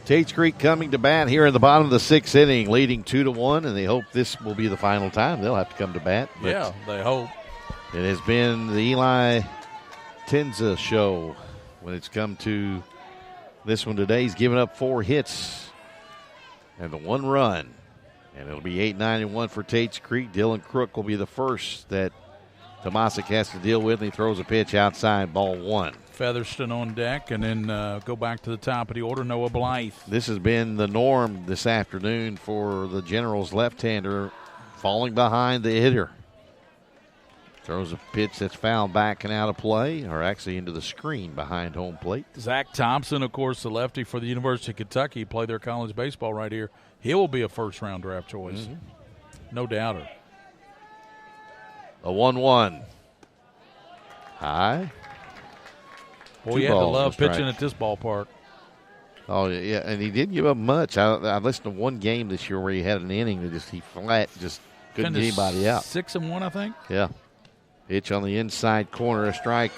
Tates Creek coming to bat here in the bottom of the 6th inning, leading 2-1, and they hope this will be the final time they'll have to come to bat. But yeah, they hope. It has been the Eli Tenza show when it's come to this one today. He's given up 4 hits and the 1 run, and it'll be 8-9-1 for Tates Creek. Dylan Crook will be the first that Tomasic has to deal with, and he throws a pitch outside, ball 1. Featherston on deck, and then go back to the top of the order, Noah Blythe. This has been the norm this afternoon for the Generals left-hander, falling behind the hitter. Throws a pitch that's fouled back and out of play, or actually into the screen behind home plate. Zac Thompson, of course, the lefty for the University of Kentucky, played their college baseball right here. He will be a first-round draft choice. Mm-hmm. No doubter. A 1-1. High. Boy, you had to love pitching at this ballpark. Oh, yeah, and he didn't give up much. I listened to one game this year where he had an inning that he couldn't get anybody out. 6-1, I think. Yeah. Pitch on the inside corner, a strike.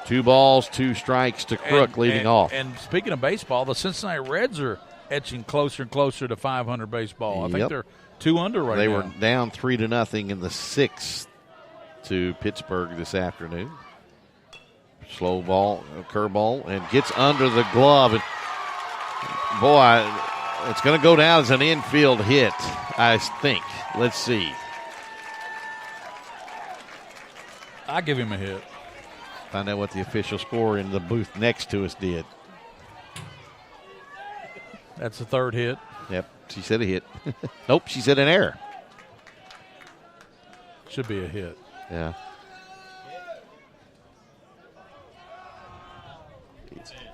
2 balls, 2 strikes to Crook, leading off. And speaking of baseball, the Cincinnati Reds are edging closer and closer to 500 baseball. I think they're 2 under right now. They were down 3-0 in the 6th to Pittsburgh this afternoon. Slow ball, curveball, and gets under the glove. And boy, it's going to go down as an infield hit, I think. Let's see. I give him a hit. Find out what the official score in the booth next to us did. That's the 3rd hit. Yep, she said a hit. Nope, she said an error. Should be a hit. Yeah.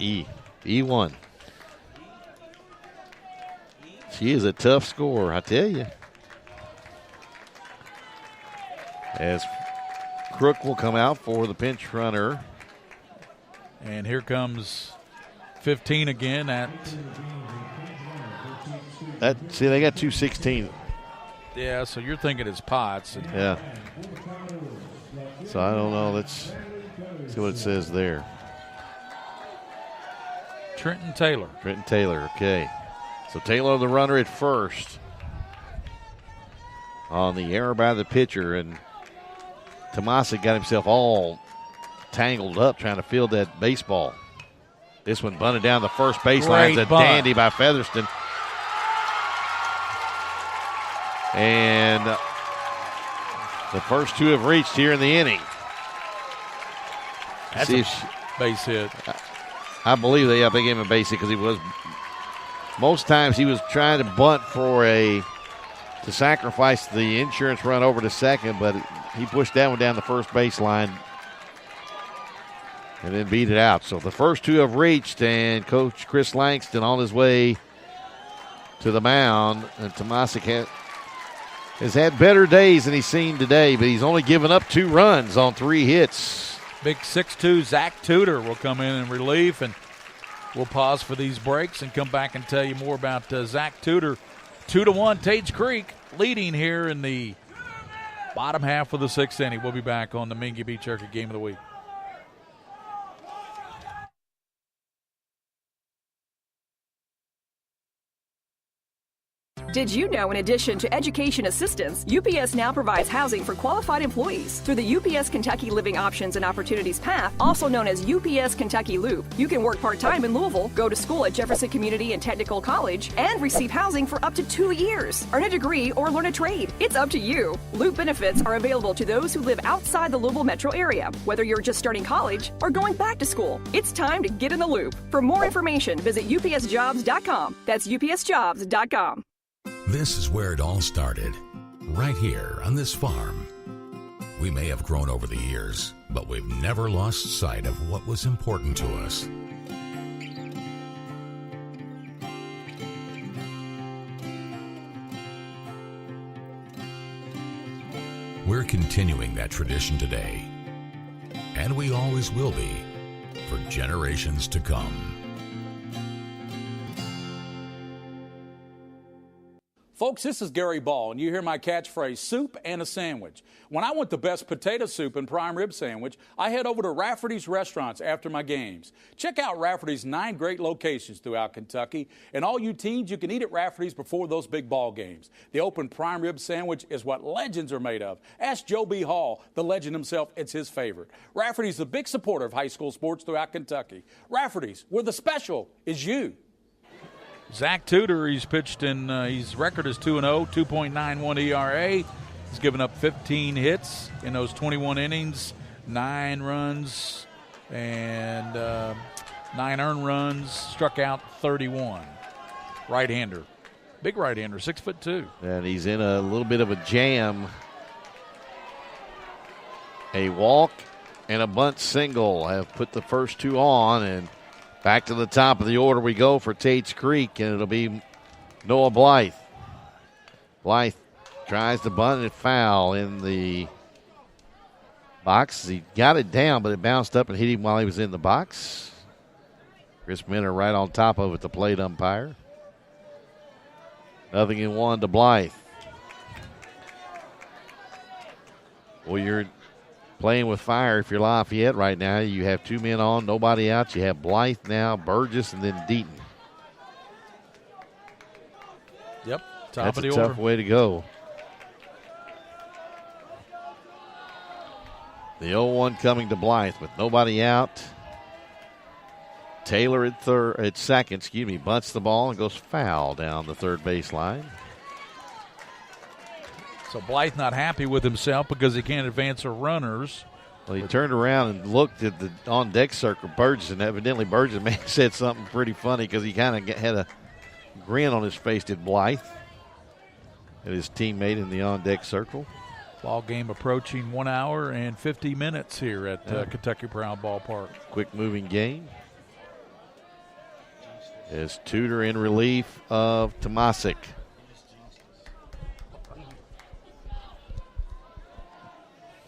E1. She is a tough scorer, I tell you. As Crook will come out for the pinch runner. And here comes 15 again. See, they got 216. Yeah, so you're thinking it's Potts. Yeah. So I don't know. Let's see what it says there. Trenton Taylor. Okay. So Taylor, the runner at first, on the error by the pitcher, and Tomasic got himself all tangled up trying to field that baseball. This one bunted down the first baseline. It's a dandy by Featherston. And the first 2 have reached here in the inning. That's a base hit. I believe they gave him a base hit because he was. Most times he was trying to bunt to sacrifice the insurance run over to second, but he pushed that one down the first baseline and then beat it out. So the first 2 have reached, and Coach Chris Langston on his way to the mound. And Tomasic has had better days than he's seen today, but he's only given up 2 runs on 3 hits. Big 6'2" Zach Tudor will come in relief, and we'll pause for these breaks and come back and tell you more about Zach Tudor. 2-1, Tates Creek leading here in the bottom half of the 6th inning. We'll be back on the Mingy Beach Circuit Game of the Week. Did you know, in addition to education assistance, UPS now provides housing for qualified employees through the UPS Kentucky Living Options and Opportunities Path, also known as UPS Kentucky Loop. You can work part-time in Louisville, go to school at Jefferson Community and Technical College, and receive housing for up to 2 years. Earn a degree or learn a trade. It's up to you. Loop benefits are available to those who live outside the Louisville metro area, whether you're just starting college or going back to school. It's time to get in the loop. For more information, visit upsjobs.com. That's upsjobs.com. This is where it all started, right here on this farm. We may have grown over the years, but we've never lost sight of what was important to us. We're continuing that tradition today, and we always will be for generations to come. Folks, this is Gary Ball, and you hear my catchphrase, soup and a sandwich. When I want the best potato soup and prime rib sandwich, I head over to Rafferty's restaurants after my games. Check out Rafferty's 9 great locations throughout Kentucky, and all you teens, you can eat at Rafferty's before those big ball games. The open prime rib sandwich is what legends are made of. Ask Joe B. Hall, the legend himself, it's his favorite. Rafferty's is a big supporter of high school sports throughout Kentucky. Rafferty's, where the special is you. Zach Tudor, he's pitched in, his record is 2-0, 2.91 ERA. He's given up 15 hits in those 21 innings, 9 runs, and 9 earned runs, struck out 31. Right-hander. Big right-hander, 6'2". And he's in a little bit of a jam. A walk and a bunt single have put the first 2 on, and back to the top of the order we go for Tates Creek, and it'll be Noah Blythe. Blythe tries to bunt it foul in the box. He got it down, but it bounced up and hit him while he was in the box. Chris Minner right on top of it, the plate umpire. 0-1 to Blythe. Well, you're playing with fire if you're Lafayette right now. You have 2 men on, nobody out. You have Blythe now, Burgess, and then Deaton. Yep, That's of the a order. tough way to go. The 0-1 coming to Blythe with nobody out. Taylor at second, bunts the ball and goes foul down the third baseline. So Blythe not happy with himself because he can't advance her runners. Well, he turned around and looked at the on-deck circle, Burgess, and evidently Burgess may have said something pretty funny because he kind of had a grin on his face, did Blythe, at his teammate in the on-deck circle. Ball game approaching 1 hour and 50 minutes here at Kentucky Proud Ballpark. Quick moving game. As Tudor in relief of Tomasic.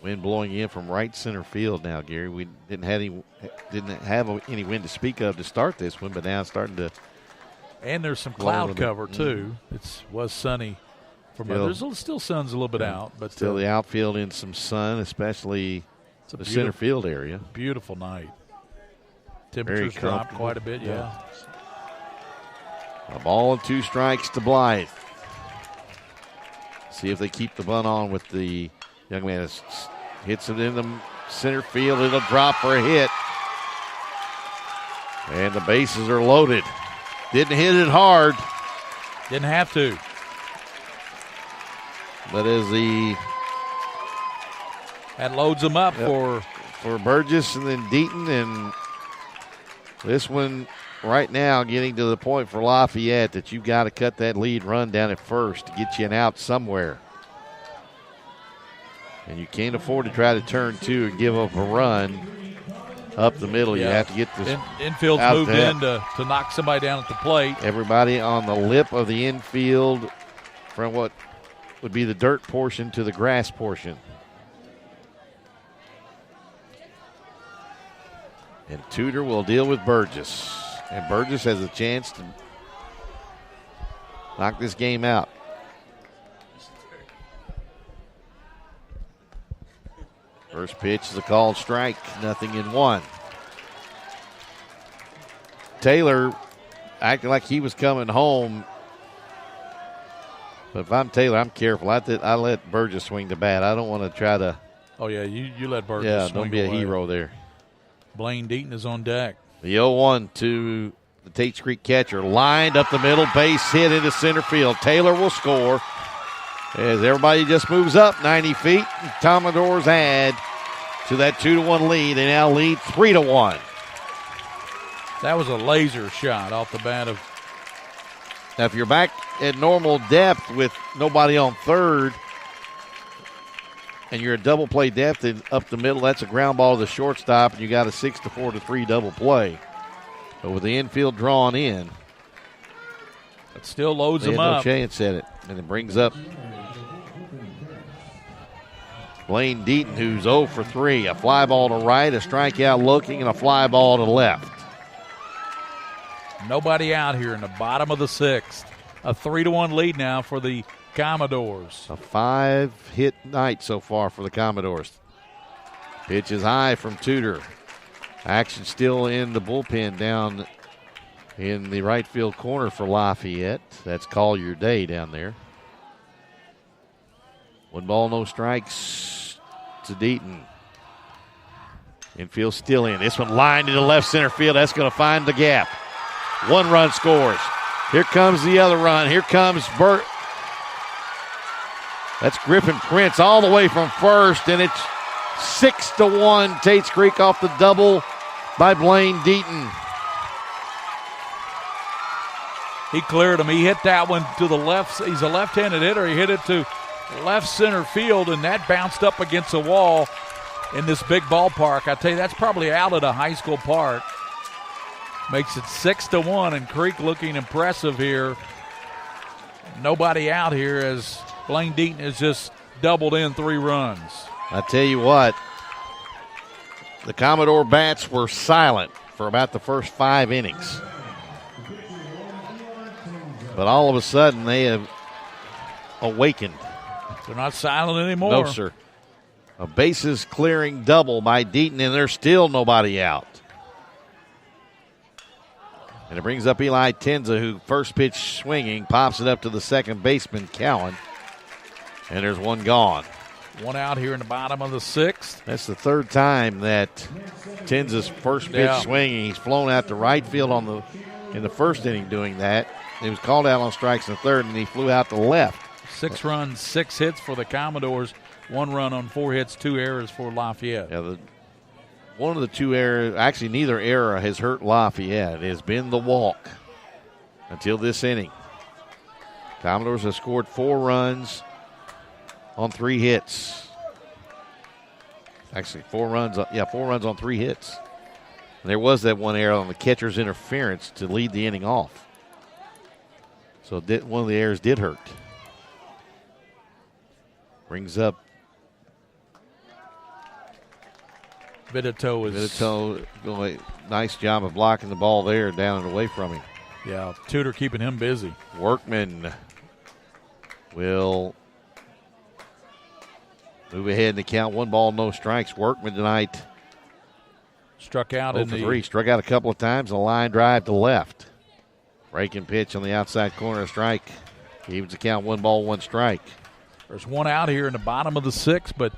Wind blowing in from right center field now, Gary. We didn't have any wind to speak of to start this one, but now it's starting to. And there's some cloud cover too. It was sunny. There's still sun's a little bit out, but still the outfield in some sun, especially the center field area. Beautiful night. Temperatures dropped quite a bit. Yeah. A ball and 2 strikes to Blythe. See if they keep the bunt on with the young man. Hits it in the center field. It'll drop for a hit. And the bases are loaded. Didn't hit it hard. Didn't have to. But as that loads them up for Burgess and then Deaton, and this one right now getting to the point for Lafayette that you've got to cut that lead run down at first to get you an out somewhere. And you can't afford to try to turn 2 and give up a run up the middle. You have to get this infield's out moved in to knock somebody down at the plate. Everybody on the lip of the infield from what would be the dirt portion to the grass portion. And Tudor will deal with Burgess. And Burgess has a chance to knock this game out. First pitch is a called strike, 0-1. Taylor acting like he was coming home But if I'm Taylor, I'm careful. I let Burgess swing the bat. I don't want to try to. Oh, yeah, you let Burgess swing don't be away. a hero there. Blaine Deaton is on deck. The 0-1 to the Tates Creek catcher. Lined up the middle, base hit into center field. Taylor will score as everybody just moves up 90 feet. Commodores add to that 2-1 lead. They now lead 3-1. That was a laser shot off the bat of. Now, if you're back at normal depth with nobody on third and you're at double play depth and up the middle, that's a ground ball to the shortstop, and you got a 6-4-3 double play. But with the infield drawn in, it still loads them up. No chance at it. And it brings up Blaine Deaton, who's 0 for 3. A fly ball to right, a strikeout looking, and a fly ball to left. Nobody out here in the bottom of the 6th. A 3-1 lead now for the Commodores. A 5-hit night so far for the Commodores. Pitch is high from Tudor. Action still in the bullpen down in the right field corner for Lafayette. That's Collier Day down there. 1 ball, no strikes to Deaton. Infield still in. This one lined into left center field. That's going to find the gap. 1 run scores. Here comes the other run. Here comes Burt. That's Griffin Prince all the way from first, and it's 6-1. Tates Creek off the double by Blaine Deaton. He cleared him. He hit that one to the left. He's a left-handed hitter. He hit it to left center field, and that bounced up against the wall in this big ballpark. I tell you, that's probably out at a high school park. Makes it 6-1, and Creek looking impressive here. Nobody out here as Blaine Deaton has just doubled in 3 runs. I tell you what, the Commodore bats were silent for about the first 5 innings. But all of a sudden, they have awakened. They're not silent anymore. No, sir. A bases clearing double by Deaton, and there's still nobody out. And it brings up Eli Tenza, who first pitch swinging, pops it up to the second baseman, Cowan. And there's 1 gone. 1 out here in the bottom of the 6th. That's the 3rd time that Tenza's first pitch swinging. He's flown out to right field in the first inning doing that. He was called out on strikes in the 3rd, and he flew out to left. 6 runs, 6 hits for the Commodores. 1 run on 4 hits, 2 errors for Lafayette. Yeah, one of the 2 errors, actually neither error has hurt Lafayette. It has been the walk until this inning. Commodores have scored 4 runs on 3 hits. Actually, 4 runs on 3 hits. And there was that 1 error on the catcher's interference to lead the inning off. So one of the errors did hurt. Brings up Vidito going nice job of blocking the ball there, down and away from him. Yeah, Tudor keeping him busy. Workman will move ahead in the count. 1 ball, no strikes. Workman tonight struck out 0 for 3. Struck out a couple of times. A line drive to left. Breaking pitch on the outside corner, a strike. Evens the count. 1 ball, 1 strike. There's 1 out here in the bottom of the 6th, but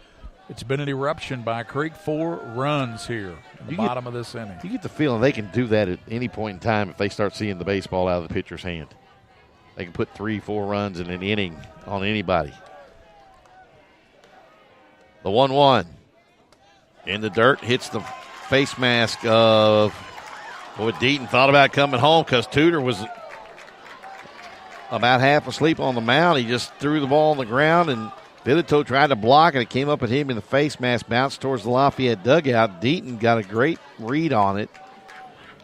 it's been an eruption by Creek. 4 runs here in the bottom of this inning. You get the feeling they can do that at any point in time if they start seeing the baseball out of the pitcher's hand. They can put 3-4 runs in an inning on anybody. The 1-1 in the dirt hits the face mask of Deaton. Thought about coming home because Tudor was about half asleep on the mound. He just threw the ball on the ground, and Vidito tried to block, and it came up at him in the face mask, bounced towards the Lafayette dugout. Deaton got a great read on it.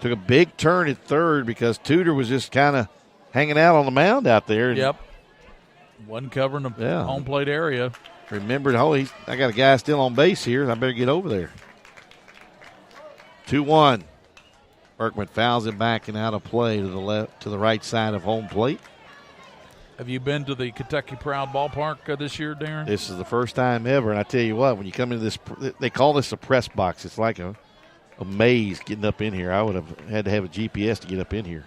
Took a big turn at third because Tudor was just kind of hanging out on the mound out there. Yep. Wasn't covering the home plate area. Remembered, I got a guy still on base here. I better get over there. 2-1. Berkman fouls it back and out of play to the right side of home plate. Have you been to the Kentucky Proud Ballpark this year, Darren? This is the first time ever, and I tell you what, when you come into this, they call this a press box. It's like a maze getting up in here. I would have had to have a GPS to get up in here.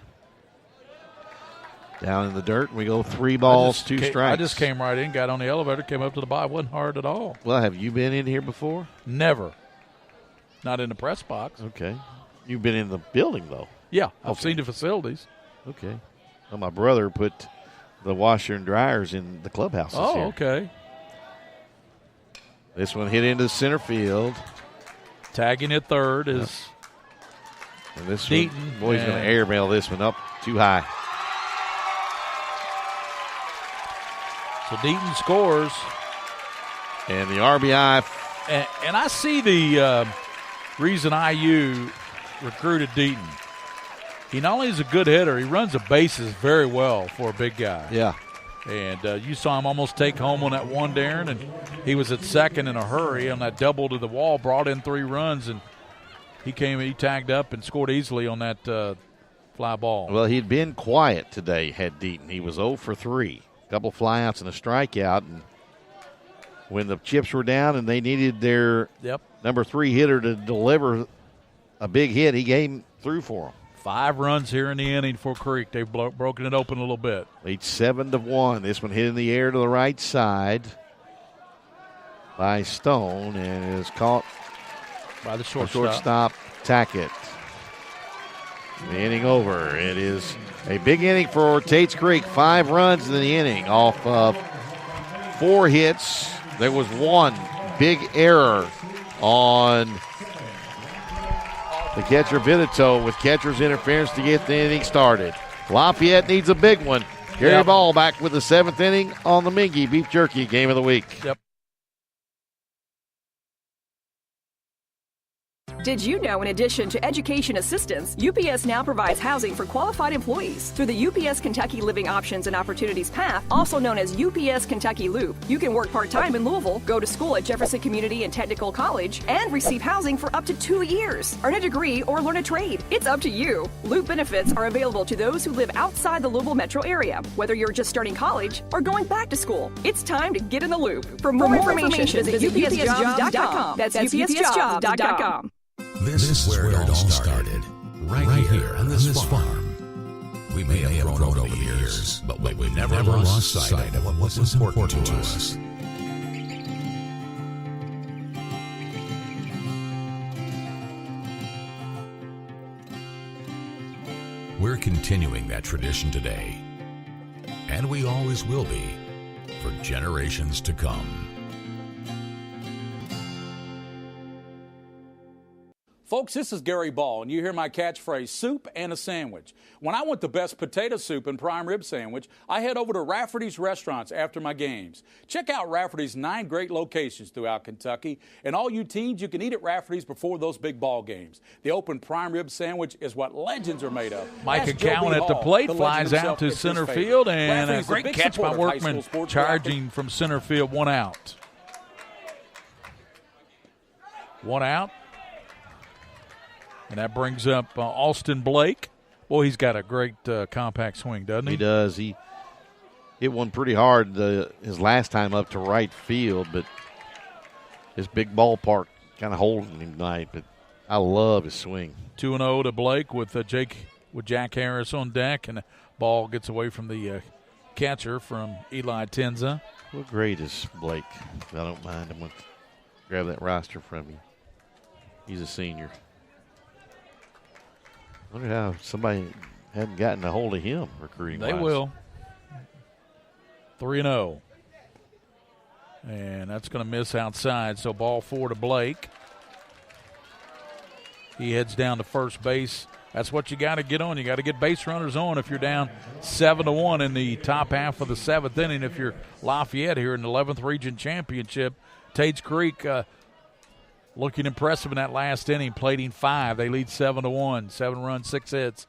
Down in the dirt, we go 3 balls, 2 strikes. I just came right in, got on the elevator, came up to the bar. It wasn't hard at all. Well, have you been in here before? Never. Not in the press box. Okay. You've been in the building, though? Yeah, I've seen the facilities. Okay. Well, my brother put the washer and dryers in the clubhouse this year. Okay. This one hit into center field. Tagging at third is and this Deaton. One, boy, he's going to airmail this one up too high. So Deaton scores. And the RBI. And I see the reason IU recruited Deaton. He not only is a good hitter, he runs the bases very well for a big guy. Yeah. And you saw him almost take home on that one, Darren, and he was at second in a hurry on that double to the wall, brought in 3 runs, and he tagged up and scored easily on that fly ball. Well, he'd been quiet today, had Deaton. He was 0 for 3. A couple flyouts and a strikeout, and when the chips were down and they needed their number 3 hitter to deliver a big hit, he came through for them. 5 runs here in the inning for Creek. They've broken it open a little bit. Lead 7-1. This one hit in the air to the right side by Stone and is caught by the shortstop. Tackett. The inning over. It is a big inning for Tates Creek. 5 runs in the inning off of 4 hits. There was 1 big error on the catcher Vitito with catcher's interference to get the inning started. Lafayette needs a big one. Gary Ball back with the 7th inning on the Mingy Beef Jerky Game of the Week. Yep. Did you know, in addition to education assistance, UPS now provides housing for qualified employees through the UPS Kentucky Living Options and Opportunities Path, also known as UPS Kentucky Loop. You can work part-time in Louisville, go to school at Jefferson Community and Technical College, and receive housing for up to 2 years. Earn a degree or learn a trade. It's up to you. Loop benefits are available to those who live outside the Louisville metro area, whether you're just starting college or going back to school. It's time to get in the loop. For more information, visit upsjobs.com. That's upsjobs.com. This is where it all started, right here on this farm. We may have grown over the years, but we never lost sight of what was important to us. We're continuing that tradition today, and we always will be for generations to come. Folks, this is Gary Ball, and you hear my catchphrase, soup and a sandwich. When I want the best potato soup and prime rib sandwich, I head over to Rafferty's Restaurants after my games. Check out Rafferty's 9 great locations throughout Kentucky, and all you teens, you can eat at Rafferty's before those big ball games. The open prime rib sandwich is what legends are made of. Micah Cowan at the plate, flies out to center field, and a great catch by Workman, charging from center field, 1 out. 1 out. And that brings up Austin Blake. Boy, he's got a great compact swing, doesn't he? He does. He hit one pretty hard his last time up to right field, but his big ballpark kind of holding him tonight. But I love his swing. 2-0 to Blake with Jack Harris on deck, and the ball gets away from the catcher from Eli Tenza. What grade is Blake? If I don't mind, I'm going to grab that roster from you. He's a senior. I wonder how somebody hadn't gotten a hold of him recruiting-wise. They will. 3-0. And that's going to miss outside, so ball 4 to Blake. He heads down to first base. That's what you got to get on. You got to get base runners on if you're down 7-1 in the top half of the 7th inning. If you're Lafayette here in the 11th Region Championship, Tates Creek looking impressive in that last inning, plating 5. They lead 7-1. 7 runs, 6 hits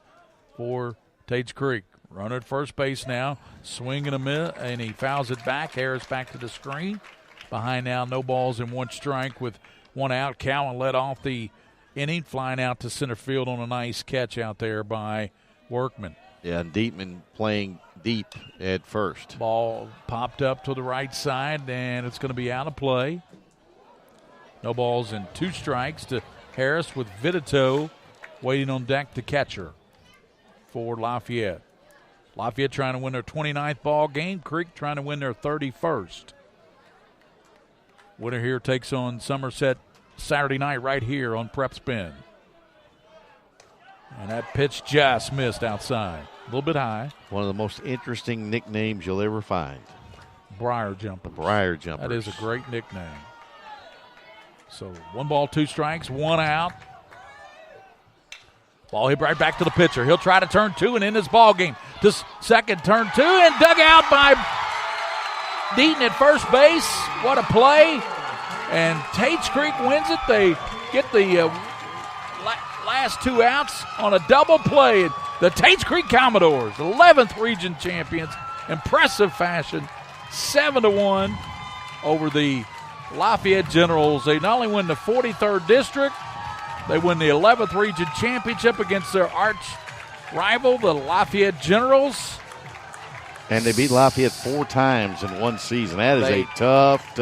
for Tates Creek. Runner at first base now, swing and a miss, and he fouls it back. Harris back to the screen. Behind now, no balls and 1 strike with 1 out. Cowan led off the inning, flying out to center field on a nice catch out there by Workman. Yeah, and Dietman playing deep at first. Ball popped up to the right side, and it's going to be out of play. No balls and 2 strikes to Harris with Vitito waiting on deck, the catcher for Lafayette. Lafayette trying to win their 29th ball game. Creek trying to win their 31st. Winner here takes on Somerset Saturday night right here on Prep Spin. And that pitch just missed outside. A little bit high. One of the most interesting nicknames you'll ever find. Briar Jumper. Briar Jumper. That is a great nickname. So 1 ball, 2 strikes, 1 out. Ball hit right back to the pitcher. He'll try to turn 2 and end this ball game. This second turn 2 and dug out by Deaton at first base. What a play. And Tates Creek wins it. They get the last 2 outs on a double play. The Tates Creek Commodores, 11th region champions, impressive fashion, 7-1 over the Lafayette Generals. They not only win the 43rd district, they win the 11th region championship against their arch rival, the Lafayette Generals. And they beat Lafayette 4 times in one season. That is a tough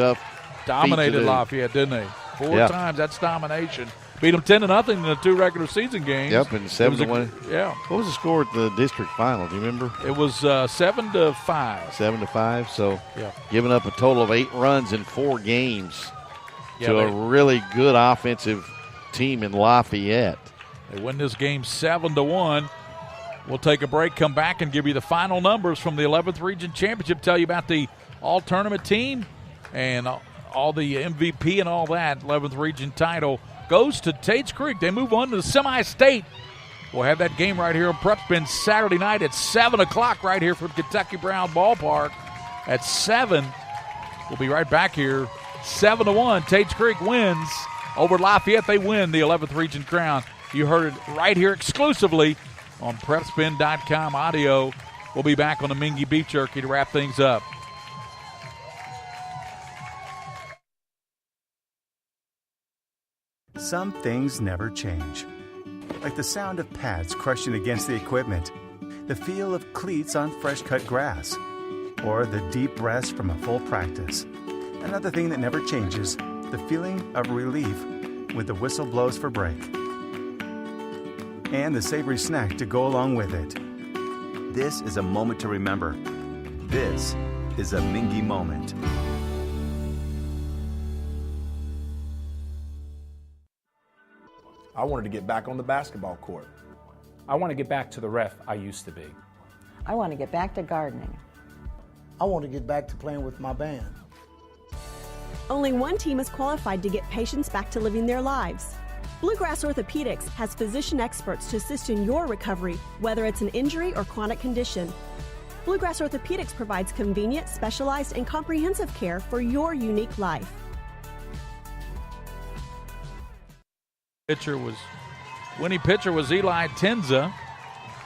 dominated Lafayette, didn't they? 4 times, that's domination. Beat them 10-0 in the 2 regular season games. Yep, and 7-1. Yeah. What was the score at the district final? Do you remember? It was 7-5. 7-5. So giving up a total of 8 runs in 4 games to a really good offensive team in Lafayette. They win this game 7-1. We'll take a break, come back, and give you the final numbers from the 11th Region Championship, tell you about the all-tournament team and all the MVP and all that. 11th Region title goes to Tates Creek. They move on to the semi-state. We'll have that game right here on Prep Spin Saturday night at 7 o'clock right here from Kentucky Brown Ballpark at 7. We'll be right back here. 7-1, Tates Creek wins over Lafayette. They win the 11th Region crown. You heard it right here exclusively on PrepSpin.com audio. We'll be back on the Mingy Beef Jerky to wrap things up. Some things never change. Like the sound of pads crushing against the equipment, the feel of cleats on fresh-cut grass, or the deep rest from a full practice. Another thing that never changes, the feeling of relief when the whistle blows for break. And the savory snack to go along with it. This is a moment to remember. This is a Mingy moment. I wanted to get back on the basketball court. I want to get back to the ref I used to be. I want to get back to gardening. I want to get back to playing with my band. Only one team is qualified to get patients back to living their lives. Bluegrass Orthopedics has physician experts to assist in your recovery, whether it's an injury or chronic condition. Bluegrass Orthopedics provides convenient, specialized, and comprehensive care for your unique life. Winning pitcher was Eli Tenza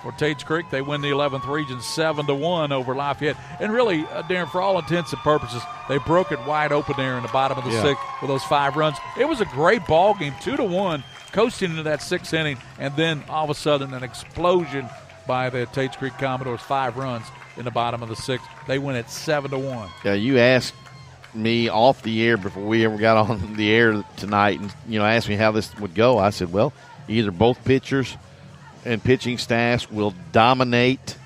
for Tates Creek. They win the 11th Region 7-1 over Lafayette. And really, Darren, for all intents and purposes, they broke it wide open there in the bottom of the 6th with those 5 runs. It was a great ball game, 2-1, coasting into that 6th inning, and then all of a sudden an explosion by the Tates Creek Commodores, 5 runs in the bottom of the 6th. They win it 7-1. Yeah, you asked me off the air before we ever got on the air tonight and, asked me how this would go. I said, well, either both pitchers and pitching staffs will dominate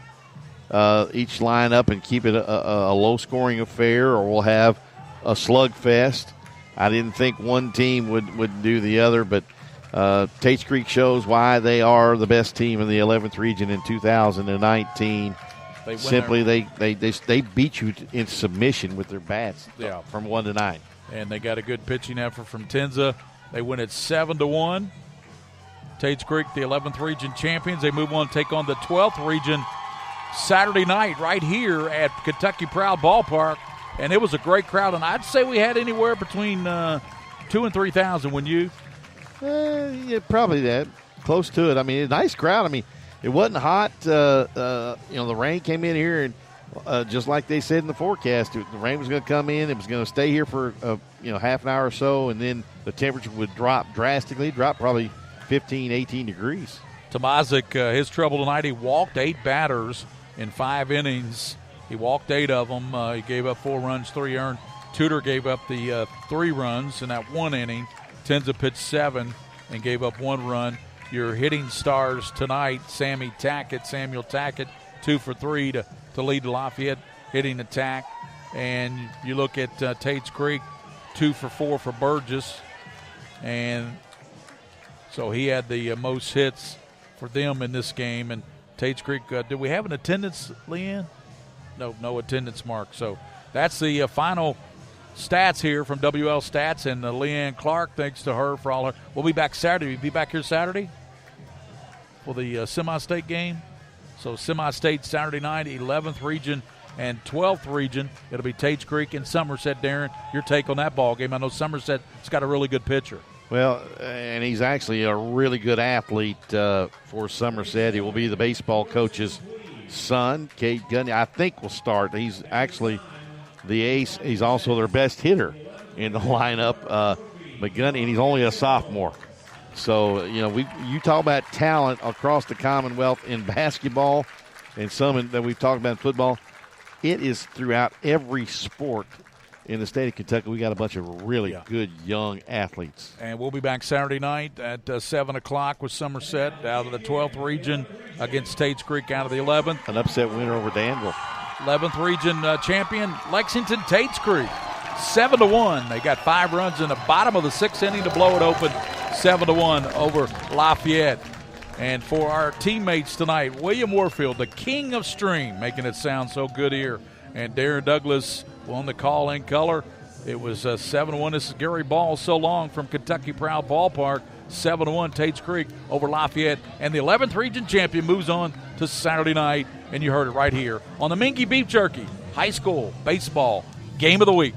each lineup and keep it a low-scoring affair, or we'll have a slugfest. I didn't think one team would do the other, but Tates Creek shows why they are the best team in the 11th Region in 2019. They beat you in submission with their bats from 1 to 9. And they got a good pitching effort from Tenza. They win it 7-1. Tates Creek, the 11th Region champions. They move on to take on the 12th Region Saturday night right here at Kentucky Proud Ballpark. And it was a great crowd. And I'd say we had anywhere between 2,000 and 3,000, wouldn't you? Yeah, probably that. Close to it. I mean, a nice crowd. I mean, it wasn't hot. The rain came in here, and just like they said in the forecast, the rain was going to come in. It was going to stay here for half an hour or so, and then the temperature would drop drastically, probably 15, 18 degrees. Tomazic, his trouble tonight, he walked 8 batters in 5 innings. He walked 8 of them. He gave up 4 runs, 3 earned. Tudor gave up the 3 runs in that 1 inning. Tenza pitched 7 and gave up 1 run. Your hitting stars tonight, Samuel Tackett, 2 for 3 to lead Lafayette hitting attack. And you look at Tates Creek, 2 for 4 for Burgess. And so he had the most hits for them in this game. And Tates Creek, did we have an attendance, Leanne? No attendance mark. So that's the final stats here from WL Stats. And Leanne Clark, thanks to her for all her. We'll be back Saturday. We'll be back here Saturday for the semi-state game. So semi-state Saturday night, 11th region and 12th region. It'll be Tates Creek and Somerset. Darren, your take on that ball game? I know Somerset's got a really good pitcher. Well, and he's actually a really good athlete for Somerset. He will be the baseball coach's son, Cade Gundy. I think will start. He's actually the ace. He's also their best hitter in the lineup, McGundy, and he's only a sophomore. So, you talk about talent across the Commonwealth in basketball and some that we've talked about in football. It is throughout every sport in the state of Kentucky. We got a bunch of really good young athletes. And we'll be back Saturday night at 7 o'clock with Somerset out of the 12th region against Tates Creek out of the 11th. An upset winner over Danville. 11th region champion, Lexington Tates Creek, 7-1. They got 5 runs in the bottom of the 6th inning to blow it open, 7-1 over Lafayette. And for our teammates tonight, William Warfield, the king of stream, making it sound so good here. And Darren Douglas on the call in color. It was 7-1. This is Gary Ball, so long from Kentucky Proud Ballpark. 7-1 Tates Creek over Lafayette. And the 11th region champion moves on to Saturday night. And you heard it right here on the Minky Beef Jerky High School Baseball Game of the Week.